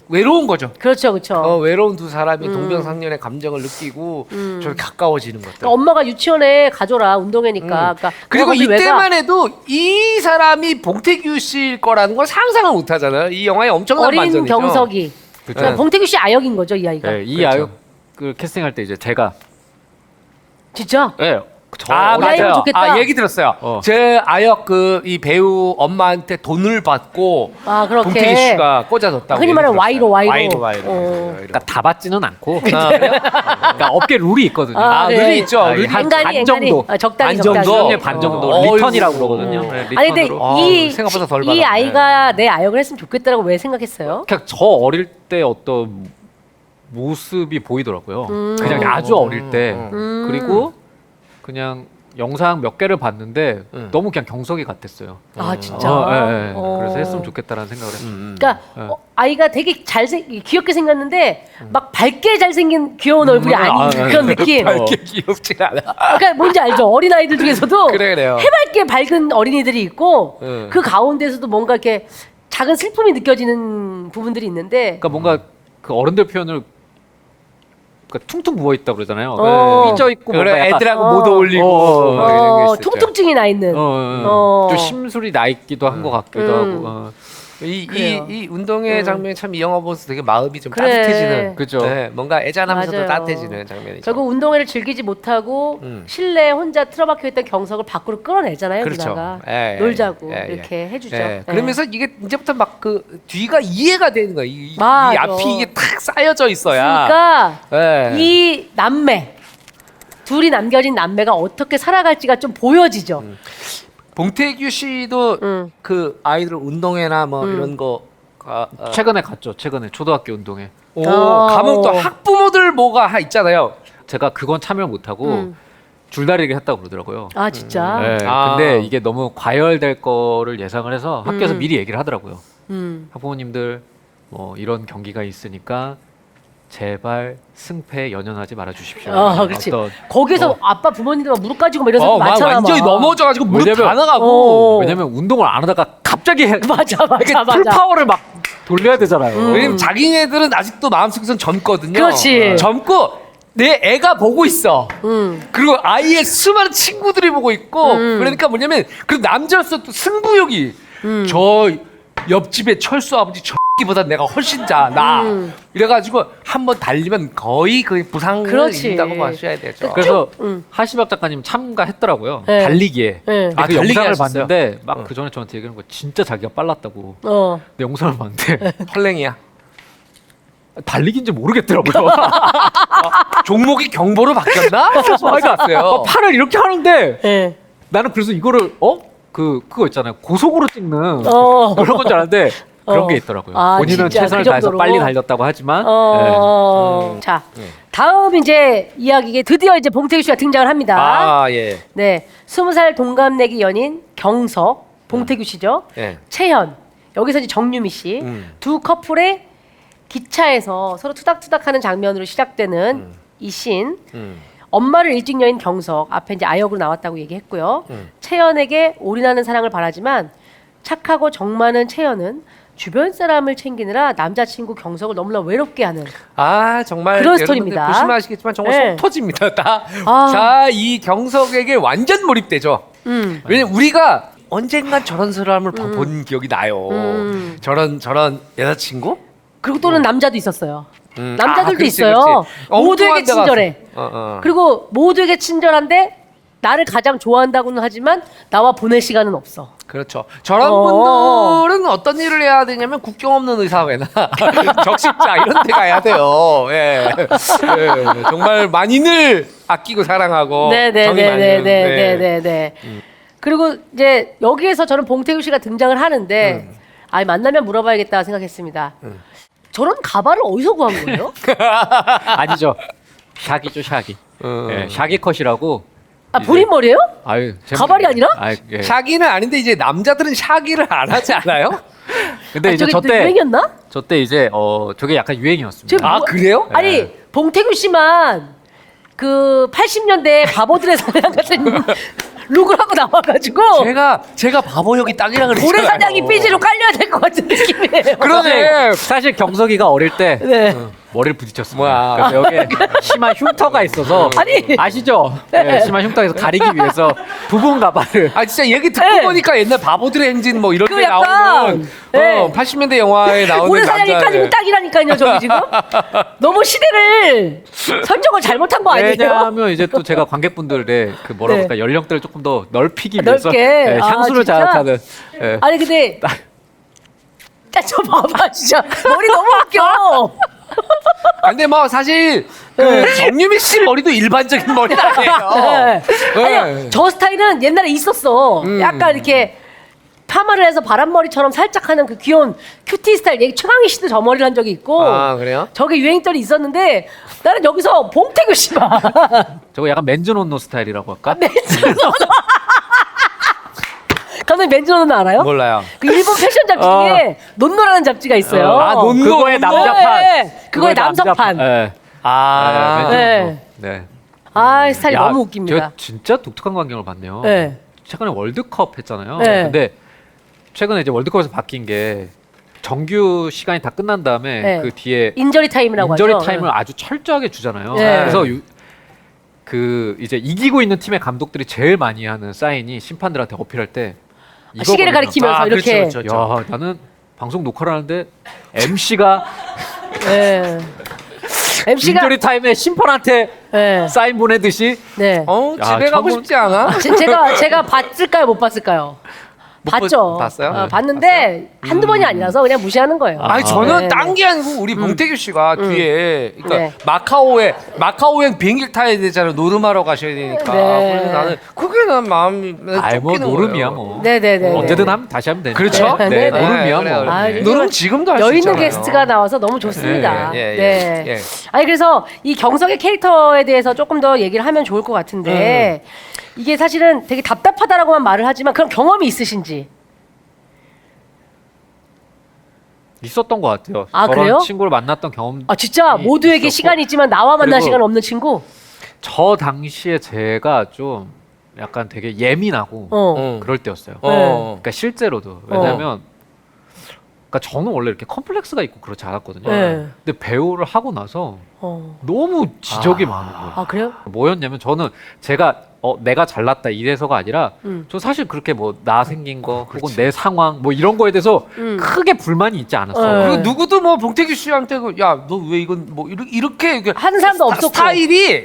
외로운 거죠. 그렇죠. 외로운 두 사람이 동병상련의 감정을 느끼고 좀 가까워지는 것들. 그러니까 엄마가 유치원에 가줘라 운동회니까. 그러니까 그리고 거기 이때만 해도 이 사람이 봉태규 씨일 거라는 걸 상상을 못 하잖아요. 이 영화의 엄청난 어린 반전이죠. 경석이. 그러니까 봉태규 씨 아역인 거죠, 이 아이가. 네, 이 그렇죠. 아역을 캐스팅할 때 이제 제가 진짜? 네, 저 맞아요. 좋겠다. 얘기 들었어요. 제 아역 이 배우 엄마한테 돈을 받고 그렇게. 봉태규 씨가 꽂아줬다고. 흔히 말하는 와이로. 그러니까 다 받지는 않고 그러니까 업계 룰이 있거든요. 네. 룰이 있죠. 룰이 룰이 반 정도. 적당히. 반 정도 리턴이라고 그러거든요. 네, 아니 근데 리턴으로. 생각보다 덜 이 받았네. 아이가 내 아역을 했으면 좋겠다라고 왜 생각했어요? 그냥 저 어릴 때 어떤 모습이 보이더라고요. 그냥 아주 어릴 때 그리고 그냥 영상 몇 개를 봤는데 너무 그냥 경석이 같았어요. 진짜. 그래서 했으면 좋겠다라는 생각을 했어요. 그러니까 아이가 되게 귀엽게 생겼는데 막 밝게 잘생긴 귀여운 얼굴이 아닌 그런 느낌. 밝게 귀엽지 않아. 그러니까 뭔지 알죠? 어린 아이들 중에서도 그래요. 해맑게 밝은 어린이들이 있고 그 가운데서도 뭔가 이렇게 작은 슬픔이 느껴지는 부분들이 있는데. 그러니까 뭔가 그 어른들 표현을 그러니까 퉁퉁 부어 있다 그러잖아요. 삐져 있고 그래, 뭔가 약간 애들하고 못 어울리고 이런 게 있었죠. 통통증이 나 있는. 좀 심술이 나 있기도 한 것 같기도 하고. 이 운동회 장면이 참 이 영화 보면서 되게 마음이 좀 그래. 따뜻해지는. 그죠. 네, 뭔가 애잔하면서도 맞아요. 따뜻해지는 장면이죠. 결국 운동회를 즐기지 못하고 실내에 혼자 틀어박혀 있던 경석을 밖으로 끌어내잖아요. 그렇죠. 누나가 예, 놀자고 예, 예. 이렇게 해주죠. 예, 예. 그러면서 이게 이제부터 막 그 뒤가 이해가 되는 거야. 이 맞아. 앞이 이게 탁 쌓여져 있어야. 그러니까 예. 이 남매 둘이 남겨진 남매가 어떻게 살아갈지가 좀 보여지죠. 봉태규 씨도 그 아이들 운동회나 뭐 이런 거 최근에 갔죠. 최근에 초등학교 운동회. 가면 또 학부모들 뭐가 있잖아요. 제가 그건 참여 못하고 줄다리기 했다고 그러더라고요. 아 진짜. 네, 근데 이게 너무 과열될 거를 예상을 해서 학교에서 미리 얘기를 하더라고요. 학부모님들 뭐 이런 경기가 있으니까 제발 승패에 연연하지 말아 주십시오. 그렇지. 거기서 아빠 부모님들 막 무릎 가지고 막 이런 사람 막 많잖아. 완전히 막. 넘어져가지고 무릎 왜냐면- 다 나가고. 왜냐면 운동을 안 하다가 갑자기 맞아. 풀 파워를 막 돌려야 되잖아요. 왜냐면 자기네들은 아직도 마음속에선 젊거든요. 그렇지. 젊고 내 애가 보고 있어. 그리고 아이의 수많은 친구들이 보고 있고. 그러니까 뭐냐면 그 남자로서 또 승부욕이 저 옆집에 철수 아버지 저기보다 내가 훨씬 나. 이래가지고 한번 달리면 거의 그 부상을 그렇지. 입는다고 마셔야 되죠. 그래서 하시박 작가님 참가했더라고요. 네. 달리기에. 네. 근데 그 달리기 영상을 하셨어요? 봤는데 막 그 전에 저한테 얘기하는 거 진짜 자기가 빨랐다고. 근데 영상을 봤는데 헐랭이야. 달리기인지 모르겠더라고요. 종목이 경보로 바뀌었나? 그러니까 팔을 이렇게 하는데 예. 나는 그래서 이거를 그거 있잖아요. 고속으로 찍는 어. 그런 건 줄 알았는데 그런 게 있더라고요. 아, 본인은 진짜 최선을 그 다해서 정도로? 빨리 달렸다고 하지만 자, 다음 이제 이야기에 드디어 이제 봉태규 씨가 등장을 합니다. 아, 예. 네, 20살 동갑내기 연인 경석, 봉태규 씨죠. 예. 채현, 여기서 이제 정유미 씨. 두 커플의 기차에서 서로 투닥투닥하는 장면으로 시작되는 이 씬. 엄마를 일찍 여인 경석, 앞에 이제 아역으로 나왔다고 얘기했고요. 채연에게 올인하는 사랑을 바라지만 착하고 정 많은 채연은 주변 사람을 챙기느라 남자친구 경석을 너무나 외롭게 하는. 아 정말 그런 여러분들 스토리입니다. 보시면 아시겠지만 정말 네. 속 터집니다. 다. 아. 자, 이 경석에게 완전 몰입되죠. 왜냐면 우리가 언젠간 저런 사람을 본 기억이 나요. 저런 여자친구? 그리고 또는 남자도 있었어요. 남자들도 그렇지, 있어요. 그렇지. 모두에게 엉뚱한 데 가서. 친절해. 어. 그리고 모두에게 친절한데 나를 가장 좋아한다고는 하지만 나와 보낼 시간은 없어. 그렇죠. 저런 분들은 어떤 일을 해야 되냐면 국경 없는 의사회나 적십자 이런 데 가야 돼요. 예. 예. 정말 만인을 아끼고 사랑하고 정이 많은. 네네네네네네. 그리고 이제 여기에서 저는 봉태규 씨가 등장을 하는데 만나면 물어봐야겠다 생각했습니다. 저런 가발을 어디서 구한 거예요? 아니죠. 샤기죠, 샤기. 예, 샤기 컷이라고. 본인 머리예요? 아유, 가발이 아니라? 예. 샤기는 아닌데 이제 남자들은 샤기를 안 하지 않아요? 근데 이제 저게 유행이었나? 저때 이제 저게 약간 유행이었습니다. 지금 아 그래요? 아니 봉태규 씨만 그 80년대 바보들의 사냥 같은 룩을 하고 나와가지고 제가 바보역이 딱이라 그랬잖아요. 고래사냥이 삐지로 깔려야 될 것 같은 느낌이에요. 그러네. 사실 경석이가 어릴 때 네. 머리를 부딪혔습니다. 뭐야. 그래서 여기에 심한 흉터가 있어서 아니. 아시죠? 네, 심한 흉터에서 가리기 위해서 부분 가발을. 아 진짜 얘기 듣고 네. 보니까 옛날 바보들의 행진 뭐 이런 그 데 약간, 나오는 네. 80년대 영화에 나오는 고래사냥이 남자. 깔리면 딱이라니까요, 저기 지금. 너무 시대를 선정을 잘못한 거 아니에요? 왜냐하면 이제 또 제가 관객분들의 그 뭐라 네. 그럴까 연령대를 조금 더 넓히기 위해서 넓게. 향수를 진짜? 자극하는. 예. 아니 근데 저 봐봐 진짜 머리 너무 웃겨. 근데 뭐 사실 그 정유미 씨 머리도 일반적인 머리 아니에요. 네. 아니요, 저 스타일은 옛날에 있었어. 약간 이렇게 파마를 해서 바람머리처럼 살짝 하는 그 귀여운 큐티 스타일. 얘기 최강희 씨도 저 머리를 한 적이 있고. 아 그래요? 저게 유행떨이 있었는데 나는 여기서 봉태규 씨만. 저거 약간 맨즈논노 스타일이라고 할까? 감독님 맨즈노는 알아요? 몰라요. 그 일본 패션 잡지 중에 논노라는 잡지가 있어요. 아, 논노. 그거의 남자판. 네, 그거의 남성판. 네. 아 맨즈논노. 네. 네. 아 스타일 야, 너무 웃깁니다. 제가 진짜 독특한 광경을 봤네요. 네. 최근에 월드컵 했잖아요. 네. 근데 최근에 이제 월드컵에서 바뀐 게 정규 시간이 다 끝난 다음에 네. 그 뒤에 인저리 타임이라고 인저리 하죠. 타임을 아주 철저하게 주잖아요. 네. 그래서 그 이제 이기고 있는 팀의 감독들이 제일 많이 하는 사인이 심판들한테 어필할 때 시계를 가리키면서 이렇게. 그렇죠. 야, 나는 방송 녹화를 하는데 MC가 네. MC가 인저리 타임에 심판한테 네. 사인 보내듯이 네. 집에 야, 가고 처음 싶지 않아? 제가 봤을까요, 못 봤을까요? 봤죠. 봤어요? 봤는데 한두 번이 아니라서 그냥 무시하는 거예요. 아니 저는 네, 딴 게 아니고 우리 봉태규 씨가 뒤에 그러니까 네. 마카오행 비행기를 타야 되잖아요. 노름하러 가셔야 되니까. 네. 그래서 나는 그게 난 마음이 아이 뭐 쫓기는 노름이야 거예요. 뭐. 네네네. 언제든 하면 다시 하면 되니까. 그렇죠? 네, 네, 네. 노름이야 그래요, 뭐. 아, 그래요. 이게 노름 지금도 할 수 여유 있는 있잖아요. 게스트가 나와서 너무 좋습니다. 예, 예, 네. 예. 아니 그래서 이 경석의 캐릭터에 대해서 조금 더 얘기를 하면 좋을 것 같은데 이게 사실은 되게 답답하다라고만 말을 하지만 그런 경험이 있으신지. 있었던 것 같아요. 아, 저런 그래요? 친구를 만났던 경험. 아 진짜 모두에게 있었고. 시간이 있지만 나와 만날 그리고 시간 없는 친구. 저 당시에 제가 좀 약간 되게 예민하고 어. 그럴 때였어요. 네. 그러니까 실제로도 왜냐면 그러니까 저는 원래 이렇게 컴플렉스가 있고 그렇지 않았거든요. 네. 근데 배우를 하고 나서 너무 지적이 많은 거예요. 아 그래요? 뭐였냐면 저는 제가 내가 잘났다 이래서가 아니라 저 사실 그렇게 뭐 나 생긴 거 혹은 내 상황 뭐 이런 거에 대해서 크게 불만이 있지 않았어요. 네. 그리고 누구도 뭐 봉태규 씨한테 야 너 왜 이건 뭐 이렇게 하는 사람도 없었고.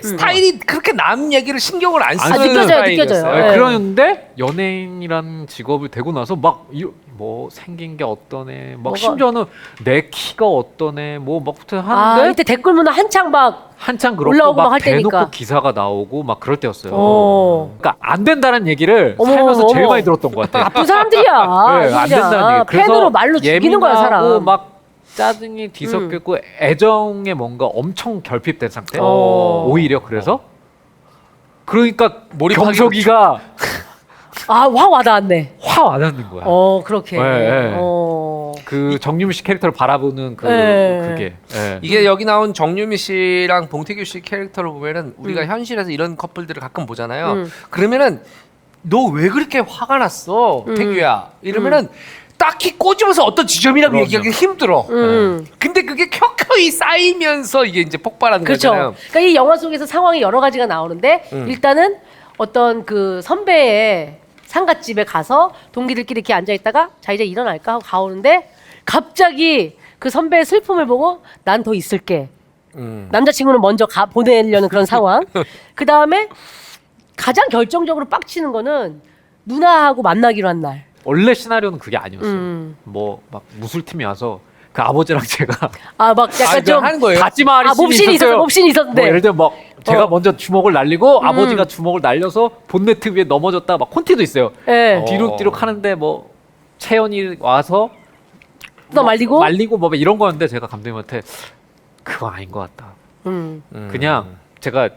스타일이 그렇게 남 얘기를 신경을 안 쓰는 느껴져요, 스타일이었어요. 느껴져요. 네, 네. 그러는데 연예인이라는 직업을 되고 나서 막 뭐 생긴 게 어떠네, 막 뭐가- 심지어는 내 키가 어떠네, 뭐 막부터 아 하는데 이때 댓글 문화 한창 막 한창 그렇고 올라오고 막 막 할 대놓고 때니까. 기사가 나오고 막 그럴 때였어요. 그러니까 안 된다는 얘기를 어머, 살면서 제일 어머. 많이 들었던 것 같아요. 나쁜 사람들이야. 네, 안 된다는 얘기. 팬으로 말로 죽이는 거야 예민하고 사람. 막 짜증이 뒤섞였고 애정에 뭔가 엄청 결핍된 상태. 어. 오히려 그래서 그러니까 몰입하기가- 경석이가 아확 와닿았네. 확 와닿는 거야. 그렇게. 네. 그 정유미 씨 캐릭터를 바라보는 네. 그게. 네. 이게 여기 나온 정유미 씨랑 봉태규 씨 캐릭터를 보면은 우리가 현실에서 이런 커플들을 가끔 보잖아요. 그러면은 너 왜 그렇게 화가 났어, 태규야? 이러면은 딱히 꼬집어서 어떤 지점이라고 그럼요. 얘기하기 힘들어. 근데 그게 켜켜이 쌓이면서 이게 이제 폭발하는 그렇죠. 거잖아요. 그러니까 이 영화 속에서 상황이 여러 가지가 나오는데 일단은 어떤 그 선배의 상갓집에 가서 동기들끼리 이렇게 앉아 있다가 자 이제 일어날까 하고 가오는데 갑자기 그 선배의 슬픔을 보고 난 더 있을게. 남자친구는 먼저 보내려는 그런 상황. 그 다음에 가장 결정적으로 빡치는 거는 누나하고 만나기로 한 날. 원래 시나리오는 그게 아니었어요. 뭐 막 무술팀이 와서 그 아버지랑 제가 아 막 약간 그냥 좀 하는 거예요. 다찌마리 몹신이 있었어. 몹신이 있었는데. 뭐 예를 들면 막 제가 어. 먼저 주먹을 날리고 아버지가 주먹을 날려서 본네트 위에 넘어졌다 막 콘티도 있어요. 예. 뒤룩뒤룩 하는데 뭐 채연이 와서 너 말리고. 뭐 이런 거였는데 제가 감독님한테 그거 아닌 것 같다. 그냥 제가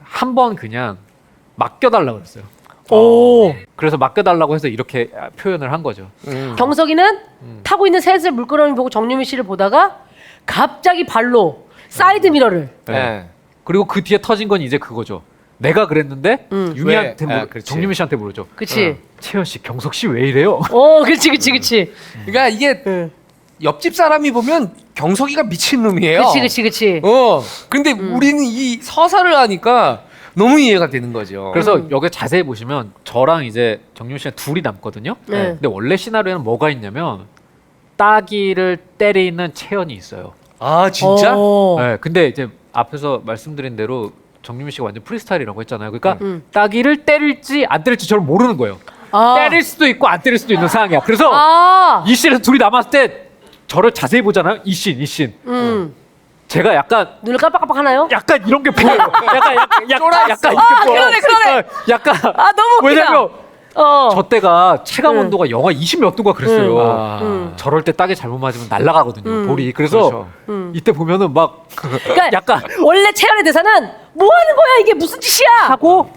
한 번 그냥 맡겨달라고 그랬어요. 오. 그래서 맡겨달라고 해서 이렇게 표현을 한 거죠. 경석이는 타고 있는 셋을 물끄러미 보고 정유미 씨를 보다가 갑자기 발로 사이드 미러를. 네. 그리고 그 뒤에 터진 건 이제 그거죠. 내가 그랬는데 유미한테 왜? 그렇지. 정유미 씨한테 물어죠. 그치. 채연 씨, 경석 씨 왜 이래요? 그치. 그러니까 이게 옆집 사람이 보면 경석이가 미친 놈이에요. 그치. 근데 우리는 이 서사를 하니까 너무 이해가 되는 거죠. 그래서 여기 자세히 보시면 저랑 이제 정유미 씨가 둘이 남거든요. 네. 근데 원래 시나리오에는 뭐가 있냐면 따기를 때리는 채연이 있어요. 아 진짜? 네, 근데 이제 앞에서 말씀드린 대로 정유미 씨가 완전 프리스타일이라고 했잖아요. 그러니까 따기를 때릴지 안 때릴지 저는 모르는 거예요. 때릴 수도 있고 안 때릴 수도 있는 상황이야. 그래서 이 씬에서 둘이 남았을 때 저를 자세히 보잖아요. 이 씬. 제가 약간 눈을 깜빡깜빡 하나요? 약간 이런 게 보여요. 약간 이렇게 보여요. 그러네. 약간 너무 웃기다. 왜냐면 저 때가 체감 온도가 영하 20 몇 도가 그랬어요. 저럴 때 딱이 잘못 맞으면 날아가거든요. 볼이. 그래서 이때 보면은 막 그러니까 약간 원래 채연의 대사는 뭐 하는 거야 이게 무슨 짓이야? 하고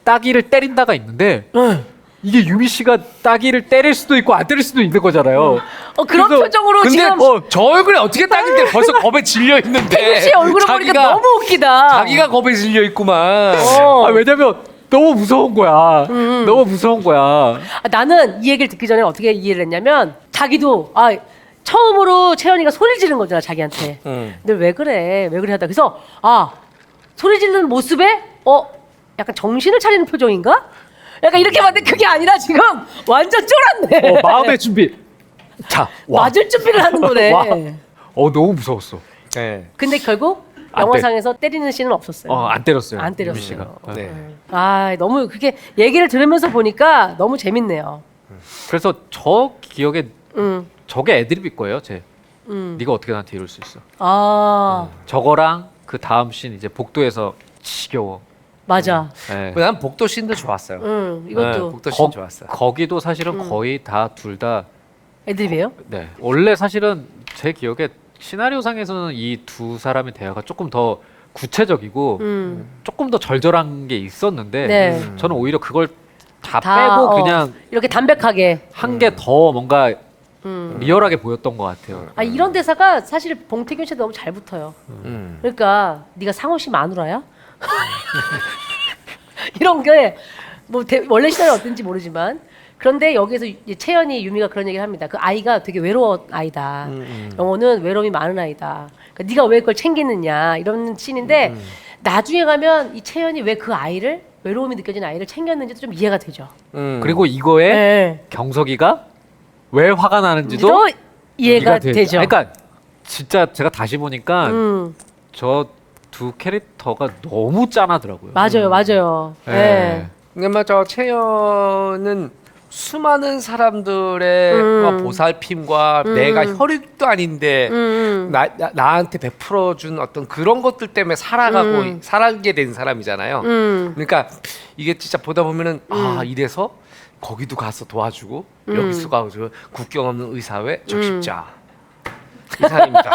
따기를 때린다가 있는데 이게 유미 씨가 따기를 때릴 수도 있고 안 때릴 수도 있는 거잖아요. 그런 그래서- 표정으로 근데 지금 저 얼굴에 어떻게 따는데 벌써 겁에 질려 있는데. 태규 씨 얼굴을 보니까 너무 웃기다. 자기가 겁에 질려 있구만. 왜냐면 너무 무서운 거야. 너무 무서운 거야. 나는 이 얘기를 듣기 전에 어떻게 이해를 했냐면 자기도 처음으로 채연이가 소리 지르는 거잖아 자기한테. 근데 왜 그래 하다 그래서 소리 지르는 모습에 약간 정신을 차리는 표정인가? 약간 이렇게 봤는데 그게 아니라 지금 완전 쫄았네. 마음의 준비. 자, 와. 맞을 준비를 하는 거네. 와. 너무 무서웠어. 네. 근데 결국 안 영화상에서 때리는 씬은 없었어요. 안 때렸어요. 안 때렸어요. 유미 씨가. 네. 너무 그렇게 얘기를 들으면서 보니까 너무 재밌네요. 그래서 저 기억에 음. 저게 애드립일 거예요. 제. 음. 네가 어떻게 나한테 이럴 수 있어? 아 저거랑 그 다음 씬 이제 복도에서 지겨워. 맞아. 네. 난 복도 씬도 좋았어요. 이것도 복도 씬 좋았어요. 거기도 사실은 거의 다 둘 다 애드립이에요? 네. 원래 사실은 제 기억에 시나리오상에서는 이 두 사람의 대화가 조금 더 구체적이고 조금 더 절절한 게 있었는데 네. 저는 오히려 그걸 다 다, 빼고 그냥 이렇게 담백하게. 한 게 더 뭔가 리얼하게 보였던 것 같아요. 아 이런 대사가 사실 봉태균 씨한테 너무 잘 붙어요. 그러니까 네가 상호 씨 마누라야? 이런 게 뭐 원래 시나리오 어떤지 모르지만 그런데 여기서 이제 채연이 유미가 그런 얘기를 합니다. 그 아이가 되게 외로운 아이다. 영호는 외로움이 많은 아이다. 그러니까 네가 왜 그걸 챙기느냐 이런 씬인데 나중에 가면 이 채연이 왜 그 아이를 외로움이 느껴진 아이를 챙겼는지도 좀 이해가 되죠. 그리고 이거에 네. 경석이가 왜 화가 나는지도 또 이해가 되죠. 그러니까 진짜 제가 다시 보니까 음, 저 두 캐릭터가 너무 짠하더라고요. 맞아요, 맞아요. 네. 네. 그러니까 저 채연은 수많은 사람들의 보살핌과 내가 혈육도 아닌데 나한테 베풀어준 어떤 그런 것들 때문에 살아게 된 사람이잖아요. 그러니까 이게 진짜 보다 보면은 아 이래서 거기도 가서 도와주고 여기서 가서 국경 없는 의사회 적십자 이사입니다.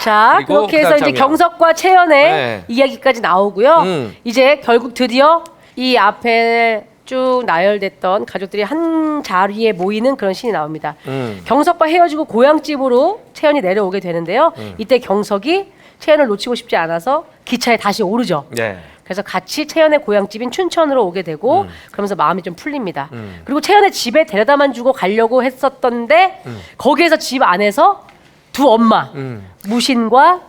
자, 그리고 그렇게 해서 그다음 이제 장면. 경석과 채연의 네. 이야기까지 나오고요. 이제 결국 드디어 이 앞에 쭉 나열됐던 가족들이 한 자리에 모이는 그런 신이 나옵니다. 경석과 헤어지고 고향집으로 채연이 내려오게 되는데요. 이때 경석이 채연을 놓치고 싶지 않아서 기차에 다시 오르죠. 네. 그래서 같이 채연의 고향집인 춘천으로 오게 되고 그러면서 마음이 좀 풀립니다. 그리고 채연의 집에 데려다만 주고 가려고 했었던데 거기에서 집 안에서 두 엄마 무신과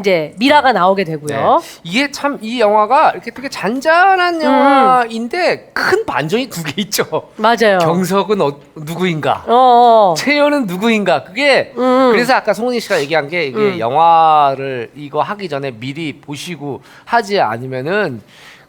이제 미라가 나오게 되고요. 네. 이게 참 이 영화가 이렇게 되게 잔잔한 영화인데 큰 반전이 두 개 있죠. 맞아요. 경석은 누구인가? 채연은 누구인가? 그게 그래서 아까 송은이 씨가 얘기한 게 이게 영화를 이거 하기 전에 미리 보시고 하지 않으면은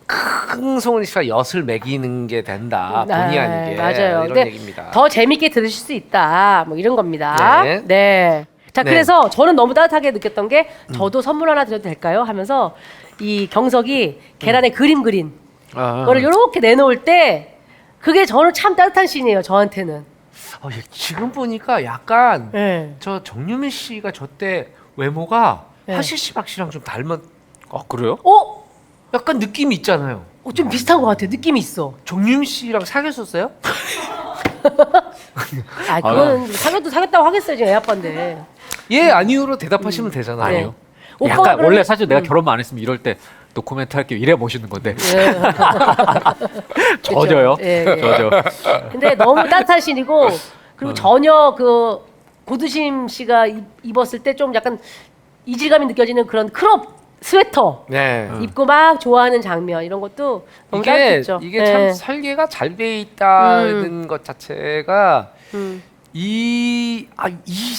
큰 송은이 씨가 엿을 매기는 게 된다. 본의 아니게 맞아요. 이런 근데 얘기입니다. 더 재밌게 들으실 수 있다. 뭐 이런 겁니다. 네. 네. 자, 네. 그래서 저는 너무 따뜻하게 느꼈던 게 저도 선물 하나 드려도 될까요? 하면서 이 경석이 계란에 그림 그린 거를 이렇게 내놓을 때 그게 저는 참 따뜻한 씬이에요. 저한테는. 예, 지금 보니까 약간 네. 저 정유미 씨가 저 때 외모가 네. 하실 씨 박씨랑 좀 닮은. 그래요? 약간 느낌이 있잖아요. 좀 비슷한 것 같아. 느낌이 있어. 정유미 씨랑 사귀었었어요? 아, 그건 사귀었다고 하겠어요. 지금 애 아빠인데. 예, 아니요로 대답하시면 되잖아요. 네. 아니요. 오빠가 약간 그러면- 원래 사실 내가 결혼만 안 했으면 이럴 때 노코멘트 할게 이래 보시는 건데 네. 젖어요. 예, 예. 젖어. 근데 너무 따뜻한 신이고 그리고 전혀 그 고두심 씨가 입었을 때 좀 약간 이질감이 느껴지는 그런 크롭 스웨터 네. 입고 막 좋아하는 장면 이런 것도 너무 이게 따뜻했죠. 이게 예. 참 설계가 잘 돼 있다는 것 자체가 이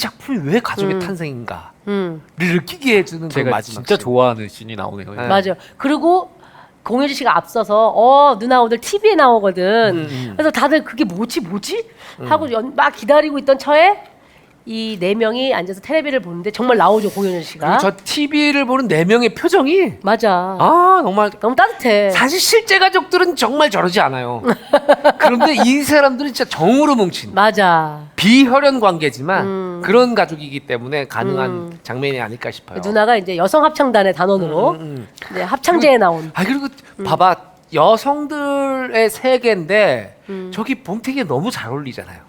작품이 왜 가족의 탄생인가를 느끼게 해주는 그 제가 마지막 진짜 씬. 좋아하는 씬이 나오네요. 네. 맞아요. 그리고 공효진 씨가 앞서서 누나 오늘 TV에 나오거든. 그래서 다들 그게 뭐지 하고 막 기다리고 있던 처에 이 네 명이 앉아서 텔레비를 보는데 정말 나오죠 공효진 씨가. 그리고 저 TV를 보는 네 명의 표정이 맞아. 정말 너무 따뜻해. 사실 실제 가족들은 정말 저러지 않아요. 그런데 이 사람들은 진짜 정으로 뭉친 맞아. 비혈연 관계지만 그런 가족이기 때문에 가능한 장면이 아닐까 싶어요. 누나가 이제 여성 합창단의 단원으로 이제 합창제에 나온. 그리고 봐봐 여성들의 세계인데 저기 봉태기에 너무 잘 어울리잖아요.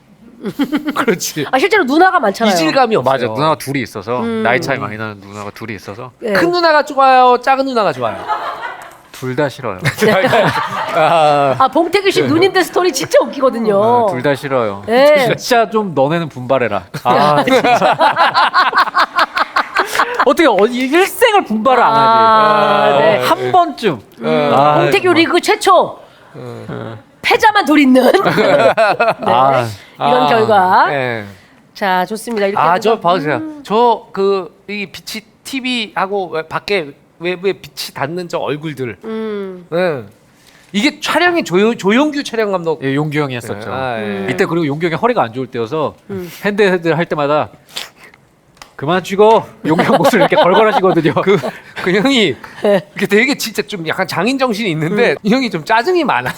그렇지. 실제로 누나가 많잖아요. 이질감이 없어요. 맞아. 누나가 둘이 있어서 나이 차이 많이 나는 누나가 둘이 있어서 네. 큰 누나가 좋아요, 작은 누나가 좋아요. 둘 다 싫어요. 봉태규 씨 누님들 스토리 진짜 웃기거든요. 둘 다 싫어요. 네. 진짜 좀 너네는 분발해라. 진짜. 어떻게 일생을 분발을 안 하지? 네. 한 번쯤. 봉태규 리그 최초 패자만 둘 있는 이런 결과. 네. 자 좋습니다. 이렇게 저 봐주세요. 저 그 이 빛이 TV 하고 밖에 외부에 빛이 닿는 저 얼굴들. 네. 이게 촬영이 조용규 촬영 감독. 예, 용규 형이 했었죠. 예. 이때 그리고 용규 형이 허리가 안 좋을 때여서 핸드 할 때마다 그만 찍어. 용규 형 목소리 이렇게 걸걸하시거든요. 그 형이 이렇게 되게 진짜 좀 약간 장인 정신이 있는데 이 형이 좀 짜증이 많아.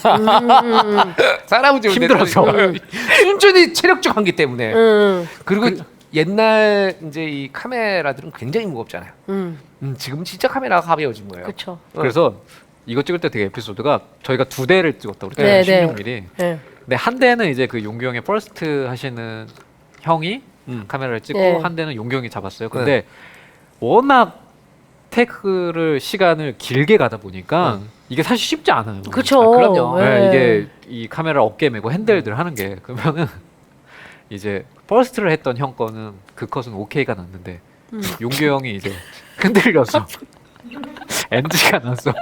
사람은 좀 힘들어서. 순전히 체력적 한계 때문에. 그리고 그 옛날 이제 이 카메라들은 굉장히 무겁잖아요. 지금 진짜 카메라가 가벼워진 거예요. 그렇죠. 그래서 이거 찍을 때 되게 에피소드가 저희가 2대를 찍었다고 네, 그랬잖아요. 네. 16mm. 네. 근데 한 대는 이제 그 용규 형의 퍼스트 하시는 형이 카메라를 찍고 네. 한 대는 용규 형이 잡았어요. 근데 워낙 테이크를 시간을 길게 가다 보니까 이게 사실 쉽지 않아요. 그렇죠. 아, 그럼요. 네, 이게 이 카메라 어깨에 메고 핸들들 하는 게 그러면은 이제 퍼스트를 했던 형 거는 그 컷은 오케이가 났는데 용규 형이 이제 흔들려서 NG가 났어.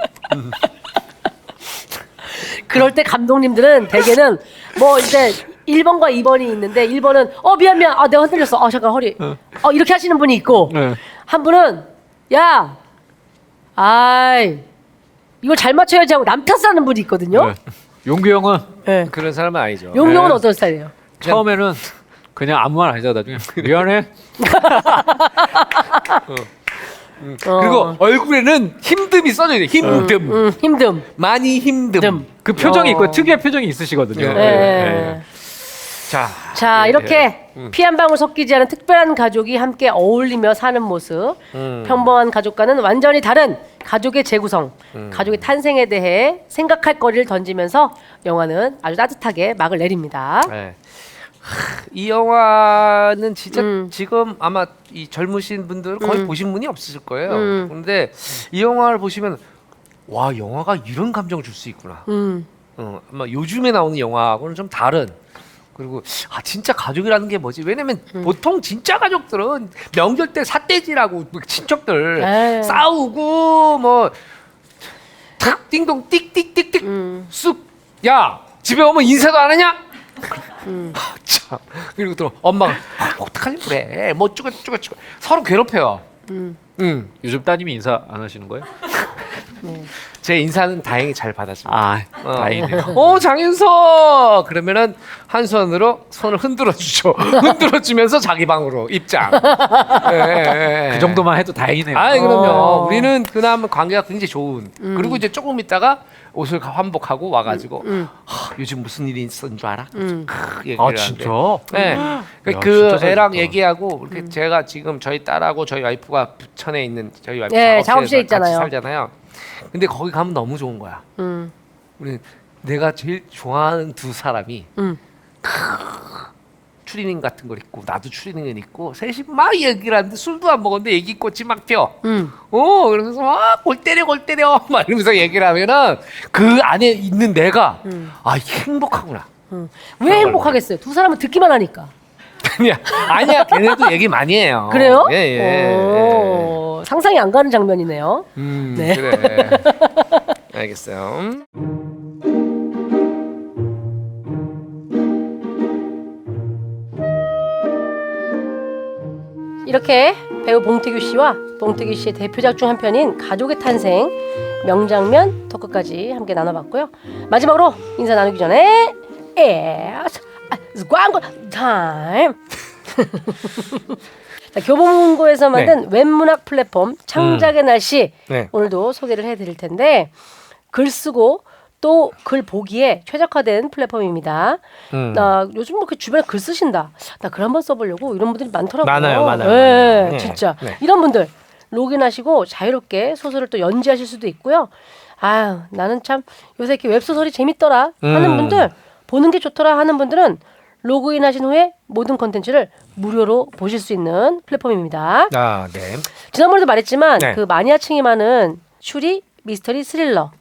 그럴 때 감독님들은 대개는 뭐 이제 1번과 2번이 있는데 1번은 미안 내가 흔들렸어 잠깐 허리 이렇게 하시는 분이 있고 네. 한 분은 야 아이 이걸 잘 맞춰야지 하고 남 탓하는 분이 있거든요. 네. 용규 형은 네. 그런 사람은 아니죠. 용용은 네. 어떤 스타일이에요? 처음에는 그냥 아무 말 안 하다가 나중에 미안해. 그리고 얼굴에는 힘듦이 써져 있어요. 힘듦. 힘듦. 많이 힘듦. 그 표정이 있고 특유의 표정이 있으시거든요. 네. 자 이렇게 피 한 방울 섞이지 않은 특별한 가족이 함께 어울리며 사는 모습 평범한 가족과는 완전히 다른 가족의 재구성 가족의 탄생에 대해 생각할 거리를 던지면서 영화는 아주 따뜻하게 막을 내립니다. 네. 이 영화는 진짜 지금 아마 이 젊으신 분들은 거의 보신 분이 없으실 거예요. 그런데 이 영화를 보시면 와 영화가 이런 감정을 줄 수 있구나. 아마 요즘에 나오는 영화하고는 좀 다른. 그리고 진짜 가족이라는 게 뭐지? 왜냐면 보통 진짜 가족들은 명절 때 삿대질하고 뭐 친척들 에이. 싸우고 뭐 탁 띵동 띡띡띡띡 쑥 야 집에 오면 인사도 안 하냐? 참 그리고 또 엄마가 어떡하니 그래 뭐 쭈글쭈글 서로 괴롭혀요. 요즘 따님이 인사 안 하시는 거예요? 제 인사는 다행히 잘 받았습니다. 다행이네요. 장윤서 그러면은 한 손으로 손을 흔들어 주죠. 흔들어 주면서 자기 방으로 입장. 그 정도만 해도 다행이네요. 그럼요. 우리는 그나마 관계가 굉장히 좋은. 그리고 이제 조금 있다가 옷을 환복하고 와가지고 요즘 무슨 일이 있었는 줄 알아? 얘기를 진짜? 네. 야, 그 진짜 애랑 재밌다. 얘기하고 이렇게 제가 지금 저희 딸하고 저희 와이프가 부천에 있는 저희 와이프 네, 작업실에 작업실에 있잖아요. 같이 살잖아요. 근데 거기 가면 너무 좋은 거야. 우리 내가 제일 좋아하는 두 사람이 추리닝 같은 걸 입고 나도 추리닝을 입고 셋이 막 얘기를 하는데 술도 안 먹었는데 얘기꽃이 막 펴. 그러면서 막 골 때려 막 이러면서 얘기를 하면은 그 안에 있는 내가 행복하구나. 왜 행복하겠어요? 두 사람은 듣기만 하니까. 아니야 걔네도 얘기 많이 해요. 그래요? 예. 상상이 안 가는 장면이네요. 네. 그래. 알겠어요. 이렇게 배우 봉태규 씨와 봉태규 씨의 대표작 중 한 편인 가족의 탄생 명장면 토크까지 함께 나눠봤고요. 마지막으로 인사 나누기 전에 광고 타임. 자, 교보문고에서 만든 웹문학 플랫폼 창작의 날씨 오늘도 소개를 해드릴 텐데 글 쓰고 또 글 보기에 최적화된 플랫폼입니다. 나 요즘 뭐 그 주변에 글 쓰신다. 나 글 한번 써보려고 이런 분들이 많더라고요. 많아요. 네, 네. 진짜 네. 이런 분들 로그인하시고 자유롭게 소설을 또 연재하실 수도 있고요. 나는 참 요새 이렇게 웹소설이 재밌더라 하는 분들 보는 게 좋더라 하는 분들은 로그인하신 후에 모든 콘텐츠를 무료로 보실 수 있는 플랫폼입니다. 네. 지난번에도 말했지만 네. 그 마니아층이 많은 추리, 미스터리, 스릴러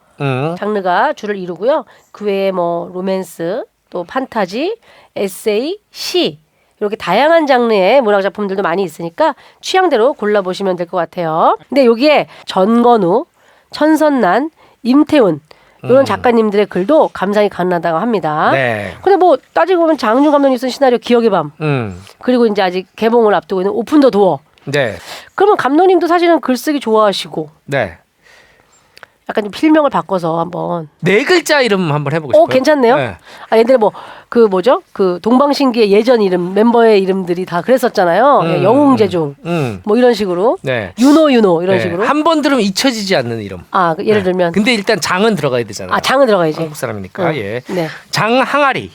장르가 주를 이루고요. 그 외에 뭐 로맨스, 또 판타지, 에세이, 시 이렇게 다양한 장르의 문학 작품들도 많이 있으니까 취향대로 골라보시면 될 것 같아요. 근데 여기에 전건우, 천선난, 임태훈 이런 작가님들의 글도 감상이 가능하다고 합니다. 네. 근데 뭐 따지고 보면 장윤 감독님 쓴 시나리오 기억의 밤 그리고 이제 아직 개봉을 앞두고 있는 오픈 더 도어 네. 그러면 감독님도 사실은 글쓰기 좋아하시고 네. 약간 좀 필명을 바꿔서 한번. 네 글자 이름 한번 해보고 싶어요. 괜찮네요. 네. 아, 옛날에 뭐 그 뭐죠? 그 동방신기의 예전 이름 멤버의 이름들이 다 그랬었잖아요. 영웅재중 뭐 이런 식으로. 네. 윤호 이런 네. 식으로. 한 번 들으면 잊혀지지 않는 이름. 아, 그 예를 들면. 근데 일단 장은 들어가야 되잖아요. 아, 장은 들어가야지. 한국 사람이니까. 예. 네. 장항아리.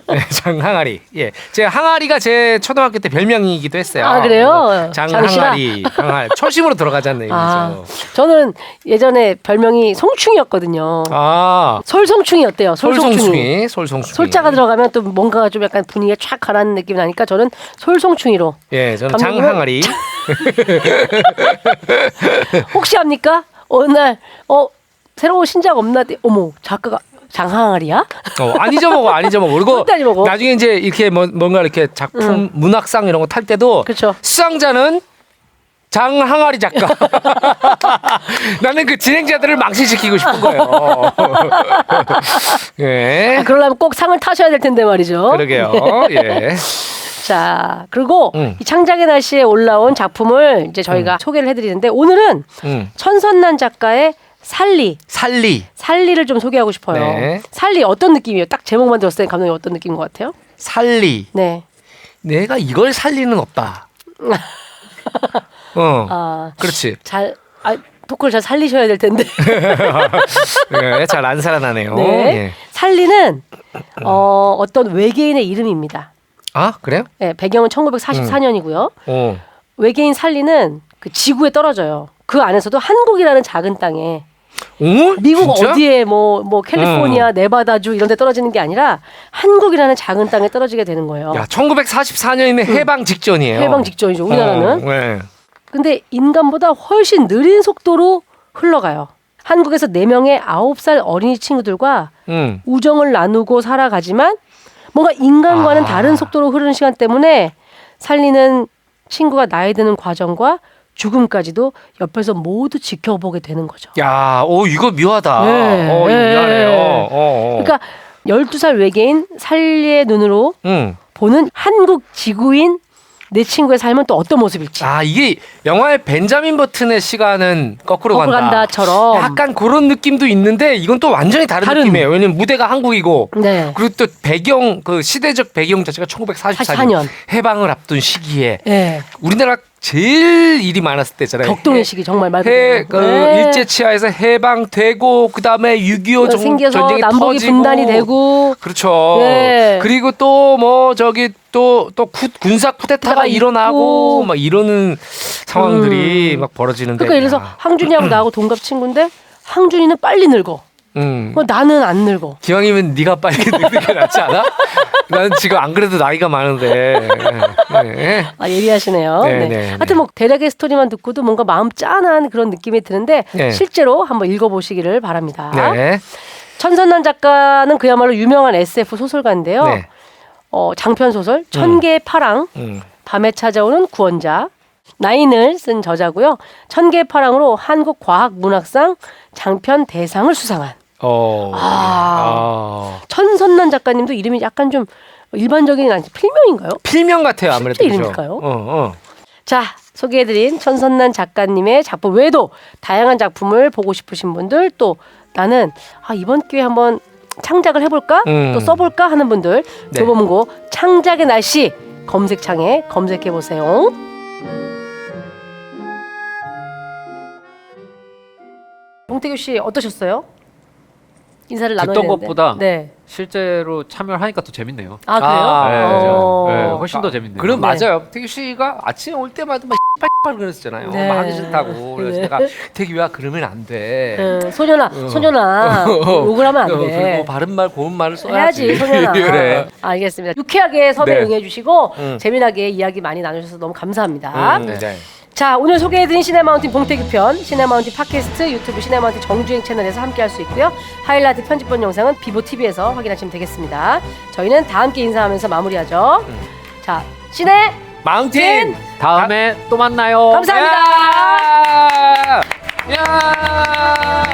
네, 장항아리. 예, 제 항아리가 제 초등학교 때 별명이기도 했어요. 아, 그래요? 장항아리. 초심으로 들어가자는 얘기죠. 아, 저는 예전에 별명이 송충이었거든요. 아, 솔송충이 어때요? 솔송충이. 솔송충이. 솔자가 들어가면 또 뭔가가 좀 약간 분위기가 촥 가라앉는 느낌이 나니까 저는 솔송충이로. 예, 저는 감독님은 장항아리. 혹시 압니까? 어느 날 새로운 신작 없나? 어머, 작가가 장항아리야? 안 잊어먹어. 그리고 절대 안 잊어먹어. 나중에 이제 이렇게 뭔가 이렇게 작품 문학상 이런 거 탈 때도 그쵸. 수상자는 장항아리 작가. 나는 그 진행자들을 망신시키고 싶은 거예요. 예. 아, 그러려면 꼭 상을 타셔야 될 텐데 말이죠. 그러게요. 예. 자, 그리고 이 창작의 날씨에 올라온 작품을 이제 저희가 소개를 해드리는데 오늘은 천선난 작가의 살리를 좀 소개하고 싶어요. 네. 살리 어떤 느낌이에요? 딱 제목만 들었을 때 감독님 어떤 느낌인 것 같아요? 살리. 네. 내가 이걸 살 리는 없다. 그렇지. 토크를 잘 살리셔야 될 텐데. 예, 잘 안 살아나네요. 네. 예. 살리는 어떤 외계인의 이름입니다. 아, 그래요? 네, 배경은 1944년이고요. 어. 외계인 살리는 그 지구에 떨어져요. 그 안에서도 한국이라는 작은 땅에 미국 진짜? 어디에 뭐 캘리포니아, 네바다주 이런 데 떨어지는 게 아니라 한국이라는 작은 땅에 떨어지게 되는 거예요. 야, 1944년이면 해방 직전이에요. 해방 직전이죠, 우리나라는. 네. 근데 인간보다 훨씬 느린 속도로 흘러가요. 한국에서 4명의 9살 어린이 친구들과 우정을 나누고 살아가지만 뭔가 인간과는 다른 속도로 흐르는 시간 때문에 살리는 친구가 나이 드는 과정과 죽음까지도 옆에서 모두 지켜보게 되는 거죠. 야, 이거 묘하다. 네. 이거 묘하네요. 그러니까 12살 외계인 살리의 눈으로 보는 한국 지구인 내 친구의 삶은 또 어떤 모습일지. 아, 이게 영화의 벤자민 버튼의 시간은 거꾸로 간다처럼 약간 그런 느낌도 있는데 이건 또 완전히 다른 느낌이에요. 왜냐면 무대가 한국이고 네. 그리고 또 배경 그 시대적 배경 자체가 1944년 해방을 앞둔 시기에 네. 우리나라 제일 일이 많았을 때잖아요. 격동의 시기 정말 말 그대로. 일제 치하에서 해방되고 그다음에 6.25 전쟁이 남북이 터지고 분단이 되고 그렇죠. 네. 그리고 또 뭐 저기 또 군사 쿠데타가 일어나고 막 이러는 상황들이 막 벌어지는데. 그러니까 예를 들어서 항준이하고 나하고 동갑 친구인데 항준이는 빨리 늙어. 나는 안 늙어. 기왕이면 네가 빨리 늙는 게 낫지 않아? 나는 지금 안 그래도 나이가 많은데. 네. 아, 예리하시네요. 네, 네. 네, 하여튼 뭐 대략의 스토리만 듣고도 뭔가 마음 짠한 그런 느낌이 드는데 네. 실제로 한번 읽어보시기를 바랍니다. 네. 천선난 작가는 그야말로 유명한 SF 소설가인데요. 네. 장편 소설 천개의 파랑, 밤에 찾아오는 구원자, 나인을 쓴 저자고요. 천개의 파랑으로 한국 과학문학상 장편 대상을 수상한. 천선난 작가님도 이름이 약간 좀 일반적인 아니 필명인가요? 필명 같아요, 아무래도. 실제 이름일까요? 그렇죠? 자, 소개해드린 천선난 작가님의 작품 외에도 다양한 작품을 보고 싶으신 분들 또 나는 이번 기회에 한번 창작을 해볼까? 또 써볼까? 하는 분들 네. 교보문고 창작의 날씨 검색창에 검색해보세요. 봉태규 씨 어떠셨어요? 인사를 나눠야 듣던 되는데. 것보다 네. 실제로 참여를 하니까 더 재밌네요. 아, 그래요? 네, 훨씬 더 재밌네요. 그럼 네. 맞아요. 태규 씨가 아침에 올 때마다 막 빨 그랬었잖아요. 네. 막 하기 싫다고. 그래서 네. 내가 태규야 그러면 안 돼. 소년아 욕을 하면 안 돼. 그리고 바른 말 고운 말을 써야지. 해야지 소년아. 그래. 알겠습니다. 유쾌하게 섭외 네. 응해주시고 재미나게 이야기 많이 나누셔서 너무 감사합니다. 네. 자, 오늘 소개해드린 시네마운틴 봉태규 편 시네마운틴 팟캐스트 유튜브 시네마운틴 정주행 채널에서 함께할 수 있고요. 하이라이트 편집본 영상은 비보TV에서 확인하시면 되겠습니다. 저희는 다 함께 인사하면서 마무리하죠. 자, 시네 마운틴 다음에 또 만나요. 감사합니다. 야!